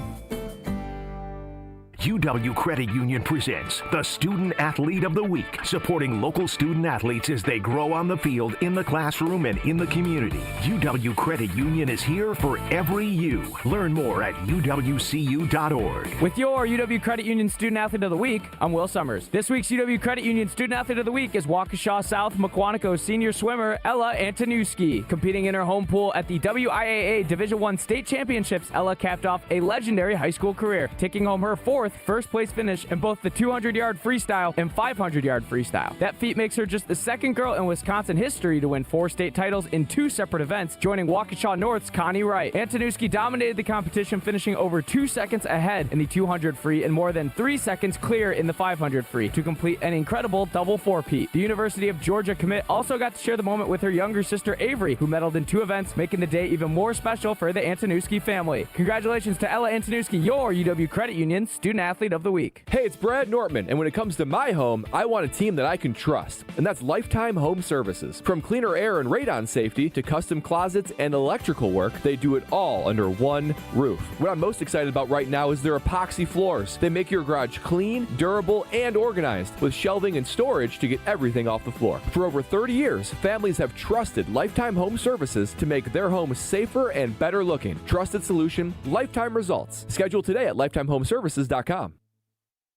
UW Credit Union presents the Student Athlete of the Week, supporting local student athletes as they grow on the field, in the classroom, and in the community. UW Credit Union is here for every you. Learn more at uwcu.org. With your UW Credit Union Student Athlete of the Week, I'm Will Summers. This week's UW Credit Union Student Athlete of the Week is Waukesha South McQuantico senior swimmer Ella Antonuski. Competing in her home pool at the WIAA Division I State Championships, Ella capped off a legendary high school career, taking home her fourth first place finish in both the 200-yard freestyle and 500-yard freestyle. That feat makes her just the second girl in Wisconsin history to win 4 state titles in 2 separate events, joining Waukesha North's Connie Wright. Antonuski dominated the competition, finishing over 2 seconds ahead in the 200 free and more than 3 seconds clear in the 500 free to complete an incredible double four-peat. The University of Georgia commit also got to share the moment with her younger sister Avery, who medaled in 2 events, making the day even more special for the Antonuski family. Congratulations to Ella Antonuski, your UW Credit Union Student Athlete of the Week. Hey, it's Brad Nortman, and when it comes to my home, I want a team that I can trust, and that's Lifetime Home Services. From cleaner air and radon safety to custom closets and electrical work, they do it all under one roof. What I'm most excited about right now is their epoxy floors. They make your garage clean, durable, and organized, with shelving and storage to get everything off the floor. For over 30 years, families have trusted Lifetime Home Services to make their homes safer and better looking. Trusted solution, lifetime results. Schedule today at lifetimehomeservices.com.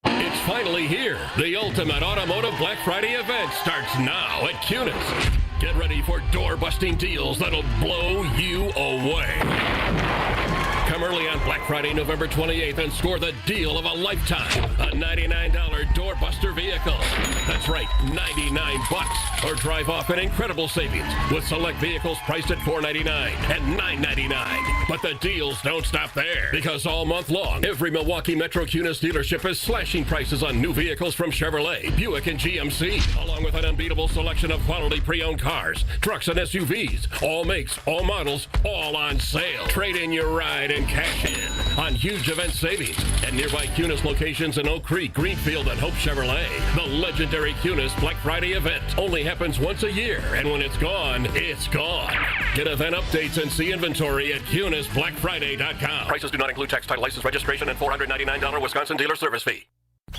It's finally here. The ultimate automotive Black Friday event starts now at Cunis. Get ready for door-busting deals that'll blow you away. Come early on Black Friday, November 28th, and score the deal of a lifetime. A $99 doorbuster vehicle. That's right, $99. Or drive off an incredible savings with select vehicles priced at $499 and $999. But the deals don't stop there, because all month long, every Milwaukee Metro Cunis dealership is slashing prices on new vehicles from Chevrolet, Buick, and GMC, along with an unbeatable selection of quality pre-owned cars, trucks, and SUVs. All makes, all models, all on sale. Trade in your ride and cash in on huge event savings at nearby Cunis locations in Oak Creek, Greenfield, and Hope Chevrolet. The legendary Cunis Black Friday event only happens once a year, and when it's gone, it's gone. Get event updates and see inventory at CunisBlackFriday.com. Prices do not include tax, title, license, registration, and $499 Wisconsin dealer service fee.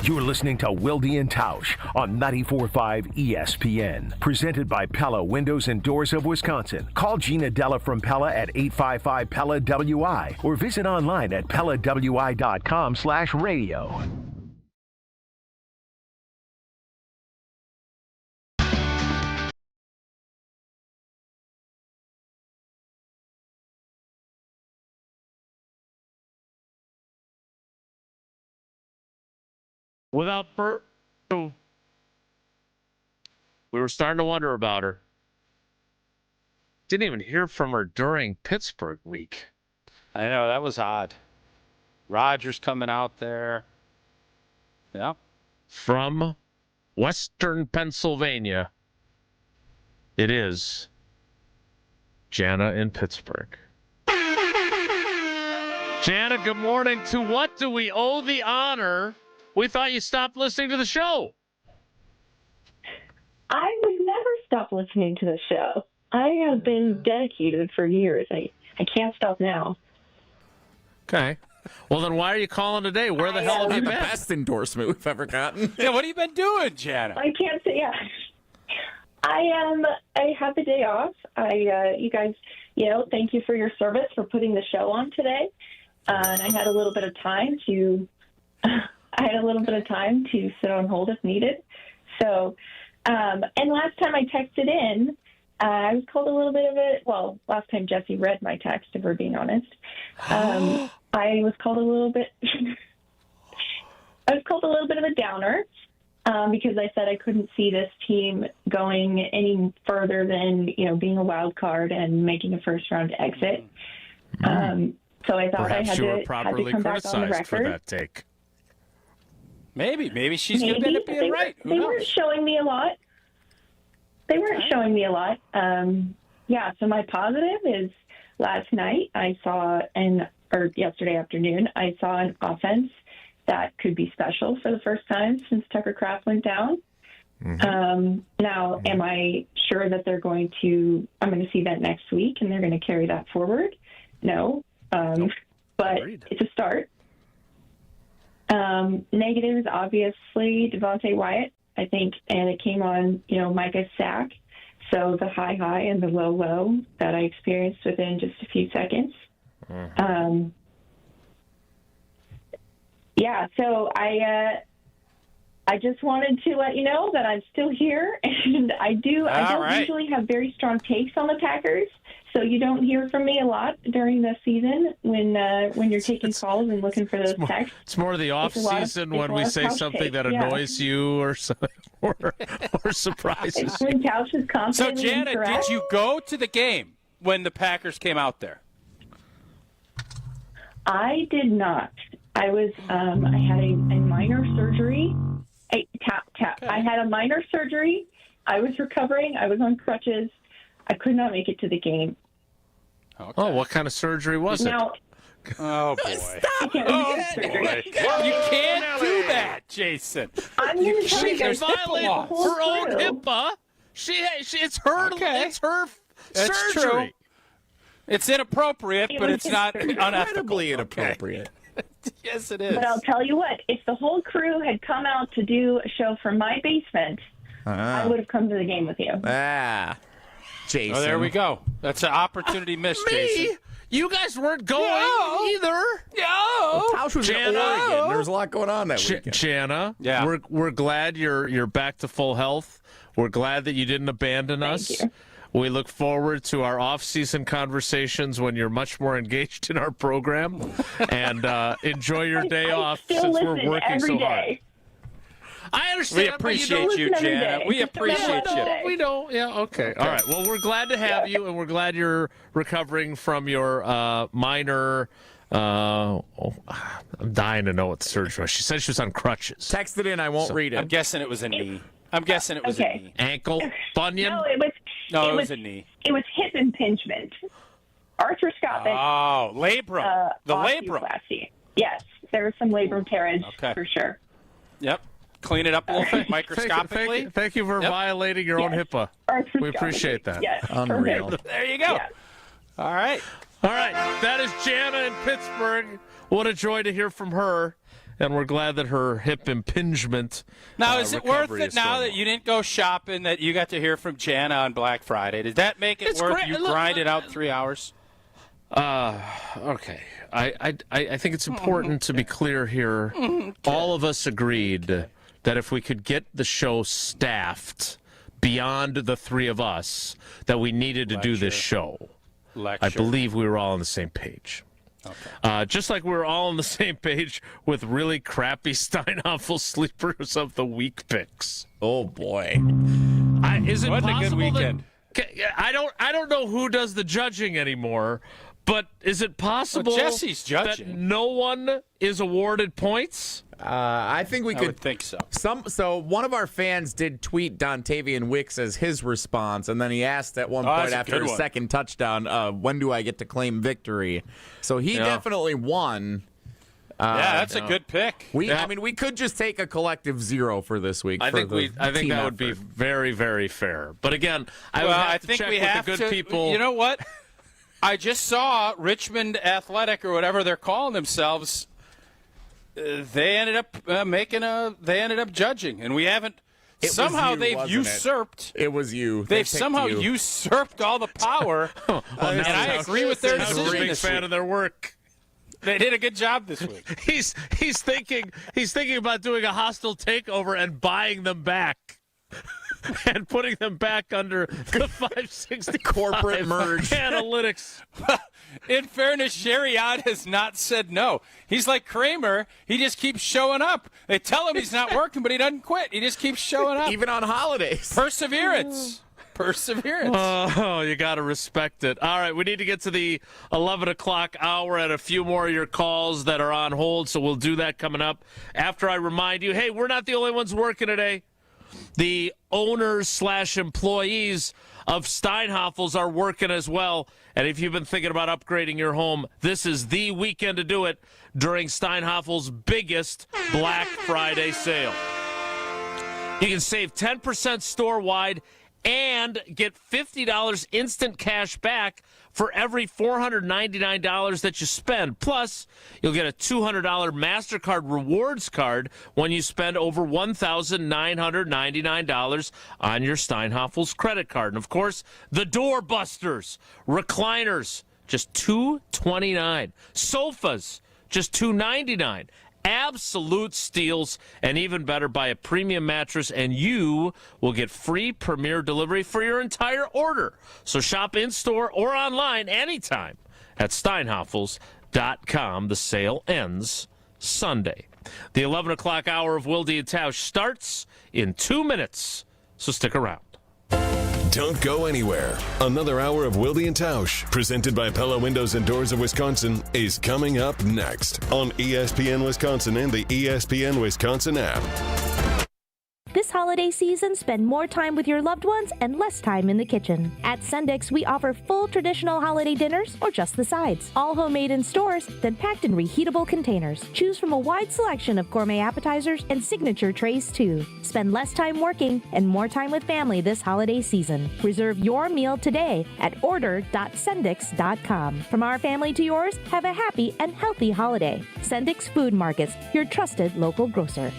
You're listening to Wilde and Tausch on 94.5 ESPN. Presented by Pella Windows and Doors of Wisconsin. Call Gina Della from Pella at 855-PELLA-WI or visit online at PellaWI.com/radio. Without Bert, we were starting to wonder about her. Didn't even hear from her during Pittsburgh week. I know, that was odd. Rogers coming out there. Yeah. From Western Pennsylvania, it is Jana in Pittsburgh. Jana, good morning. To what do we owe the honor? We thought you stopped listening to the show. I would never stop listening to the show. I have been dedicated for years. I can't stop now. Okay. Well, then why are you calling today? Where the hell have you been? The best endorsement we've ever gotten. Yeah, what have you been doing, Jana? I can't say, yeah. I have the day off. You guys, thank you for your service for putting the show on today. And I had a little bit of time to sit on hold if needed. So, and last time I texted in, I was called a little bit of last time Jesse read my text, if we're being honest. I was called a little bit of a downer because I said I couldn't see this team going any further than, being a wild card and making a first round exit. So I thought Perhaps I had you were to properly come back on the criticized for record. that take. Maybe she's going to end up being right. Who They knows? weren't showing me a lot. So my positive is last night yesterday afternoon, I saw an offense that could be special for the first time since Tucker Kraft went down. Now, am I sure that I'm going to see that next week and they're going to carry that forward? No. But it's a start. Negative is obviously Devonte Wyatt, I think, and it came on, Micah's sack. So the high and the low that I experienced within just a few seconds. So I just wanted to let you know that I'm still here, and I don't usually have very strong takes on the Packers, so you don't hear from me a lot during the season when you're taking calls and looking for those texts. It's more the off season when we say something that annoys you or surprises you. When Couch is confident. So, Jana, did you go to the game when the Packers came out there? I did not. I was. I had a minor surgery. I had a minor surgery. I was recovering. I was on crutches. I could not make it to the game. Okay. Oh, what kind of surgery was it? Oh, boy. Stop. You can't do that, Jason. I'm going to tell you guys, violated her own HIPAA. It's her That's surgery. True. It's inappropriate, but it's not unethical. Inappropriate. Yes, it is. But I'll tell you what, if the whole crew had come out to do a show from my basement, I would have come to the game with you. Jason. Oh, there we go. That's an opportunity missed, Jason. You guys weren't going either. No. Tausch was in Oregon. There was a lot going on that weekend. Jana, we're glad you're back to full health. We're glad that you didn't abandon us. Thank you. We look forward to our off-season conversations when you're much more engaged in our program. And enjoy your day off since we're working so hard. I understand. We appreciate you, Jana. We appreciate you. We don't. Yeah, okay. All right. Well, we're glad to have you, and we're glad you're recovering from your minor. I'm dying to know what the surgery was. She said she was on crutches. Text it in. I won't read it. I'm guessing it was a knee. A knee. Ankle? Bunion? No, it was a knee. It was hip impingement. Arthroscopic. Oh, labrum. The labrum. Yes, there was some labrum tearage for sure. Yep. Clean it up a little bit microscopically. Thank you for violating your own HIPAA. We appreciate that. Yes. Unreal. There you go. Yes. All right. That is Jana in Pittsburgh. What a joy to hear from her. And we're glad that her hip impingement. Now, is it worth it now that you didn't go shopping that you got to hear from Jana on Black Friday? Does that make it worth you grinding out 3 hours? Okay. I think it's important to be clear here. All of us agreed that if we could get the show staffed beyond the three of us, that we needed to do this show. I believe we were all on the same page. Okay. Just like we were all on the same page with really crappy Steinhoffel sleepers of the week picks. Oh boy! Is it what possible a good weekend. I don't know who does the judging anymore, but is it possible Jesse's judging. that no one is awarded points? I think we could. I would think so. So one of our fans did tweet Dantavian Wicks as his response, and then he asked at one point after his second touchdown, when do I get to claim victory? So he definitely won. That's a good pick. I mean, we could just take a collective 0 for this week. I think that would be very, very fair. But again, I think we have to check with the good people. You know what? I just saw Richmond Athletic or whatever they're calling themselves. They ended up They ended up judging, and we haven't. They've usurped. It was you. They've somehow usurped all the power. And I agree with their decision. I'm a big fan of their work. They did a good job this week. He's thinking about doing a hostile takeover and buying them back. And putting them back under the 560 corporate merge analytics. In fairness, Sheriad has not said no. He's like Kramer. He just keeps showing up. They tell him he's not working, but he doesn't quit. He just keeps showing up. Even on holidays. Perseverance. Perseverance. Oh, you got to respect it. All right, we need to get to the 11 o'clock hour and a few more of your calls that are on hold, so we'll do that coming up after I remind you, hey, we're not the only ones working today. The owners/employees of Steinhafels are working as well. And if you've been thinking about upgrading your home, this is the weekend to do it during Steinhafels' biggest Black Friday sale. You can save 10% store-wide and get $50 instant cash back for every $499 that you spend. Plus, you'll get a $200 MasterCard rewards card when you spend over $1,999 on your Steinhafels credit card. And, of course, the doorbusters, recliners, just $229. Sofas, just $299. Absolute steals, and even better, buy a premium mattress and you will get free premier delivery for your entire order. So shop in-store or online anytime at steinhafels.com. The sale ends Sunday. The 11 o'clock hour of Wilde and Tausch starts in 2 minutes, so stick around. Don't go anywhere. Another hour of Wilde and Tausch, presented by Pella Windows and Doors of Wisconsin, is coming up next on ESPN Wisconsin and the ESPN Wisconsin app. This holiday season, spend more time with your loved ones and less time in the kitchen. At Sendik's, we offer full traditional holiday dinners or just the sides. All homemade in stores, then packed in reheatable containers. Choose from a wide selection of gourmet appetizers and signature trays, too. Spend less time working and more time with family this holiday season. Reserve your meal today at order.sendix.com. From our family to yours, have a happy and healthy holiday. Sendik's Food Markets, your trusted local grocer.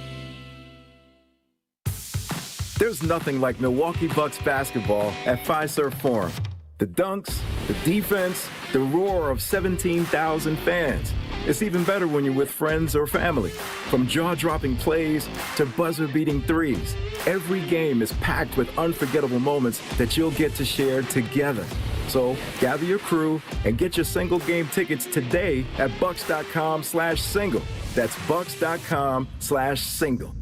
There's nothing like Milwaukee Bucks basketball at Fiserv Forum. The dunks, the defense, the roar of 17,000 fans. It's even better when you're with friends or family. From jaw-dropping plays to buzzer-beating threes, every game is packed with unforgettable moments that you'll get to share together. So gather your crew and get your single game tickets today at bucks.com/single. That's bucks.com/single.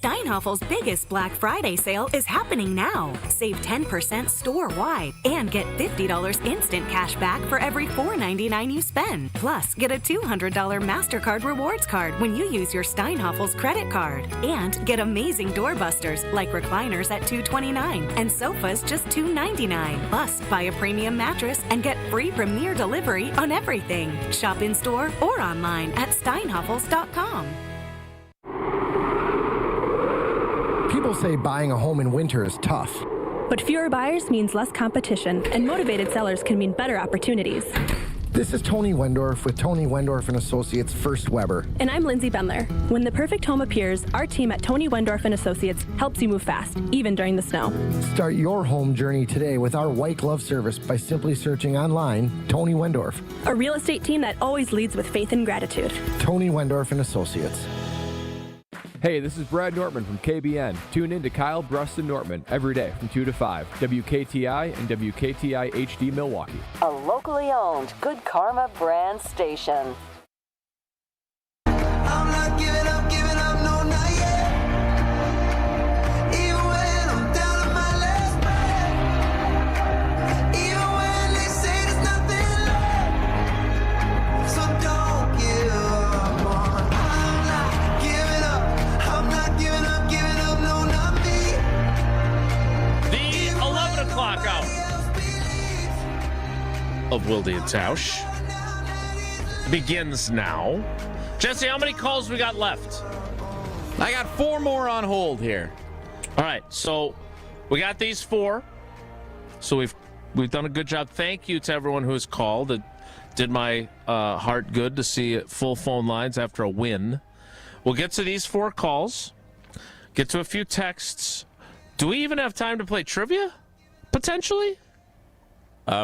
Steinhafels' biggest Black Friday sale is happening now. Save 10% store-wide and get $50 instant cash back for every $4.99 you spend. Plus, get a $200 MasterCard rewards card when you use your Steinhafels credit card. And get amazing doorbusters like recliners at $229 and sofas just $299. Plus, buy a premium mattress and get free premier delivery on everything. Shop in-store or online at steinhafels.com. People say buying a home in winter is tough. But fewer buyers means less competition, and motivated sellers can mean better opportunities. This is Tony Wendorf with Tony Wendorf & Associates First Weber. And I'm Lindsay Bendler. When the perfect home appears, our team at Tony Wendorf & Associates helps you move fast, even during the snow. Start your home journey today with our white glove service by simply searching online Tony Wendorf. A real estate team that always leads with faith and gratitude. Tony Wendorf & Associates. Hey, this is Brad Nortman from KBN. Tune in to Kyle Brust and Nortman every day from 2 to 5. WKTI and WKTI HD Milwaukee. A locally owned Good Karma brand station. I'm not giving up, no, not yet. Even when I'm down to my last breath. Even when they say there's nothing left. So don't give up on. I'm not giving up, no, not me. The 11 o'clock hour of Wilde and Tausch begins now. Jesse, how many calls we got left? I got 4 more on hold here. All right, so we got these 4. So we've done a good job. Thank you to everyone who has called. It did my heart good to see full phone lines after a win. We'll get to these 4 calls, get to a few texts. Do we even have time to play trivia? Potentially?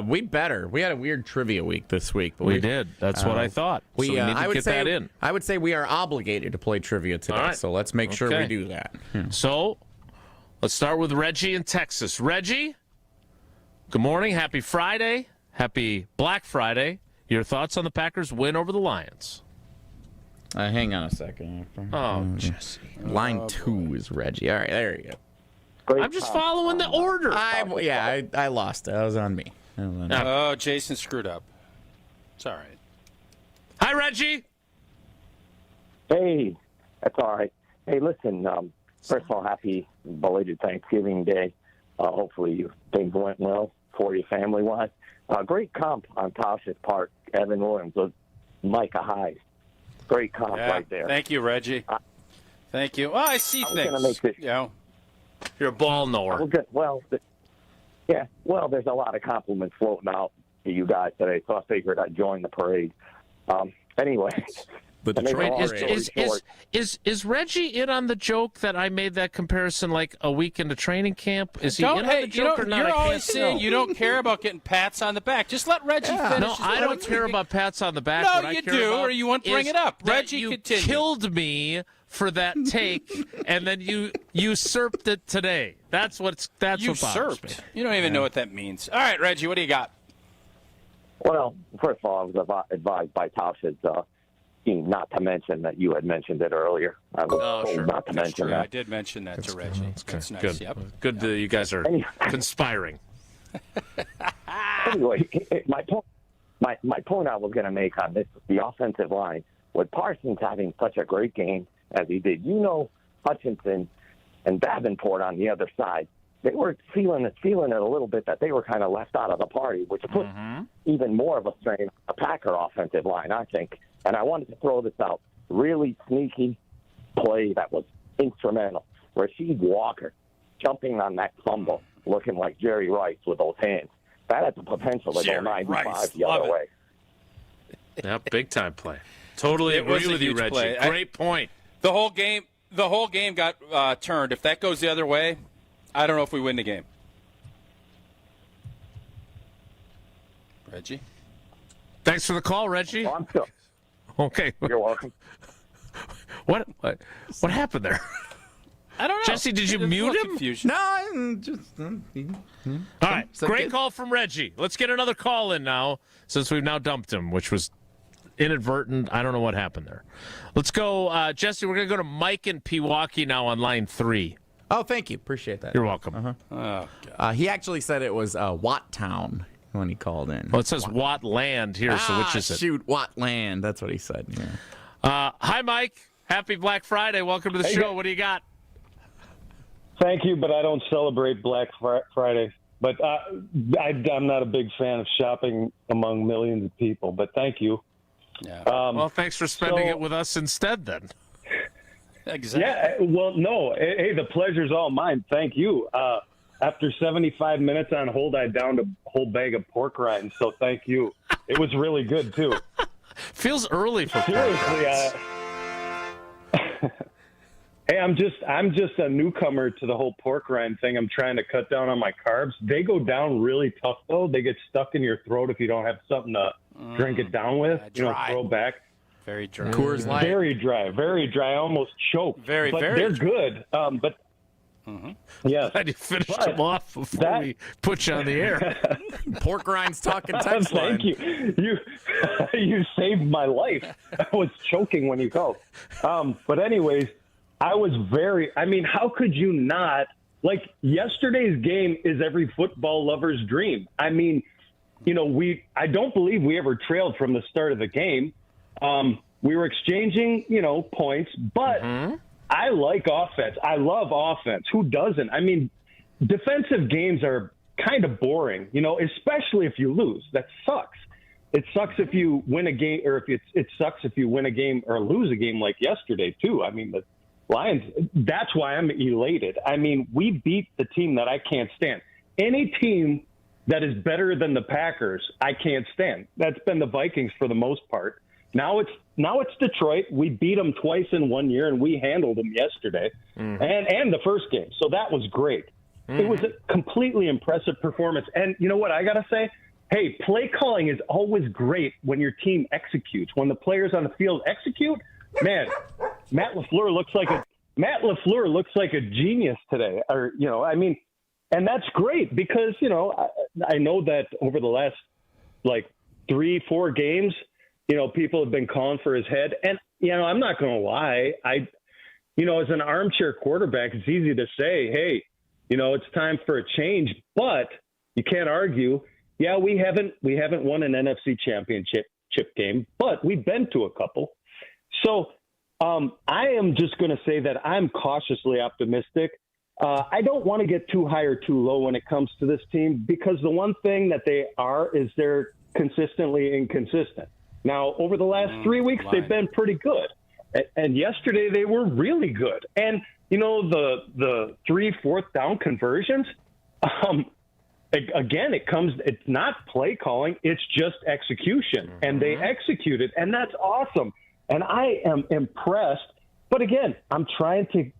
We better. We had a weird trivia week this week. But we did. That's what I thought. So we need to get that in. I would say we are obligated to play trivia today, right. So let's make sure we do that. So let's start with Reggie in Texas. Reggie, good morning. Happy Friday. Happy Black Friday. Your thoughts on the Packers' win over the Lions? Hang on a second. Oh, Jesse. Line 2 is Reggie. All right, there you go. I'm just following the order. I lost it. That was on me. Oh, Jason screwed up. It's all right. Hi, Reggie. Hey, that's all right. Hey, listen, first of all, happy belated Thanksgiving Day. Hopefully things went well for you family-wise. Great comp on Tosh's part. Evan Williams was Micah Hyde. Great comp right there. Thank you, Reggie. Thank you. Well, I see things. Gonna make this, You're a ball knower. There's a lot of compliments floating out to you guys today, so I figured I'd join the parade. Anyway. Is Reggie in on the joke that I made that comparison like a week into training camp? Is he in on the joke or not? You're always saying you don't care about getting pats on the back. Just let Reggie finish. No, I don't care about pats on the back. No, you do, or you wouldn't bring it up. Reggie, you continue. Killed me for that take, and then you usurped it today. That's what bothers me. You don't even know what that means. All right, Reggie, what do you got? Well, first of all, I was advised by Tosh's team not to mention that you had mentioned it earlier. I was told not to mention that. I did mention that to Reggie. That's nice. Good. Yep. Good that you guys are conspiring. Anyway, my point I was going to make on this, the offensive line, with Parsons having such a great game as he did, Hutchinson and Davenport on the other side, they were feeling it a little bit that they were kind of left out of the party, which put even more of a strain on the Packer offensive line, I think. And I wanted to throw this out. Really sneaky play that was instrumental. Rasheed Walker jumping on that fumble, looking like Jerry Rice with those hands. That has the potential to go 95 the other way. Yeah, big time play. Totally agree with you, Reggie. Great point. The whole game got turned. If that goes the other way, I don't know if we win the game. Reggie? Thanks for the call, Reggie. Well, I'm still. Okay. You're welcome. What happened there? I don't know. Jesse, did you mute him? Confusion. No, I'm just. All right. Great call from Reggie. Let's get another call in now, since we've now dumped him, which was inadvertent. I don't know what happened there. Let's go, Jesse. We're going to go to Mike in Pewwaukee now on line 3. Oh, thank you. Appreciate that. You're welcome. Oh, God. He actually said it was Watttown when he called in. Well, it says Watt Land here, so which is it? Shoot, Watt Land. That's what he said. Yeah. Hi, Mike. Happy Black Friday. Welcome to the show. What do you got? Thank you, but I don't celebrate Black Friday. But I'm not a big fan of shopping among millions of people, but thank you. Yeah. Well, thanks for spending it with us instead, then. Exactly. Yeah, well, no. Hey, the pleasure's all mine. Thank you. After 75 minutes on hold, I downed a whole bag of pork rinds, so thank you. It was really good, too. Feels early for seriously. Hey, I'm just a newcomer to the whole pork rind thing. I'm trying to cut down on my carbs. They go down really tough, though. They get stuck in your throat if you don't have something to drink it down with. Throw back. Very dry. Coors Light. Very dry. Very dry. I almost choked. Very they're good. But yes. Glad you finished them off before we put you on the air. Pork rinds talking text line. Thank you. You saved my life. I was choking when you called. But anyways, I was how could you not? Like, yesterday's game is every football lover's dream. I mean, I don't believe we ever trailed from the start of the game. We were exchanging, points, but I like offense. I love offense. Who doesn't? I mean, defensive games are kind of boring, especially if you lose. That sucks. It sucks if you win a game, or it sucks if you win a game or lose a game like yesterday, too. I mean, the Lions, that's why I'm elated. I mean, we beat the team that I can't stand. Any team that is better than the Packers, I can't stand. That's been the Vikings for the most part. Now it's Detroit. We beat them twice in 1 year, and we handled them yesterday and the first game. So that was great. It was a completely impressive performance. And you know what I got to say? Hey, play calling is always great when your team executes. When the players on the field execute, man, Matt LaFleur looks like a genius today. And that's great because, I know that over the last 3-4 games, people have been calling for his head. And, I'm not going to lie. As an armchair quarterback, it's easy to say, hey, It's time for a change, but you can't argue. Yeah, we haven't won an NFC championship game, but we've been to a couple. So I am just going to say that I'm cautiously optimistic. I don't want to get too high or too low when it comes to this team, because the one thing that they are is they're consistently inconsistent. Now, over the last 3 weeks, they've been pretty good. And yesterday they were really good. And, the 3/4 down conversions, again, it's not play calling, it's just execution. Mm-hmm. And they executed, and that's awesome. And I am impressed. But again, I'm trying to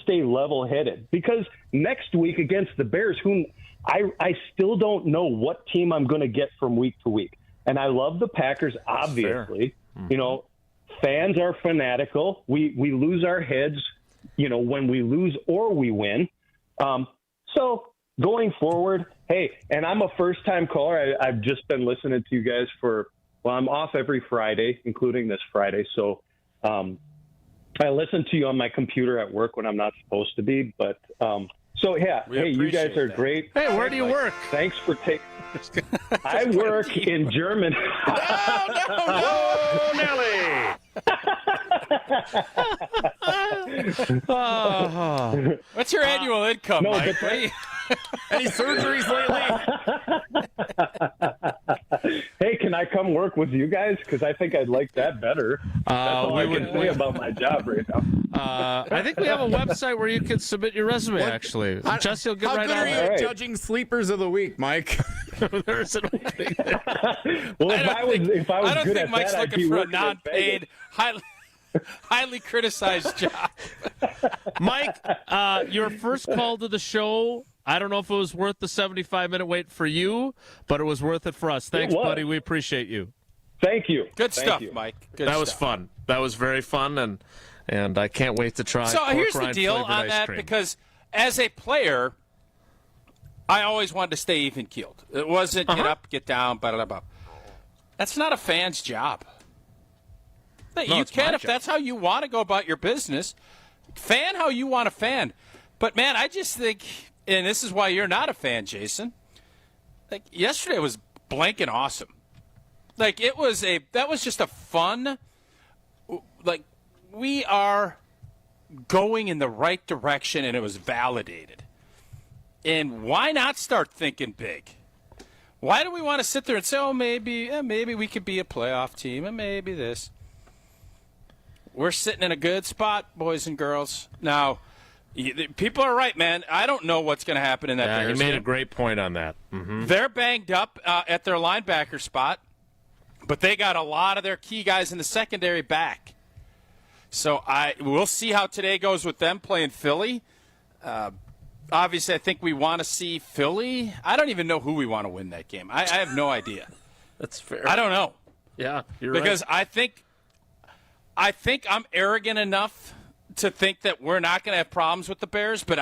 stay level-headed, because next week against the Bears, whom I still don't know what team I'm going to get from week to week. And I love the Packers, obviously. Mm-hmm. Fans are fanatical. We lose our heads, when we lose or we win. So going forward, hey, and I'm a first-time caller. I've just been listening to you guys I'm off every Friday, including this Friday. So I listen to you on my computer at work when I'm not supposed to be. But you guys are great. Hey, where do you work? Thanks for taking. I work in Germany. No, Nelly. What's your annual income, Mike? Any surgeries lately? Hey, can I come work with you guys? Because I think I'd like that better. That's all I can say about my job right now. I think we have a website where you can submit your resume, actually. Jesse will get right on How good are you it. at judging sleepers of the week, Mike? There's an opening there. Well, if I was I don't good think at Mike's that, looking for a non-paid, highly criticized job. Mike, your first call to the show, I don't know if it was worth the 75-minute wait for you, but it was worth it for us. Thanks, buddy. We appreciate you. Thank you. Good stuff, Mike. That was fun. That was very fun, and I can't wait to try. So here's the deal on that, because as a player, I always wanted to stay even-keeled. It wasn't get up, get down, blah, blah, blah. That's not a fan's job. You can, if that's how you want to go about your business, fan how you want to fan. But, man, I just think, and this is why you're not a fan, Jason, yesterday was blanking awesome. That was just a fun, we are going in the right direction, and it was validated. And why not start thinking big? Why do we want to sit there and say, maybe we could be a playoff team, and maybe this? We're sitting in a good spot, boys and girls. Now, people are right, man. I don't know what's going to happen in that Bears game. You made game. a great point on that. Mm-hmm. They're banged up at their linebacker spot, but they got a lot of their key guys in the secondary back. So we'll see how today goes with them playing Philly. Obviously, I think we want to see Philly. I don't even know who we want to win that game. I have no idea. That's fair. I don't know. Yeah, you're because right. I think I'm arrogant enough to think that we're not going to have problems with the Bears, but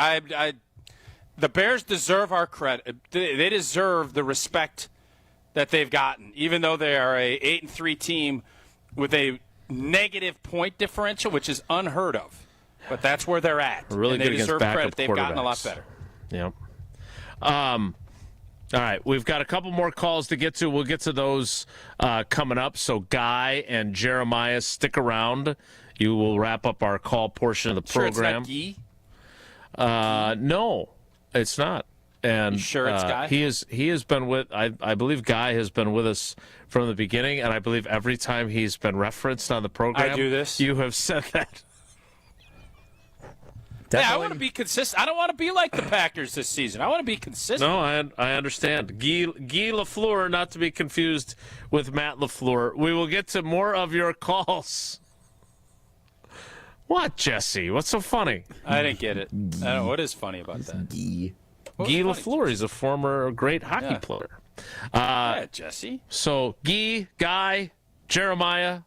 the Bears deserve our credit. They deserve the respect that they've gotten, even though they are a 8-3 team with a negative point differential, which is unheard of. But that's where they're at. Really and good they deserve against credit. backup They've gotten a lot quarterbacks. better. Yep. All right, we've got a couple more calls to get to. We'll get to those coming up. So Guy and Jeremiah, stick around. You will wrap up our call portion of the program. Sure it's not Guy? No, it's not. And you sure it's Guy? He has been with. I believe Guy has been with us from the beginning, and I believe every time he's been referenced on the program, I do this. You have said that. Yeah, I want to be consistent. I don't want to be like the Packers this season. I want to be consistent. No, I understand. Guy LaFleur, not to be confused with Matt LaFleur. We will get to more of your calls. What, Jesse? What's so funny? I didn't get it. I don't know. What is funny about that? Guy LaFleur. He's a former great hockey player. Yeah, Jesse. So, Guy, Jeremiah,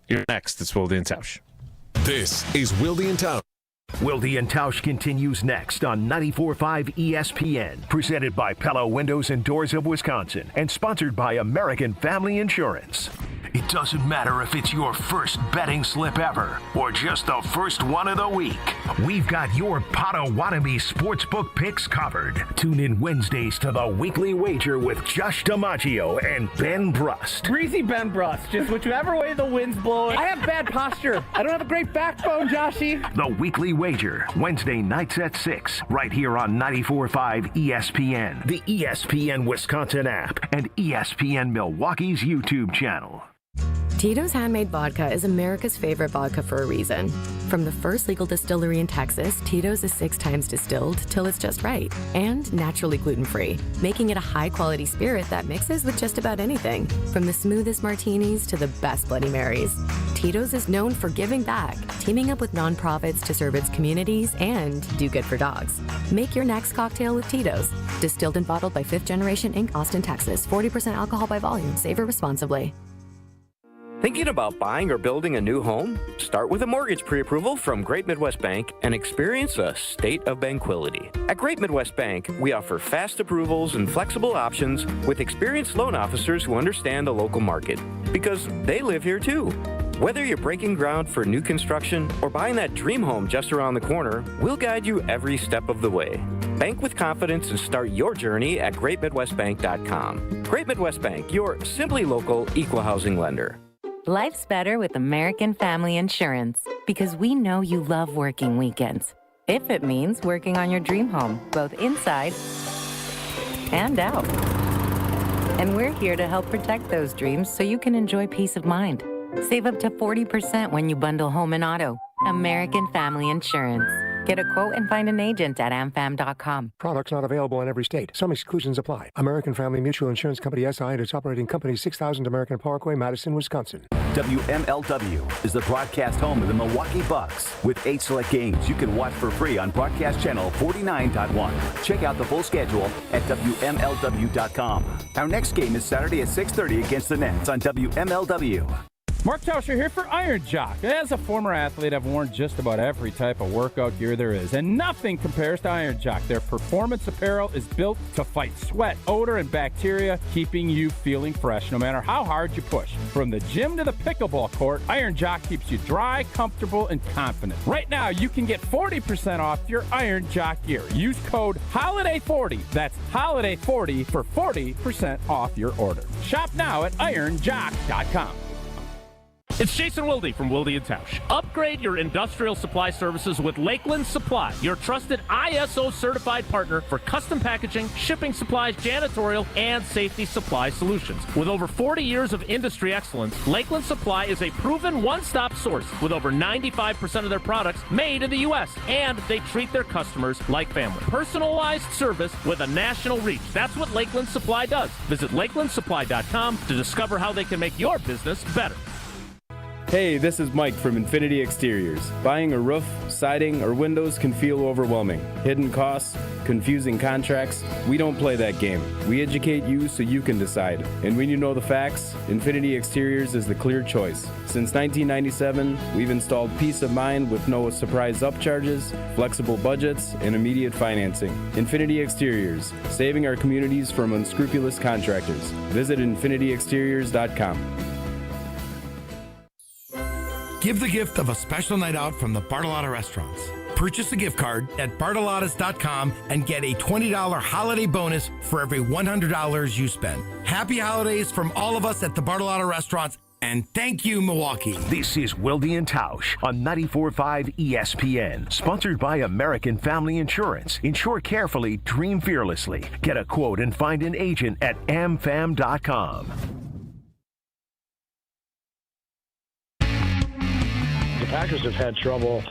you're next. It's Wilde and Tausch. This is Wilde and Tausch. Wilde and Tausch continues next on 94.5 ESPN, presented by Pella Windows and Doors of Wisconsin, and sponsored by American Family Insurance. It doesn't matter if it's your first betting slip ever or just the first one of the week. We've got your Potawatomi sportsbook picks covered. Tune in Wednesdays to the Weekly Wager with Josh DiMaggio and Ben Brust. Greasy Ben Brust. Just whichever way the wind's blowing. I have bad posture. I don't have a great backbone, Joshy. The Weekly Wager, Wednesday nights at 6, right here on 94.5 ESPN, the ESPN Wisconsin app, and ESPN Milwaukee's YouTube channel. Tito's Handmade Vodka is America's favorite vodka for a reason. From the first legal distillery in Texas, Tito's is 6 times distilled till it's just right and naturally gluten-free, making it a high-quality spirit that mixes with just about anything, from the smoothest martinis to the best Bloody Marys. Tito's is known for giving back, teaming up with nonprofits to serve its communities and do good for dogs. Make your next cocktail with Tito's. Distilled and bottled by 5th Generation Inc., Austin, Texas. 40% alcohol by volume. Savor responsibly. Thinking about buying or building a new home? Start with a mortgage pre-approval from Great Midwest Bank and experience a state of tranquility. At Great Midwest Bank, we offer fast approvals and flexible options with experienced loan officers who understand the local market, because they live here too. Whether you're breaking ground for new construction or buying that dream home just around the corner, we'll guide you every step of the way. Bank with confidence and start your journey at greatmidwestbank.com. Great Midwest Bank, your simply local equal housing lender. Life's better with American Family Insurance because we know you love working weekends. If it means working on your dream home, both inside and out. And we're here to help protect those dreams so you can enjoy peace of mind. Save up to 40% when you bundle home and auto. American Family Insurance. Get a quote and find an agent at amfam.com. Products not available in every state. Some exclusions apply. American Family Mutual Insurance Company, SI, and its operating company, 6000 American Parkway, Madison, Wisconsin. WMLW is the broadcast home of the Milwaukee Bucks. With 8 select games you can watch for free on broadcast channel 49.1. Check out the full schedule at WMLW.com. Our next game is Saturday at 6:30 against the Nets on WMLW. Mark Tauscher here for Iron Jock. As a former athlete, I've worn just about every type of workout gear there is, and nothing compares to Iron Jock. Their performance apparel is built to fight sweat, odor, and bacteria, keeping you feeling fresh no matter how hard you push. From the gym to the pickleball court, Iron Jock keeps you dry, comfortable, and confident. Right now, you can get 40% off your Iron Jock gear. Use code HOLIDAY40. That's HOLIDAY40 for 40% off your order. Shop now at ironjock.com. It's Jason Wilde from Wilde & Tausch. Upgrade your industrial supply services with Lakeland Supply, your trusted ISO-certified partner for custom packaging, shipping supplies, janitorial, and safety supply solutions. With over 40 years of industry excellence, Lakeland Supply is a proven one-stop source with over 95% of their products made in the U.S., and they treat their customers like family. Personalized service with a national reach. That's what Lakeland Supply does. Visit lakelandsupply.com to discover how they can make your business better. Hey, this is Mike from Infinity Exteriors. Buying a roof, siding, or windows can feel overwhelming. Hidden costs, confusing contracts. We don't play that game. We educate you so you can decide. And when you know the facts, Infinity Exteriors is the clear choice. Since 1997, we've installed peace of mind with no surprise upcharges, flexible budgets, and immediate financing. Infinity Exteriors, saving our communities from unscrupulous contractors. Visit infinityexteriors.com. Give the gift of a special night out from the Bartolotta Restaurants. Purchase a gift card at bartolottas.com and get a $20 holiday bonus for every $100 you spend. Happy holidays from all of us at the Bartolotta Restaurants, and thank you, Milwaukee. This is Wilde & Tausch on 94.5 ESPN, sponsored by American Family Insurance. Insure carefully, dream fearlessly. Get a quote and find an agent at amfam.com. The Packers have had trouble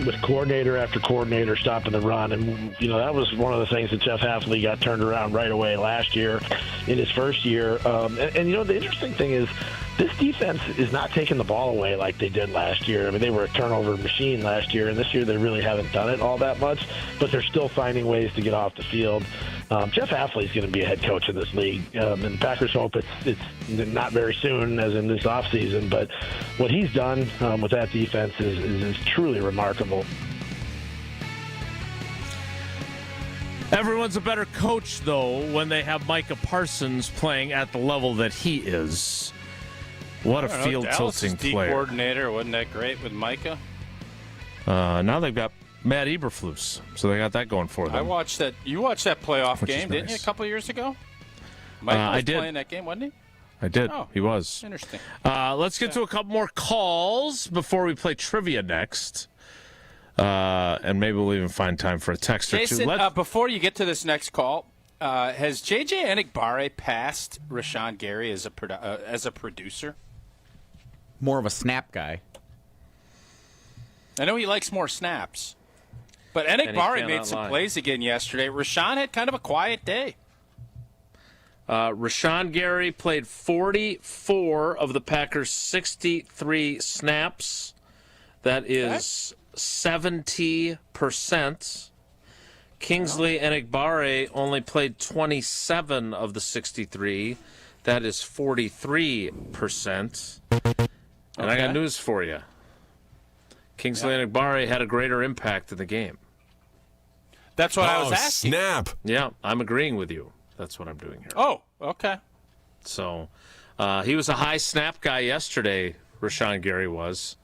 with coordinator after coordinator stopping the run. And, that was one of the things that Jeff Hafley got turned around right away last year in his first year. The interesting thing is this defense is not taking the ball away like they did last year. I mean, they were a turnover machine last year, and this year they really haven't done it all that much, but they're still finding ways to get off the field. Jeff Hafley is going to be a head coach in this league, and Packers hope it's not very soon, as in this offseason, but what he's done with that defense is truly remarkable. Everyone's a better coach, though, when they have Micah Parsons playing at the level that he is. What a field-tilting D player. coordinator, wasn't that great with Micah? Now they've got Matt Eberflus, so they got that going for them. I watched that. You watched that playoff Which game, is didn't you, nice. a couple of years ago? Micah was I did. playing that game, wasn't he? I did. Oh, he was. Interesting. Let's get to a couple more calls before we play trivia next. And maybe we'll even find time for a text or Jason, two. before you get to this next call, has J.J. Enigbare passed Rashawn Gary as a producer? More of a snap guy. I know he likes more snaps. But Enigbare made some plays again yesterday. Rashawn had kind of a quiet day. Rashawn Gary played 44 of the Packers' 63 snaps. That is 70%. Kingsley Enigbare only played 27 of the 63. That is 43%. And I got news for you. Kingsley Enigbare had a greater impact in the game. That's what I was asking. Snap. Yeah, I'm agreeing with you. That's what I'm doing here. Oh, okay. So he was a high snap guy yesterday, Rashawn Gary was.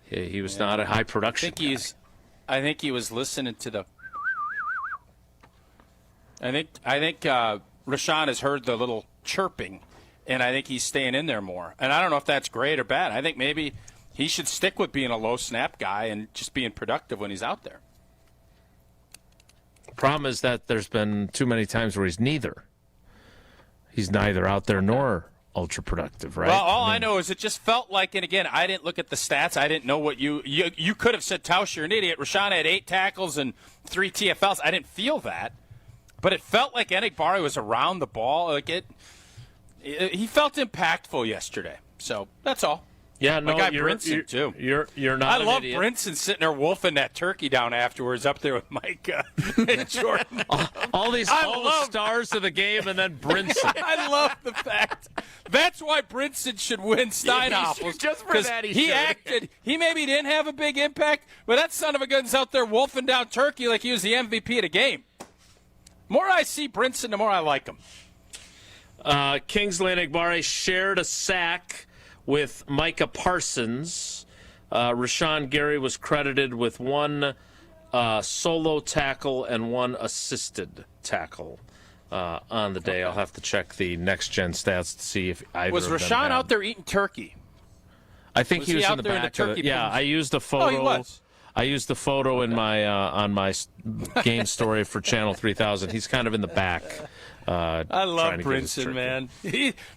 He was not a high production guy. I think he was listening to the... I think Rashawn has heard the little chirping, and I think he's staying in there more. And I don't know if that's great or bad. I think maybe he should stick with being a low snap guy and just being productive when he's out there. Problem is that there's been too many times where he's neither. He's neither out there nor ultra productive, right? Well, all I know is it just felt like, and again, I didn't look at the stats. I didn't know what you could have said, Tausch, you're an idiot. Rashawn had 8 tackles and 3 TFLs. I didn't feel that. But it felt like Enigbare was around the ball. Like he felt impactful yesterday. So that's all. Yeah, no, my guy Brinson too. You're not. I love idiot. Brinson sitting there wolfing that turkey down afterwards, up there with Micah and Jordan. all the stars of the game, and then Brinson. I love the fact that's why Brinson should win Steinhoppels. Just for that, he acted. He maybe didn't have a big impact, but that son of a gun's out there wolfing down turkey like he was the MVP of the game. The more I see Brinson, the more I like him. Kingsley Enigbare shared a sack with Micah Parsons. Rashawn Gary was credited with 1 solo tackle and 1 assisted tackle on the day. I'll have to check the next-gen stats to see if either was of them Rashawn had. out there eating turkey? I think Was he was he in out the there in back. the turkey Yeah, booth? I used the photo. Oh, he was. I used the photo in my on my game story for Channel 3000. He's kind of in the back. I love Brinson, man.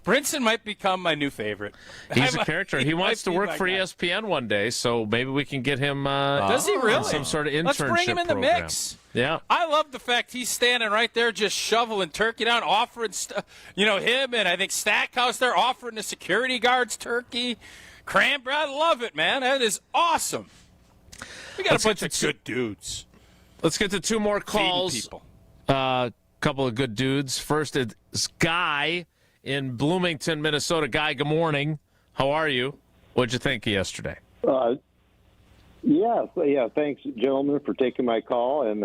Brinson might become my new favorite. He's a character. He wants to work for ESPN one day, so maybe we can get him. Does he really? Some sort of internship Let's bring him in the program. mix. Yeah. I love the fact he's standing right there just shoveling turkey down, offering stuff. Him and I think Stackhouse there offering the security guards turkey. Cranberry, I love it, man. That is awesome. We got a bunch of good dudes. Let's get to 2 more calls. Couple of good dudes. First is Guy in Bloomington, Minnesota. Guy, good morning. How are you? What'd you think of yesterday? Yeah. Thanks, gentlemen, for taking my call. And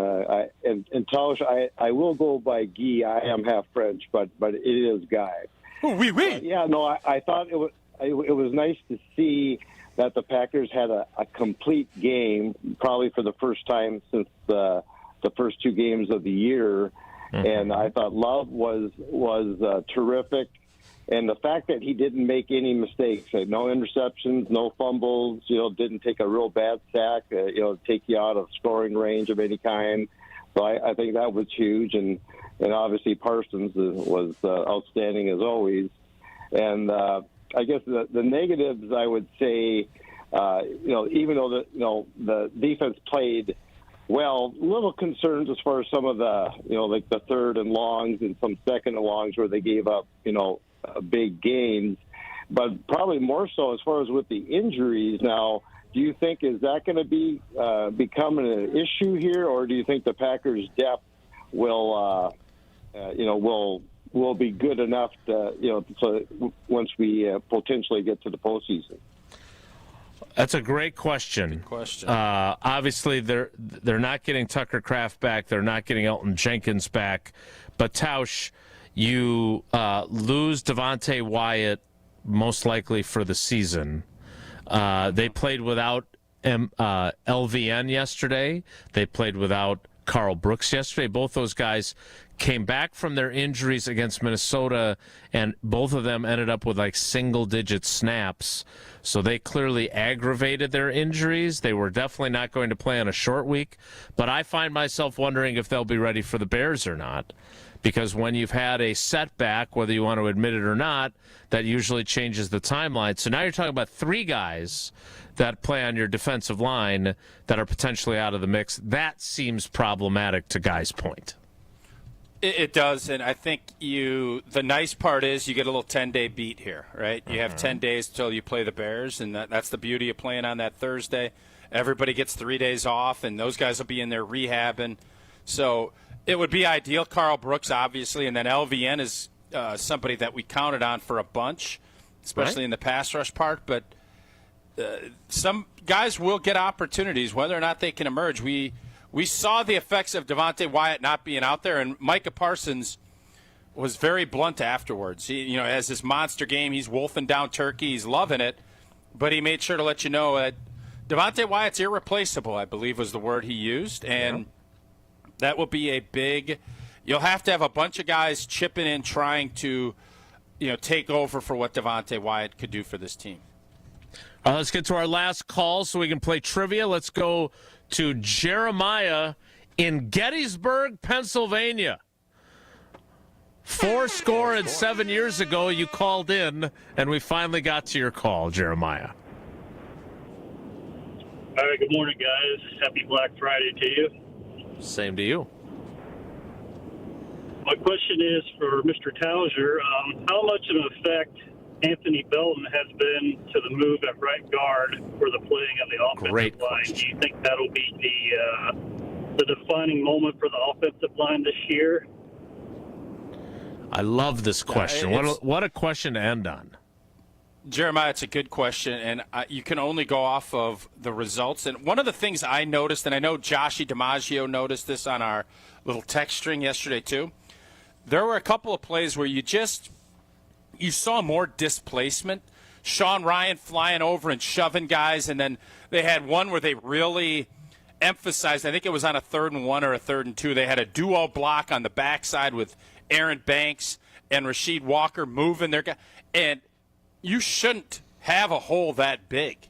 Tausch, I will go by Guy. I am half French, but it is Guy. Oh, oui. I thought it was nice to see that the Packers had a complete game, probably for the first time since the first 2 games of the year. Mm-hmm. And I thought Love was terrific. And the fact that he didn't make any mistakes, no interceptions, no fumbles, didn't take a real bad sack, take you out of scoring range of any kind. So I think that was huge. And obviously Parsons was outstanding as always. And I guess the negatives, I would say, even though the defense played well, little concerns as far as some of the, like the 3rd and longs and some 2nd and longs where they gave up, big gains. But probably more so as far as with the injuries now, do you think, is that going to be becoming an issue here, or do you think the Packers' depth will be good enough to, so once we potentially get to the postseason? That's a great question. Good question. Obviously, they're not getting Tucker Kraft back. They're not getting Elton Jenkins back. But Tausch, you lose Devonte Wyatt most likely for the season. They played without LVN yesterday. They played without Carl Brooks yesterday. Both those guys came back from their injuries against Minnesota, and both of them ended up with like single-digit snaps. So they clearly aggravated their injuries. They were definitely not going to play on a short week. But I find myself wondering if they'll be ready for the Bears or not. Because when you've had a setback, whether you want to admit it or not, that usually changes the timeline. So now you're talking about 3 guys that play on your defensive line that are potentially out of the mix. That seems problematic to Guy's point. It does, and I think the nice part is you get a little 10-day beat here, right? You have 10 days until you play the Bears, and that's the beauty of playing on that Thursday. Everybody gets 3 days off, and those guys will be in there rehabbing. So it would be ideal. Carl Brooks, obviously, and then LVN is somebody that we counted on for a bunch, especially in the pass rush part. But some guys will get opportunities, whether or not they can emerge. We saw the effects of Devonte Wyatt not being out there, and Micah Parsons was very blunt afterwards. He, has this monster game. He's wolfing down turkey. He's loving it, but he made sure to let you know that Devonte Wyatt's irreplaceable, I believe was the word he used, and that will be a big – you'll have to have a bunch of guys chipping in trying to, take over for what Devonte Wyatt could do for this team. Let's get to our last call so we can play trivia. Let's go to Jeremiah in Gettysburg, Pennsylvania. 7 years ago, you called in, and we finally got to your call, Jeremiah. All right, good morning, guys. Happy Black Friday to you. Same to you. My question is for Mr. Tauser. How much of an effect Anthony Belton has been to the move at right guard for the playing of the offensive line? Do you think that'll be the defining moment for the offensive line this year? I love this question. What a question to end on. Jeremiah, it's a good question, and you can only go off of the results. And one of the things I noticed, and I know Joshy DiMaggio noticed this on our little text string yesterday too, there were a couple of plays where you saw more displacement. Sean Ryan flying over and shoving guys, and then they had one where they really emphasized, I think it was on a 3rd and 1 or a 3rd and 2, they had a duo block on the backside with Aaron Banks and Rasheed Walker moving their guy. And you shouldn't have a hole that big.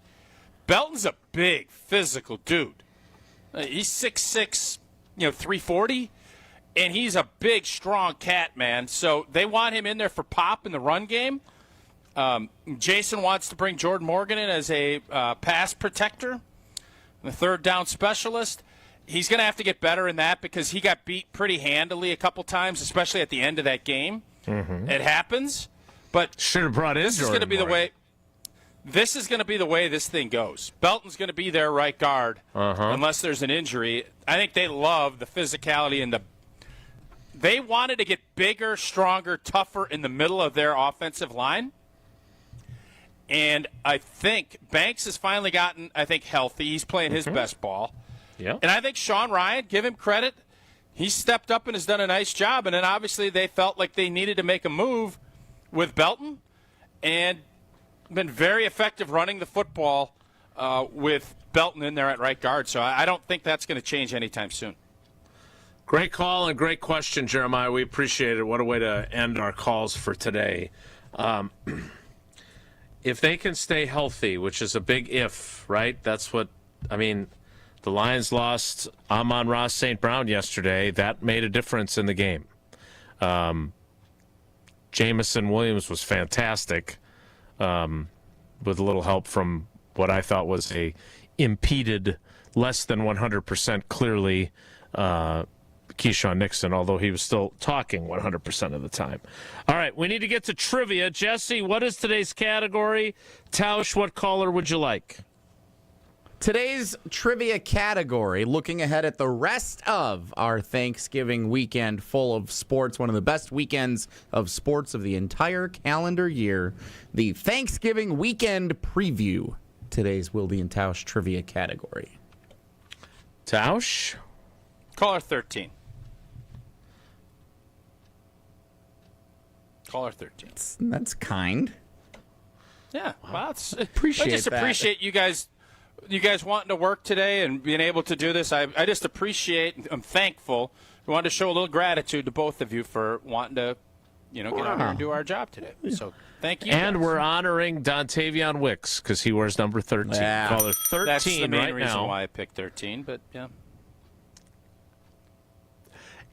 Belton's a big, physical dude. He's 6'6", 340. And he's a big, strong cat, man. So they want him in there for pop in the run game. Jason wants to bring Jordan Morgan in as a pass protector, the 3rd down specialist. He's going to have to get better in that because he got beat pretty handily a couple times, especially at the end of that game. Mm-hmm. It happens. But should have brought in this is going to be the way. This is going to be the way this thing goes. Belton's going to be their right guard unless there's an injury. I think they love the physicality and they wanted to get bigger, stronger, tougher in the middle of their offensive line. And I think Banks has finally gotten, healthy. He's playing his best ball. Yeah. And I think Sean Ryan, give him credit, he stepped up and has done a nice job. And then obviously they felt like they needed to make a move with Belton and been very effective running the football with Belton in there at right guard. So I don't think that's going to change anytime soon. Great call and great question, Jeremiah. We appreciate it. What a way to end our calls for today. If they can stay healthy, which is a big if, right? That's what, the Lions lost Amon-Ra St. Brown yesterday. That made a difference in the game. Jamison Williams was fantastic with a little help from what I thought was a impeded, less than 100% clearly Keyshawn Nixon, although he was still talking 100% of the time. All right, we need to get to trivia. Jesse, what is today's category? Tausch, what caller would you like? Today's trivia category, looking ahead at the rest of our Thanksgiving weekend full of sports, one of the best weekends of sports of the entire calendar year, the Thanksgiving weekend preview. Today's Wilde and Tausch trivia category. Tausch? Caller 13. Caller 13. That's kind. Yeah, well, I just that. appreciate you guys wanting to work today and being able to do this. I just appreciate. I'm thankful. We wanted to show a little gratitude to both of you for wanting to, get out here and do our job today. So thank you. And guys. we're honoring Dantavian Wicks because he wears number 13. Yeah. Caller 13 That's the main right reason now. why I picked 13. But yeah.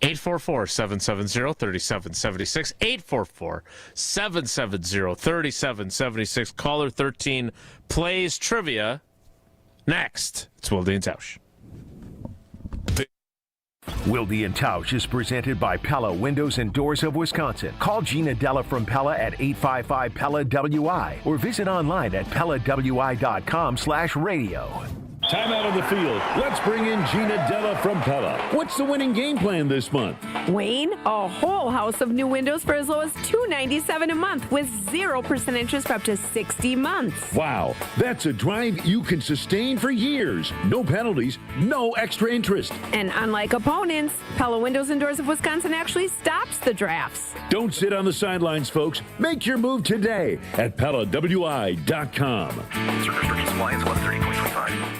844-770-3776. 844-770-3776. Caller 13 plays trivia. Next, it's Wilde and Tausch. Wilde and Tausch is presented by Pella Windows and Doors of Wisconsin. Call Gina Della from Pella at 855-PELLA-WI or visit online at PellaWI.com/radio. Time out on the field. Let's bring in Gina Della from Pella. What's the winning game plan this month? Wayne, a whole house of new windows for as low as $297 a month with 0% interest for up to 60 months. Wow, that's a drive you can sustain for years. No penalties, no extra interest. And unlike opponents, Pella Windows and Doors of Wisconsin actually stops the drafts. Don't sit on the sidelines, folks. Make your move today at PellaWI.com. Service for Miscellaneous 130.25.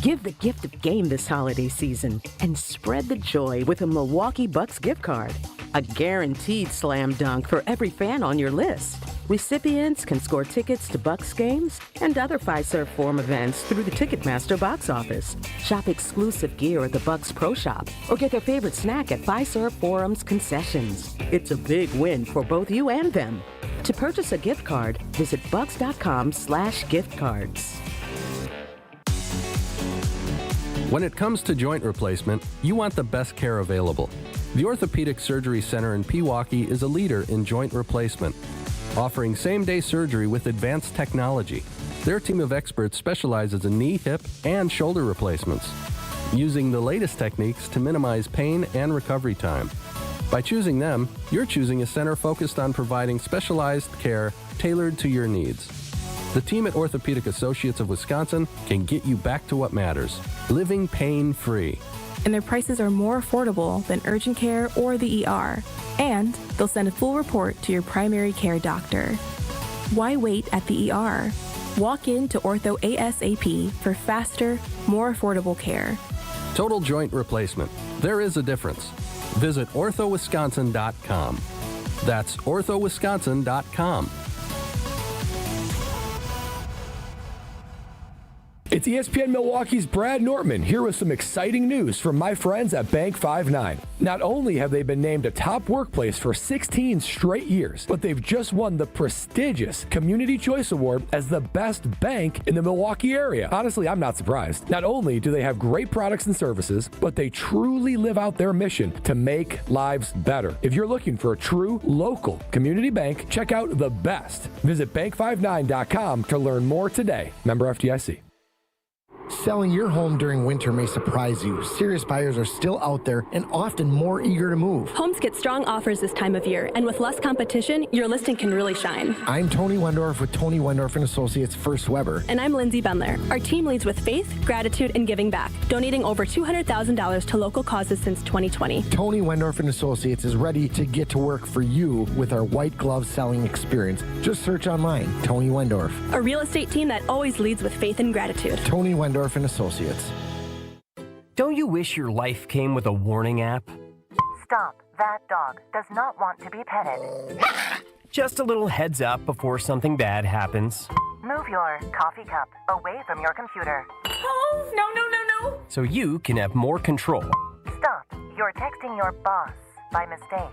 Give the gift of game this holiday season and spread the joy with a Milwaukee Bucks gift card. A guaranteed slam dunk for every fan on your list. Recipients can score tickets to Bucks games and other Fiserv Forum events through the Ticketmaster box office. Shop exclusive gear at the Bucks Pro Shop or get their favorite snack at Fiserv Forum's concessions. It's a big win for both you and them. To purchase a gift card, visit bucks.com/giftcards. When it comes to joint replacement, you want the best care available. The Orthopedic Surgery Center in Pewwaukee is a leader in joint replacement, offering same-day surgery with advanced technology. Their team of experts specializes in knee, hip, and shoulder replacements, using the latest techniques to minimize pain and recovery time. By choosing them, you're choosing a center focused on providing specialized care tailored to your needs. The team at Orthopedic Associates of Wisconsin can get you back to what matters, living pain-free. And their prices are more affordable than urgent care or the ER. And they'll send a full report to your primary care doctor. Why wait at the ER? Walk in to Ortho ASAP for faster, more affordable care. Total joint replacement. There is a difference. Visit orthowisconsin.com. That's orthowisconsin.com. It's ESPN Milwaukee's Brad Nortman here with some exciting news from my friends at Bank 5-9. Not only have they been named a top workplace for 16 straight years, but they've just won the prestigious Community Choice Award as the best bank in the Milwaukee area. Honestly, I'm not surprised. Not only do they have great products and services, but they truly live out their mission to make lives better. If you're looking for a true local community bank, check out the best. Visit bank59.com to learn more today. Member FDIC. Selling your home during winter may surprise you. Serious buyers are still out there and often more eager to move. Homes get strong offers this time of year, and with less competition, your listing can really shine. I'm Tony Wendorf with Tony Wendorf & Associates First Weber. And I'm Lindsay Bendler. Our team leads with faith, gratitude, and giving back, donating over $200,000 to local causes since 2020. Tony Wendorf & Associates is ready to get to work for you with our white glove selling experience. Just search online, Tony Wendorf. A real estate team that always leads with faith and gratitude. Tony Wendorf & Associates. Don't you wish your life came with a warning app? Stop. That dog does not want to be petted. Just a little heads up before something bad happens. Move your coffee cup away from your computer. Oh, no. So you can have more control. Stop. You're texting your boss by mistake.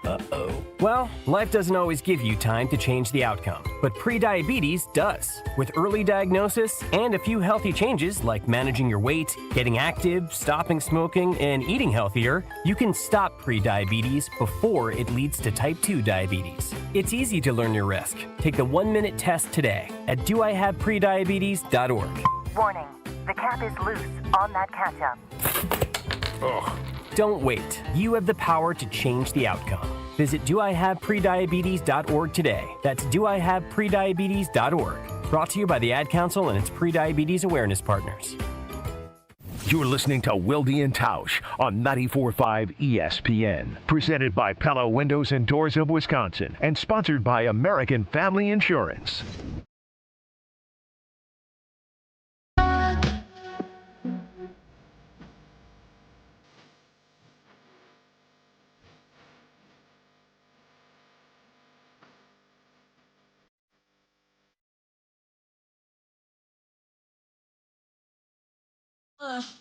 Uh-oh. Well, life doesn't always give you time to change the outcome, but prediabetes does. With early diagnosis and a few healthy changes like managing your weight, getting active, stopping smoking, and eating healthier, you can stop prediabetes before it leads to type 2 diabetes. It's easy to learn your risk. Take the 1-minute test today at doihaveprediabetes.org. Warning. The cap is loose on that ketchup. Ugh. Don't wait. You have the power to change the outcome. Visit doihaveprediabetes.org today. That's doihaveprediabetes.org. Brought to you by the Ad Council and its prediabetes awareness partners. You're listening to Wilde and Tausch on 94.5 ESPN. Presented by Pella Windows and Doors of Wisconsin and sponsored by American Family Insurance.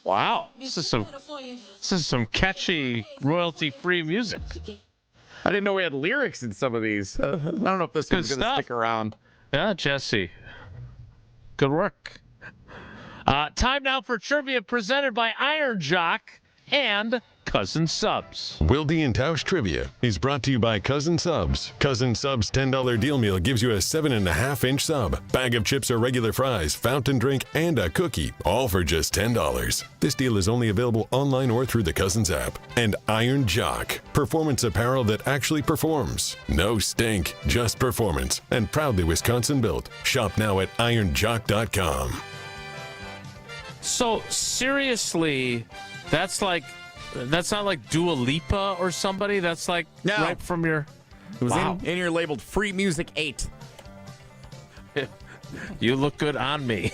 Wow, this is some catchy royalty-free music. I didn't know we had lyrics in some of these. I don't know if this one's going to stick around. Yeah, Jesse. Good work. Time now for trivia presented by Iron Jock and Cousin Subs. Wilde and Tausch Trivia is brought to you by Cousin Subs. Cousin Subs $10 deal meal gives you a 7.5-inch sub, bag of chips or regular fries, fountain drink, and a cookie, all for just $10. This deal is only available online or through the Cousins app. And Iron Jock, performance apparel that actually performs. No stink, just performance, and proudly Wisconsin built. Shop now at ironjock.com. So, seriously, that's not like Dua Lipa or somebody? That's like right from your... It was in your labeled Free Music 8. You look good on me.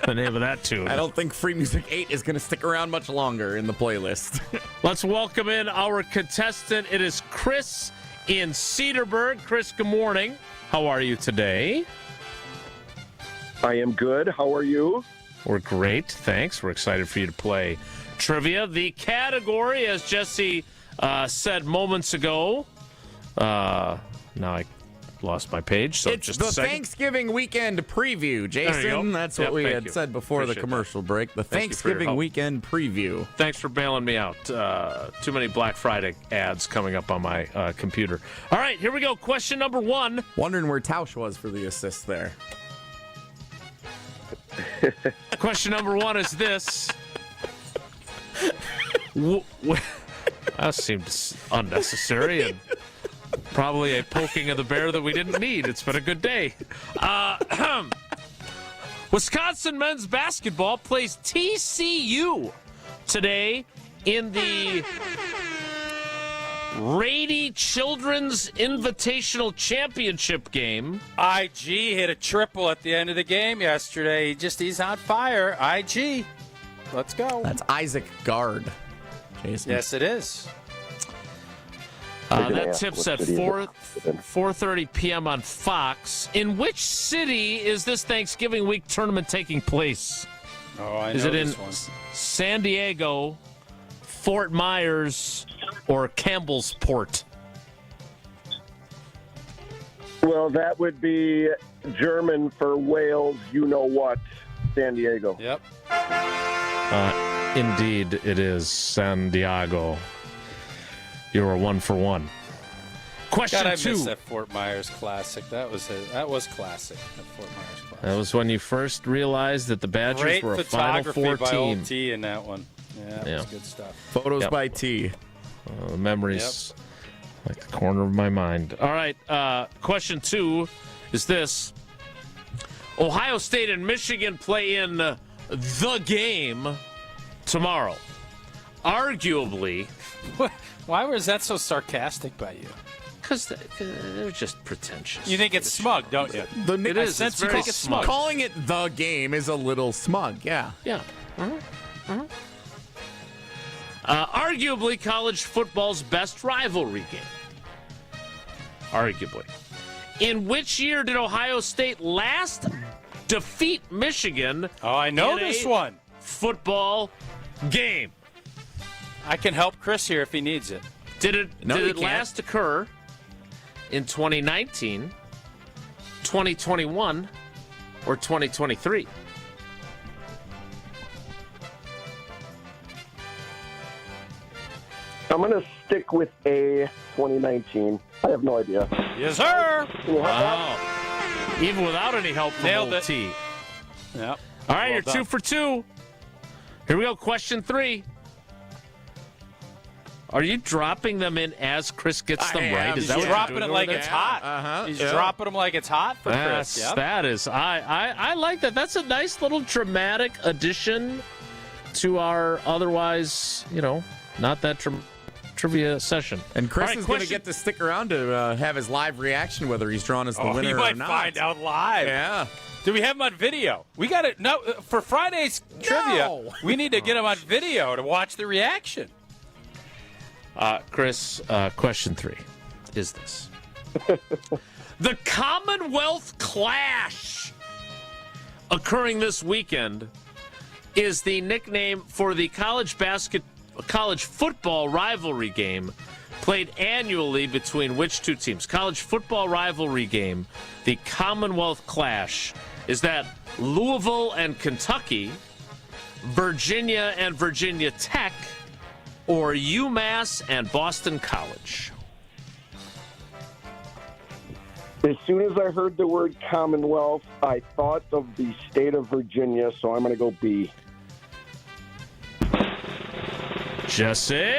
The name of that tune. I don't think Free Music 8 is going to stick around much longer in the playlist. Let's welcome in our contestant. It is Chris in Cedarburg. Chris, good morning. How are you today? I am good. How are you? We're great, thanks. We're excited for you to play trivia. The category, as Jesse said moments ago, now I lost my page, so it's just the a second. Thanksgiving weekend preview, Jason. That's what we had said before the commercial break. The Thanksgiving weekend preview. Thanks for bailing me out. Too many Black Friday ads coming up on my computer. All right, here we go. Question number 1. Wondering where Tausch was for the assist there. Question number 1 is this. That seemed unnecessary and probably a poking of the bear that we didn't need. It's been a good day. Wisconsin men's basketball plays TCU today in the Rady Children's Invitational Championship game. IG hit a triple at the end of the game yesterday. He's on fire. IG. Let's go. That's Isaac Gard, Jason. Yes, it is. That tips at 4:30 p.m. on Fox. In which city is this Thanksgiving week tournament taking place? Oh, I know Is it this in one. San Diego, Fort Myers, or Campbellsport? Well, that would be German for Wales, you know what, San Diego. Yep. Indeed, it is San Diego. You were 1 for 1. Question God, I 2. missed that Fort Myers Classic. That was classic. That Fort Myers Classic. That was when you first realized that the Badgers were a Final Four photography by team. old T in that one. Yeah, that was good stuff. Photos by T. Memories like the corner of my mind. All right, question 2 is this. Ohio State and Michigan play in the game tomorrow. Arguably. Why was that so sarcastic by you? Because they're just pretentious. You think it's smug, don't you? It is. It's very smug. Calling it the game is a little smug, yeah. Yeah. Arguably college football's best rivalry game. Arguably. In which year did Ohio State last defeat Michigan? Oh, I know this one. Football game. I can help Chris here if he needs it. Did it last occur in 2019, 2021, or 2023? I'm going to stick with a 2019. I have no idea. Yes, sir. Wow. Even without any help from Nailed old it. T. Yep. All right, Well you're done. 2 for 2. Here we go. Question 3. Are you dropping them in as Chris gets them right? He's Is that what dropping you're it doing like over it's there? hot. He's dropping them like it's hot for Chris. Yep. That is. I like that. That's a nice little dramatic addition to our otherwise, not that trivia session. And Chris is going to get to stick around to have his live reaction, whether he's drawn as the winner or not. He might find out live. Yeah. Do we have him on video? We got it. No, for Friday's trivia, we need to get him on video to watch the reaction. Chris, question 3 is this. The Commonwealth Clash occurring this weekend is the nickname for the college football rivalry game played annually between which two teams? College football rivalry game, the Commonwealth Clash. Is that Louisville and Kentucky, Virginia and Virginia Tech, or UMass and Boston College? As soon as I heard the word Commonwealth, I thought of the state of Virginia, so I'm going to go B. Jesse?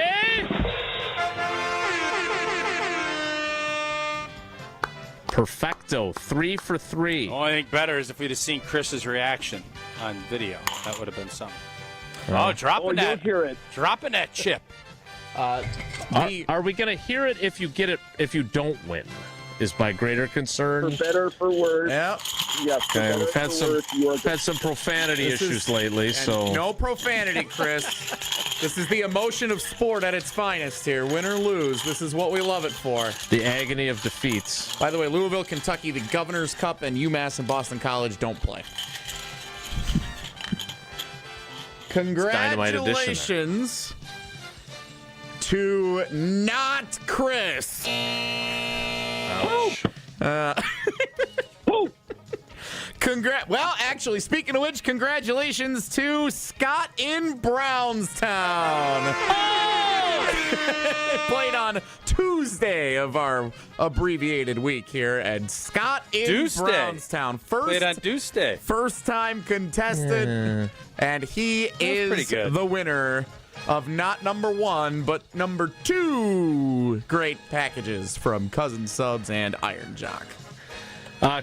Perfecto. 3 for 3. The only thing better is if we'd have seen Chris's reaction on video. That would have been something. Dropping that chip. Are we going to hear it if you don't win? Is my greater concern. For better, for worse. Yeah. Yes. Okay, we've had some profanity issues lately, so no profanity, Chris. This is the emotion of sport at its finest here. Win or lose, this is what we love it for. The agony of defeats. By the way, Louisville, Kentucky, the Governor's Cup, and UMass and Boston College don't play. Congratulations to not Chris. Well, actually, speaking of which, congratulations to Scott in Brownstown. Played on Tuesday of our abbreviated week here, and Scott in Brownstown. Played on Tuesday. First time contestant, and he is the winner of not number 1, but number 2 great packages from Cousin Subs and Iron Jock.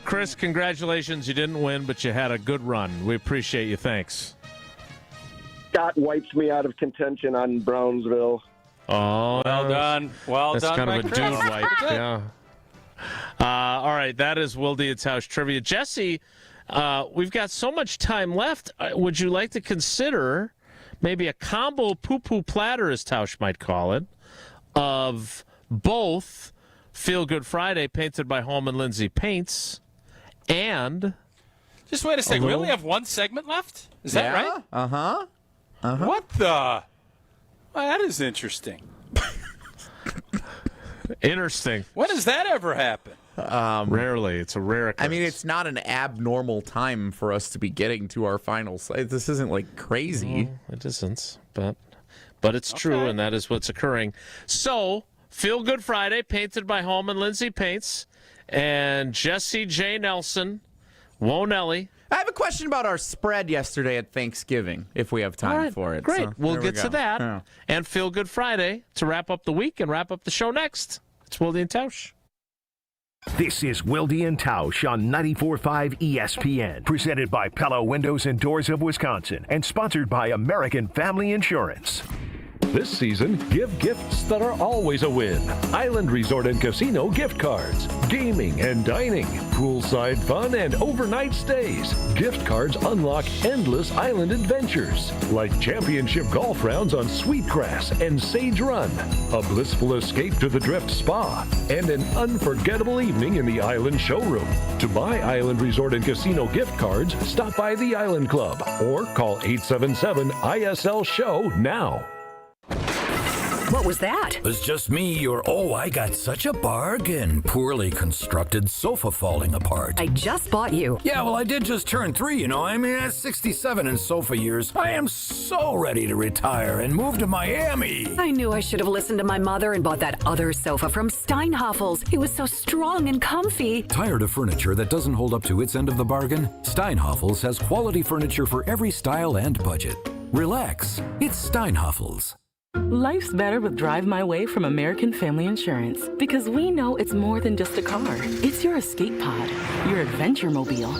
Chris, congratulations. You didn't win, but you had a good run. We appreciate you. Thanks. Scott wipes me out of contention on Brownsville. Oh, well done. That's kind of a dude wipe. Yeah. All right, that is Wilde and Tausch trivia. Jesse, we've got so much time left. Would you like to consider maybe a combo poo-poo platter, as Tausch might call it, of both Feel Good Friday, painted by Holman Lindsay Paints, and... Just wait a second. We only have one segment left? Is that right? Uh-huh. What the... Well, that is interesting. Interesting. When does that ever happen? Rarely. It's a rare occurrence. I mean, it's not an abnormal time for us to be getting to our finals. This isn't, like, crazy. No, it isn't, but it's true, and that is what's occurring. So... Feel Good Friday, painted by Holman Lindsay Paints, and Jesse J. Nelson, Wonelli. I have a question about our spread yesterday at Thanksgiving, if we have time for it. Great. So, we'll get to that. Yeah. And Feel Good Friday to wrap up the week and wrap up the show next. It's Wilde and Tausch. This is Wilde and Tausch on 94.5 ESPN, presented by Pella Windows and Doors of Wisconsin, and sponsored by American Family Insurance. This season, give gifts that are always a win. Island Resort and Casino gift cards, gaming and dining, poolside fun, and overnight stays. Gift cards unlock endless island adventures, like championship golf rounds on Sweetgrass and Sage Run, a blissful escape to the Drift Spa, and an unforgettable evening in the Island Showroom. To buy Island Resort and Casino gift cards, stop by the Island Club or call 877-ISL-SHOW now. What was that? It was just me, or I got such a bargain. Poorly constructed sofa falling apart. I just bought you. Yeah, well, I did just turn 3, I mean, at 67 in sofa years. I am so ready to retire and move to Miami. I knew I should have listened to my mother and bought that other sofa from Steinhafels. It was so strong and comfy. Tired of furniture that doesn't hold up to its end of the bargain? Steinhafels has quality furniture for every style and budget. Relax. It's Steinhafels. Life's better with Drive My Way from American Family Insurance, because we know it's more than just a car. It's your escape pod, your adventure mobile.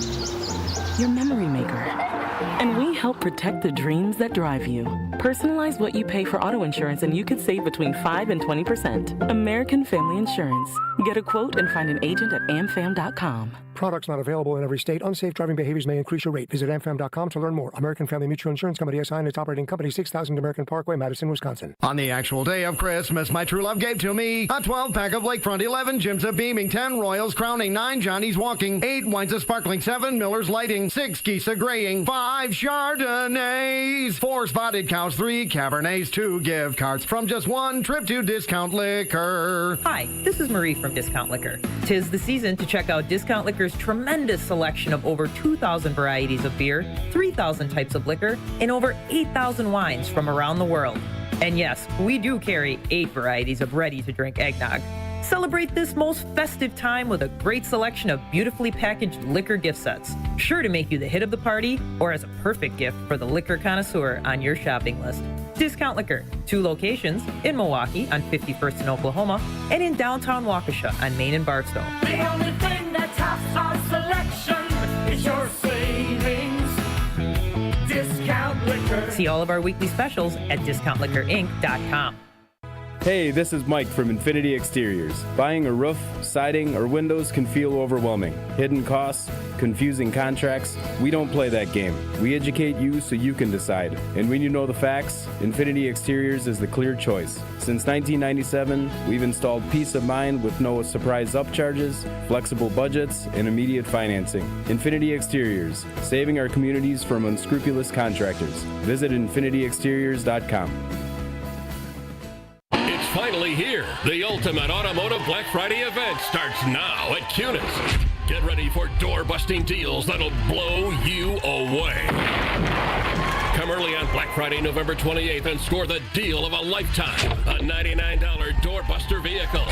your memory maker. And we help protect the dreams that drive you. Personalize what you pay for auto insurance and you could save between 5 and 20%. American Family Insurance. Get a quote and find an agent at amfam.com. Products not available in every state. Unsafe driving behaviors may increase your rate. Visit amfam.com to learn more. American Family Mutual Insurance Company SI and its operating company, 6000 American Parkway, Madison, Wisconsin. On the actual day of Christmas, my true love gave to me a 12-pack of Lakefront, 11 Jim's a beaming, 10 Royals crowning, 9 Johnny's walking, 8 wines a sparkling, 7 Miller's lighting, 6 geese a graying, 5 Chardonnays, 4 spotted cows, 3 Cabernets, 2 gift cards from just 1 trip to Discount Liquor. Hi, this is Marie from Discount Liquor. 'Tis the season to check out Discount Liquor's tremendous selection of over 2,000 varieties of beer, 3,000 types of liquor, and over 8,000 wines from around the world. And yes, we do carry 8 varieties of ready-to-drink eggnog. Celebrate this most festive time with a great selection of beautifully packaged liquor gift sets, sure to make you the hit of the party or as a perfect gift for the liquor connoisseur on your shopping list. Discount Liquor, 2 locations in Milwaukee on 51st in Oklahoma and in downtown Waukesha on Main and Barstow. The only thing that tops our selection is your savings. Discount Liquor. See all of our weekly specials at discountliquorinc.com. Hey, this is Mike from Infinity Exteriors. Buying a roof, siding, or windows can feel overwhelming. Hidden costs, confusing contracts. We don't play that game. We educate you so you can decide. And when you know the facts, Infinity Exteriors is the clear choice. Since 1997, we've installed peace of mind with no surprise upcharges, flexible budgets, and immediate financing. Infinity Exteriors, saving our communities from unscrupulous contractors. Visit infinityexteriors.com. Finally here. The ultimate automotive Black Friday event starts now at Cunis. Get ready for door-busting deals that'll blow you away. Come early on Black Friday, November 28th, and score the deal of a lifetime. A $99 doorbuster vehicle.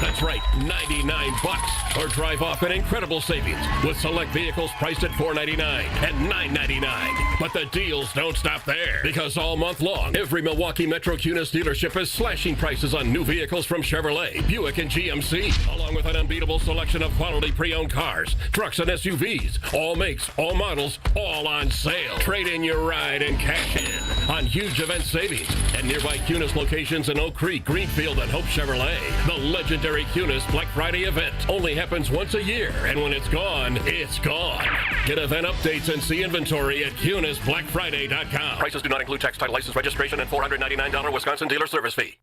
That's right, $99. Or drive off an incredible savings with select vehicles priced at $499 and $999. But the deals don't stop there, because all month long, every Milwaukee Metro Cunis dealership is slashing prices on new vehicles from Chevrolet, Buick, and GMC, along with an unbeatable selection of quality pre-owned cars, trucks, and SUVs. All makes, all models, all on sale. Trade in your ride and cash in on huge event savings at nearby Cunis locations in Oak Creek, Greenfield, and Hope Chevrolet. The legendary Cunis Black Friday event only happens once a year, and when it's gone, it's gone. Get event updates and see inventory at CunisBlackFriday.com. Prices do not include tax, title, license, registration, and $499 Wisconsin dealer service fee.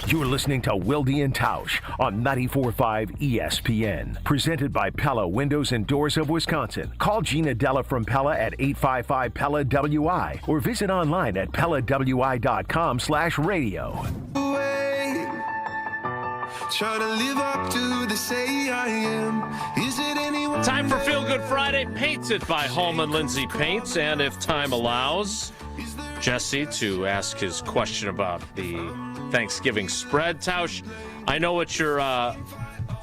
You're listening to Wilde and Tausch on 94.5 ESPN. Presented by Pella Windows and Doors of Wisconsin. Call Gina Della from Pella at 855-PELLA-WI or visit online at PellaWI.com/radio. Try to live up to the say I am. Is it anyone? Time for Feel Good Friday, painted by Hallman Lindsay Paints. And if time allows, Jesse to ask his question about the Thanksgiving spread. Tausch, I know what your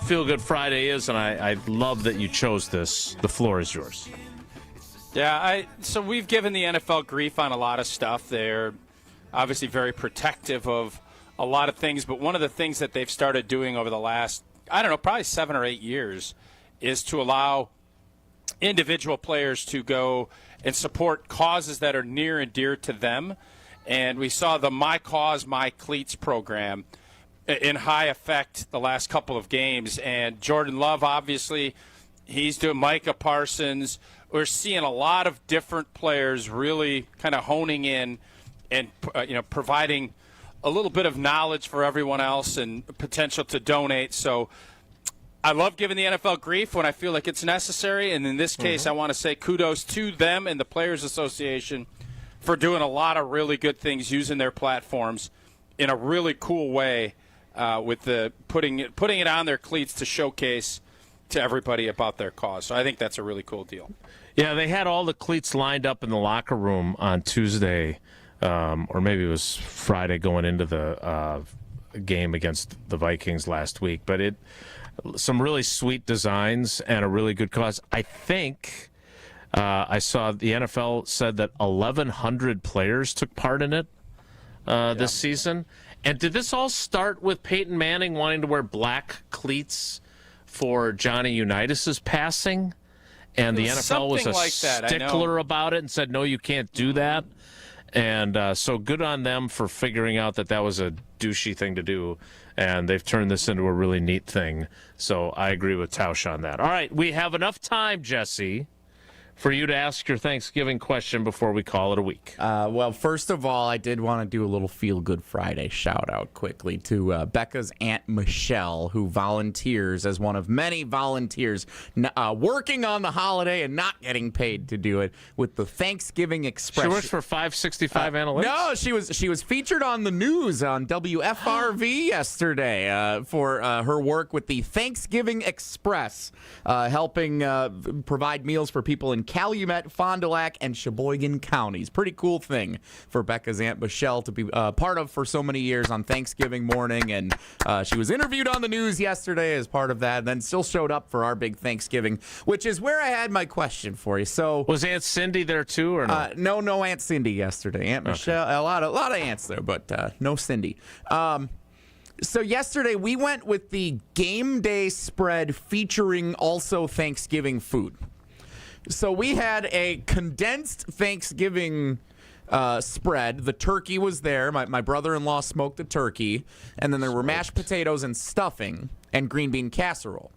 Feel Good Friday is, and I love that you chose this. The floor is yours. Yeah, so we've given the NFL grief on a lot of stuff. They're obviously very protective of a lot of things, but one of the things that they've started doing over the last, I don't know, probably 7 or 8 years is to allow individual players to go and support causes that are near and dear to them. And we saw the My Cause, My Cleats program in high effect the last couple of games. And Jordan Love, obviously, he's doing Micah Parsons. We're seeing a lot of different players really kind of honing in and providing a little bit of knowledge for everyone else and potential to donate. So I love giving the NFL grief when I feel like it's necessary. And in this case, I want to say kudos to them and the Players Association for doing a lot of really good things using their platforms in a really cool way with the putting it on their cleats to showcase to everybody about their cause. So I think that's a really cool deal. Yeah, they had all the cleats lined up in the locker room on Tuesday, or maybe it was Friday going into the game against the Vikings last week. But some really sweet designs and a really good cause. I think I saw the NFL said that 1,100 players took part in it this season. And did this all start with Peyton Manning wanting to wear black cleats for Johnny Unitas's passing? and the NFL was a like that, stickler about it and said, no, you can't do that. And so good on them for figuring out that was a douchey thing to do, and they've turned this into a really neat thing. So I agree with Tausch on that. All right, we have enough time, Jesse, for you to ask your Thanksgiving question before we call it a week. Well, first of all, I did want to do a little Feel Good Friday shout-out quickly to Becca's Aunt Michelle, who volunteers as one of many volunteers working on the holiday and not getting paid to do it with the Thanksgiving Express. She works for 565 Analytics? No, she was featured on the news on WFRV yesterday for her work with the Thanksgiving Express, helping provide meals for people in Calumet, Fond du Lac, and Sheboygan counties. Pretty cool thing for Becca's Aunt Michelle to be part of for so many years on Thanksgiving morning. And she was interviewed on the news yesterday as part of that, and then still showed up for our big Thanksgiving, which is where I had my question for you. So, was Aunt Cindy there too, or no? No Aunt Cindy yesterday. Aunt Michelle, a lot of aunts there, but no Cindy. So yesterday we went with the game day spread featuring also Thanksgiving food. So we had a condensed Thanksgiving spread. The turkey was there. My brother-in-law smoked the turkey. And then there were mashed potatoes and stuffing and green bean casserole.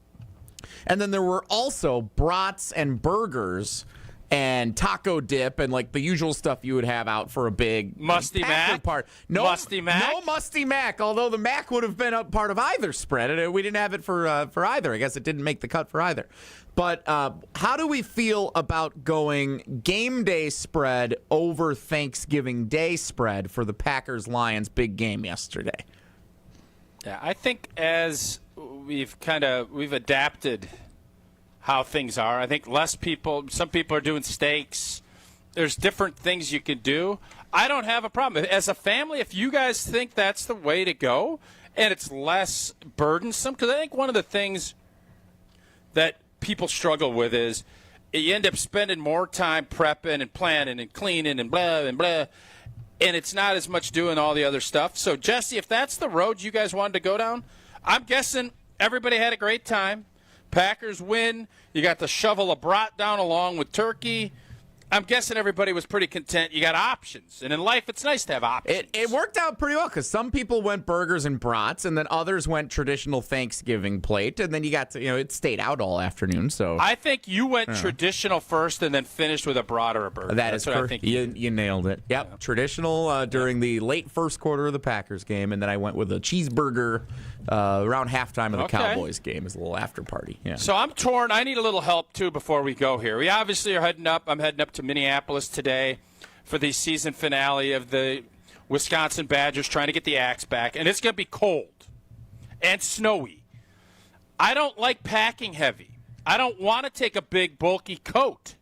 And then there were also brats and burgers and taco dip and like the usual stuff you would have out for a big Musty Mac part. No Musty Mac. No Musty Mac. Although the Mac would have been a part of either spread, and we didn't have it for either. I guess it didn't make the cut for either. But how do we feel about going game day spread over Thanksgiving Day spread for the Packers-Lions big game yesterday? Yeah, I think as we've adapted how things are. I think some people are doing steaks. There's different things you can do. I don't have a problem. As a family, if you guys think that's the way to go and it's less burdensome, because I think one of the things that people struggle with is you end up spending more time prepping and planning and cleaning and blah and blah, and it's not as much doing all the other stuff. So, Jesse, if that's the road you guys wanted to go down, I'm guessing everybody had a great time. Packers win. You got the shovel of brat down along with turkey. I'm guessing everybody was pretty content. You got options. And in life, it's nice to have options. It worked out pretty well because some people went burgers and brats, and then others went traditional Thanksgiving plate, and then you got to, it stayed out all afternoon. So I think you went traditional first and then finished with a brat or a burger. That's what correct. You nailed it. Yep, yeah. Traditional during the late first quarter of the Packers game, and then I went with a cheeseburger around halftime of the Cowboys game as a little after party. Yeah. So I'm torn. I need a little help, too, before we go here. We obviously are heading up. I'm heading up to Minneapolis today for the season finale of the Wisconsin Badgers trying to get the Axe back. And it's going to be cold and snowy. I don't like packing heavy. I don't want to take a big, bulky coat.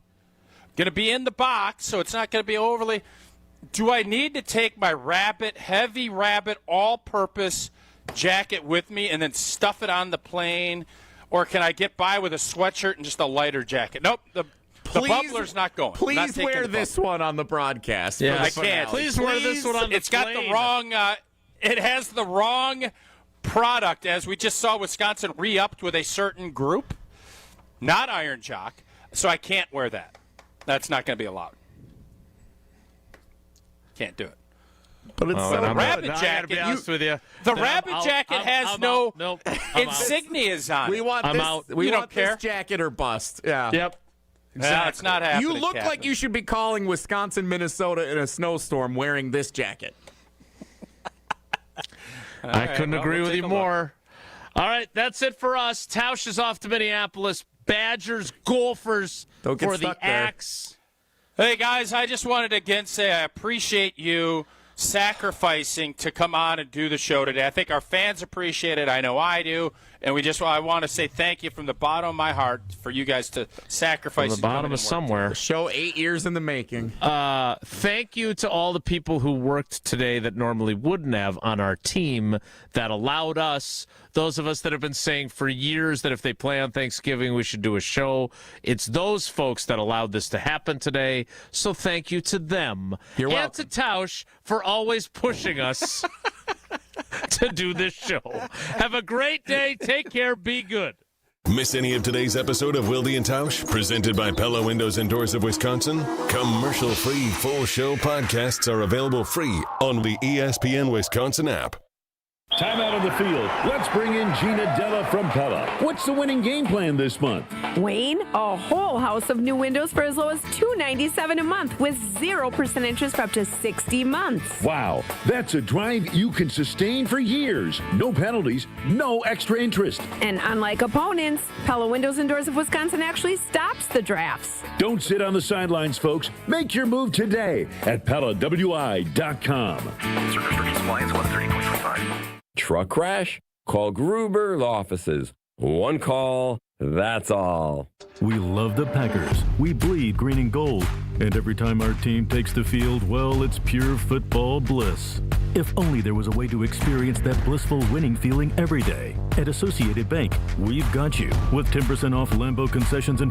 Going to be in the box, so it's not going to be overly. Do I need to take my heavy Rabbit, all-purpose jacket with me and then stuff it on the plane? Or can I get by with a sweatshirt and just a lighter jacket? Nope, the bubbler's not going. Please wear this one on the broadcast. Yeah, I can't. Please wear this one on the plane. It's got the wrong it has the wrong product, as we just saw Wisconsin re-upped with a certain group, not Iron Jock, so I can't wear that. That's not going to be allowed. Can't do it. But it's the rabbit jacket. Be honest with you. The rabbit jacket has no insignias on it. We want this. We don't care. This jacket or bust. Yeah. Yep. Exactly. It's not happening. You look like you should be calling Wisconsin, Minnesota in a snowstorm wearing this jacket. I couldn't agree with you more. All right, that's it for us. Tausch is off to Minneapolis. Badgers, Gophers for the Axe. Hey, guys, I just wanted to again say I appreciate you sacrificing to come on and do the show today. I think our fans appreciate it. I know I do. And I want to say thank you from the bottom of my heart for you guys to sacrifice. From the bottom of somewhere. The show 8 years in the making. Thank you to all the people who worked today that normally wouldn't have on our team that allowed us, those of us that have been saying for years that if they play on Thanksgiving, we should do a show. It's those folks that allowed this to happen today. So thank you to them. You're welcome. And to Tausch for always pushing us to do this show. Have a great day. Take care. Be good. Miss any of today's episode of Wilde and Tausch, presented by Pella Windows and Doors of Wisconsin? Commercial-free full show podcasts are available free on the ESPN Wisconsin app. Time out on the field. Let's bring in Gina Della from Pella. What's the winning game plan this month? Wayne, a whole house of new windows for as low as $297 a month with 0% interest for up to 60 months. Wow, that's a drive you can sustain for years. No penalties, no extra interest. And unlike opponents, Pella Windows and Doors of Wisconsin actually stops the drafts. Don't sit on the sidelines, folks. Make your move today at PellaWI.com. Service restrictions apply until 11/30/2025. Truck crash? Call Gruber offices. One call, that's all. We love the Packers. We bleed green and gold. And every time our team takes the field, well, it's pure football bliss. If only there was a way to experience that blissful winning feeling every day. At Associated Bank, we've got you with 10% off Lambeau concessions and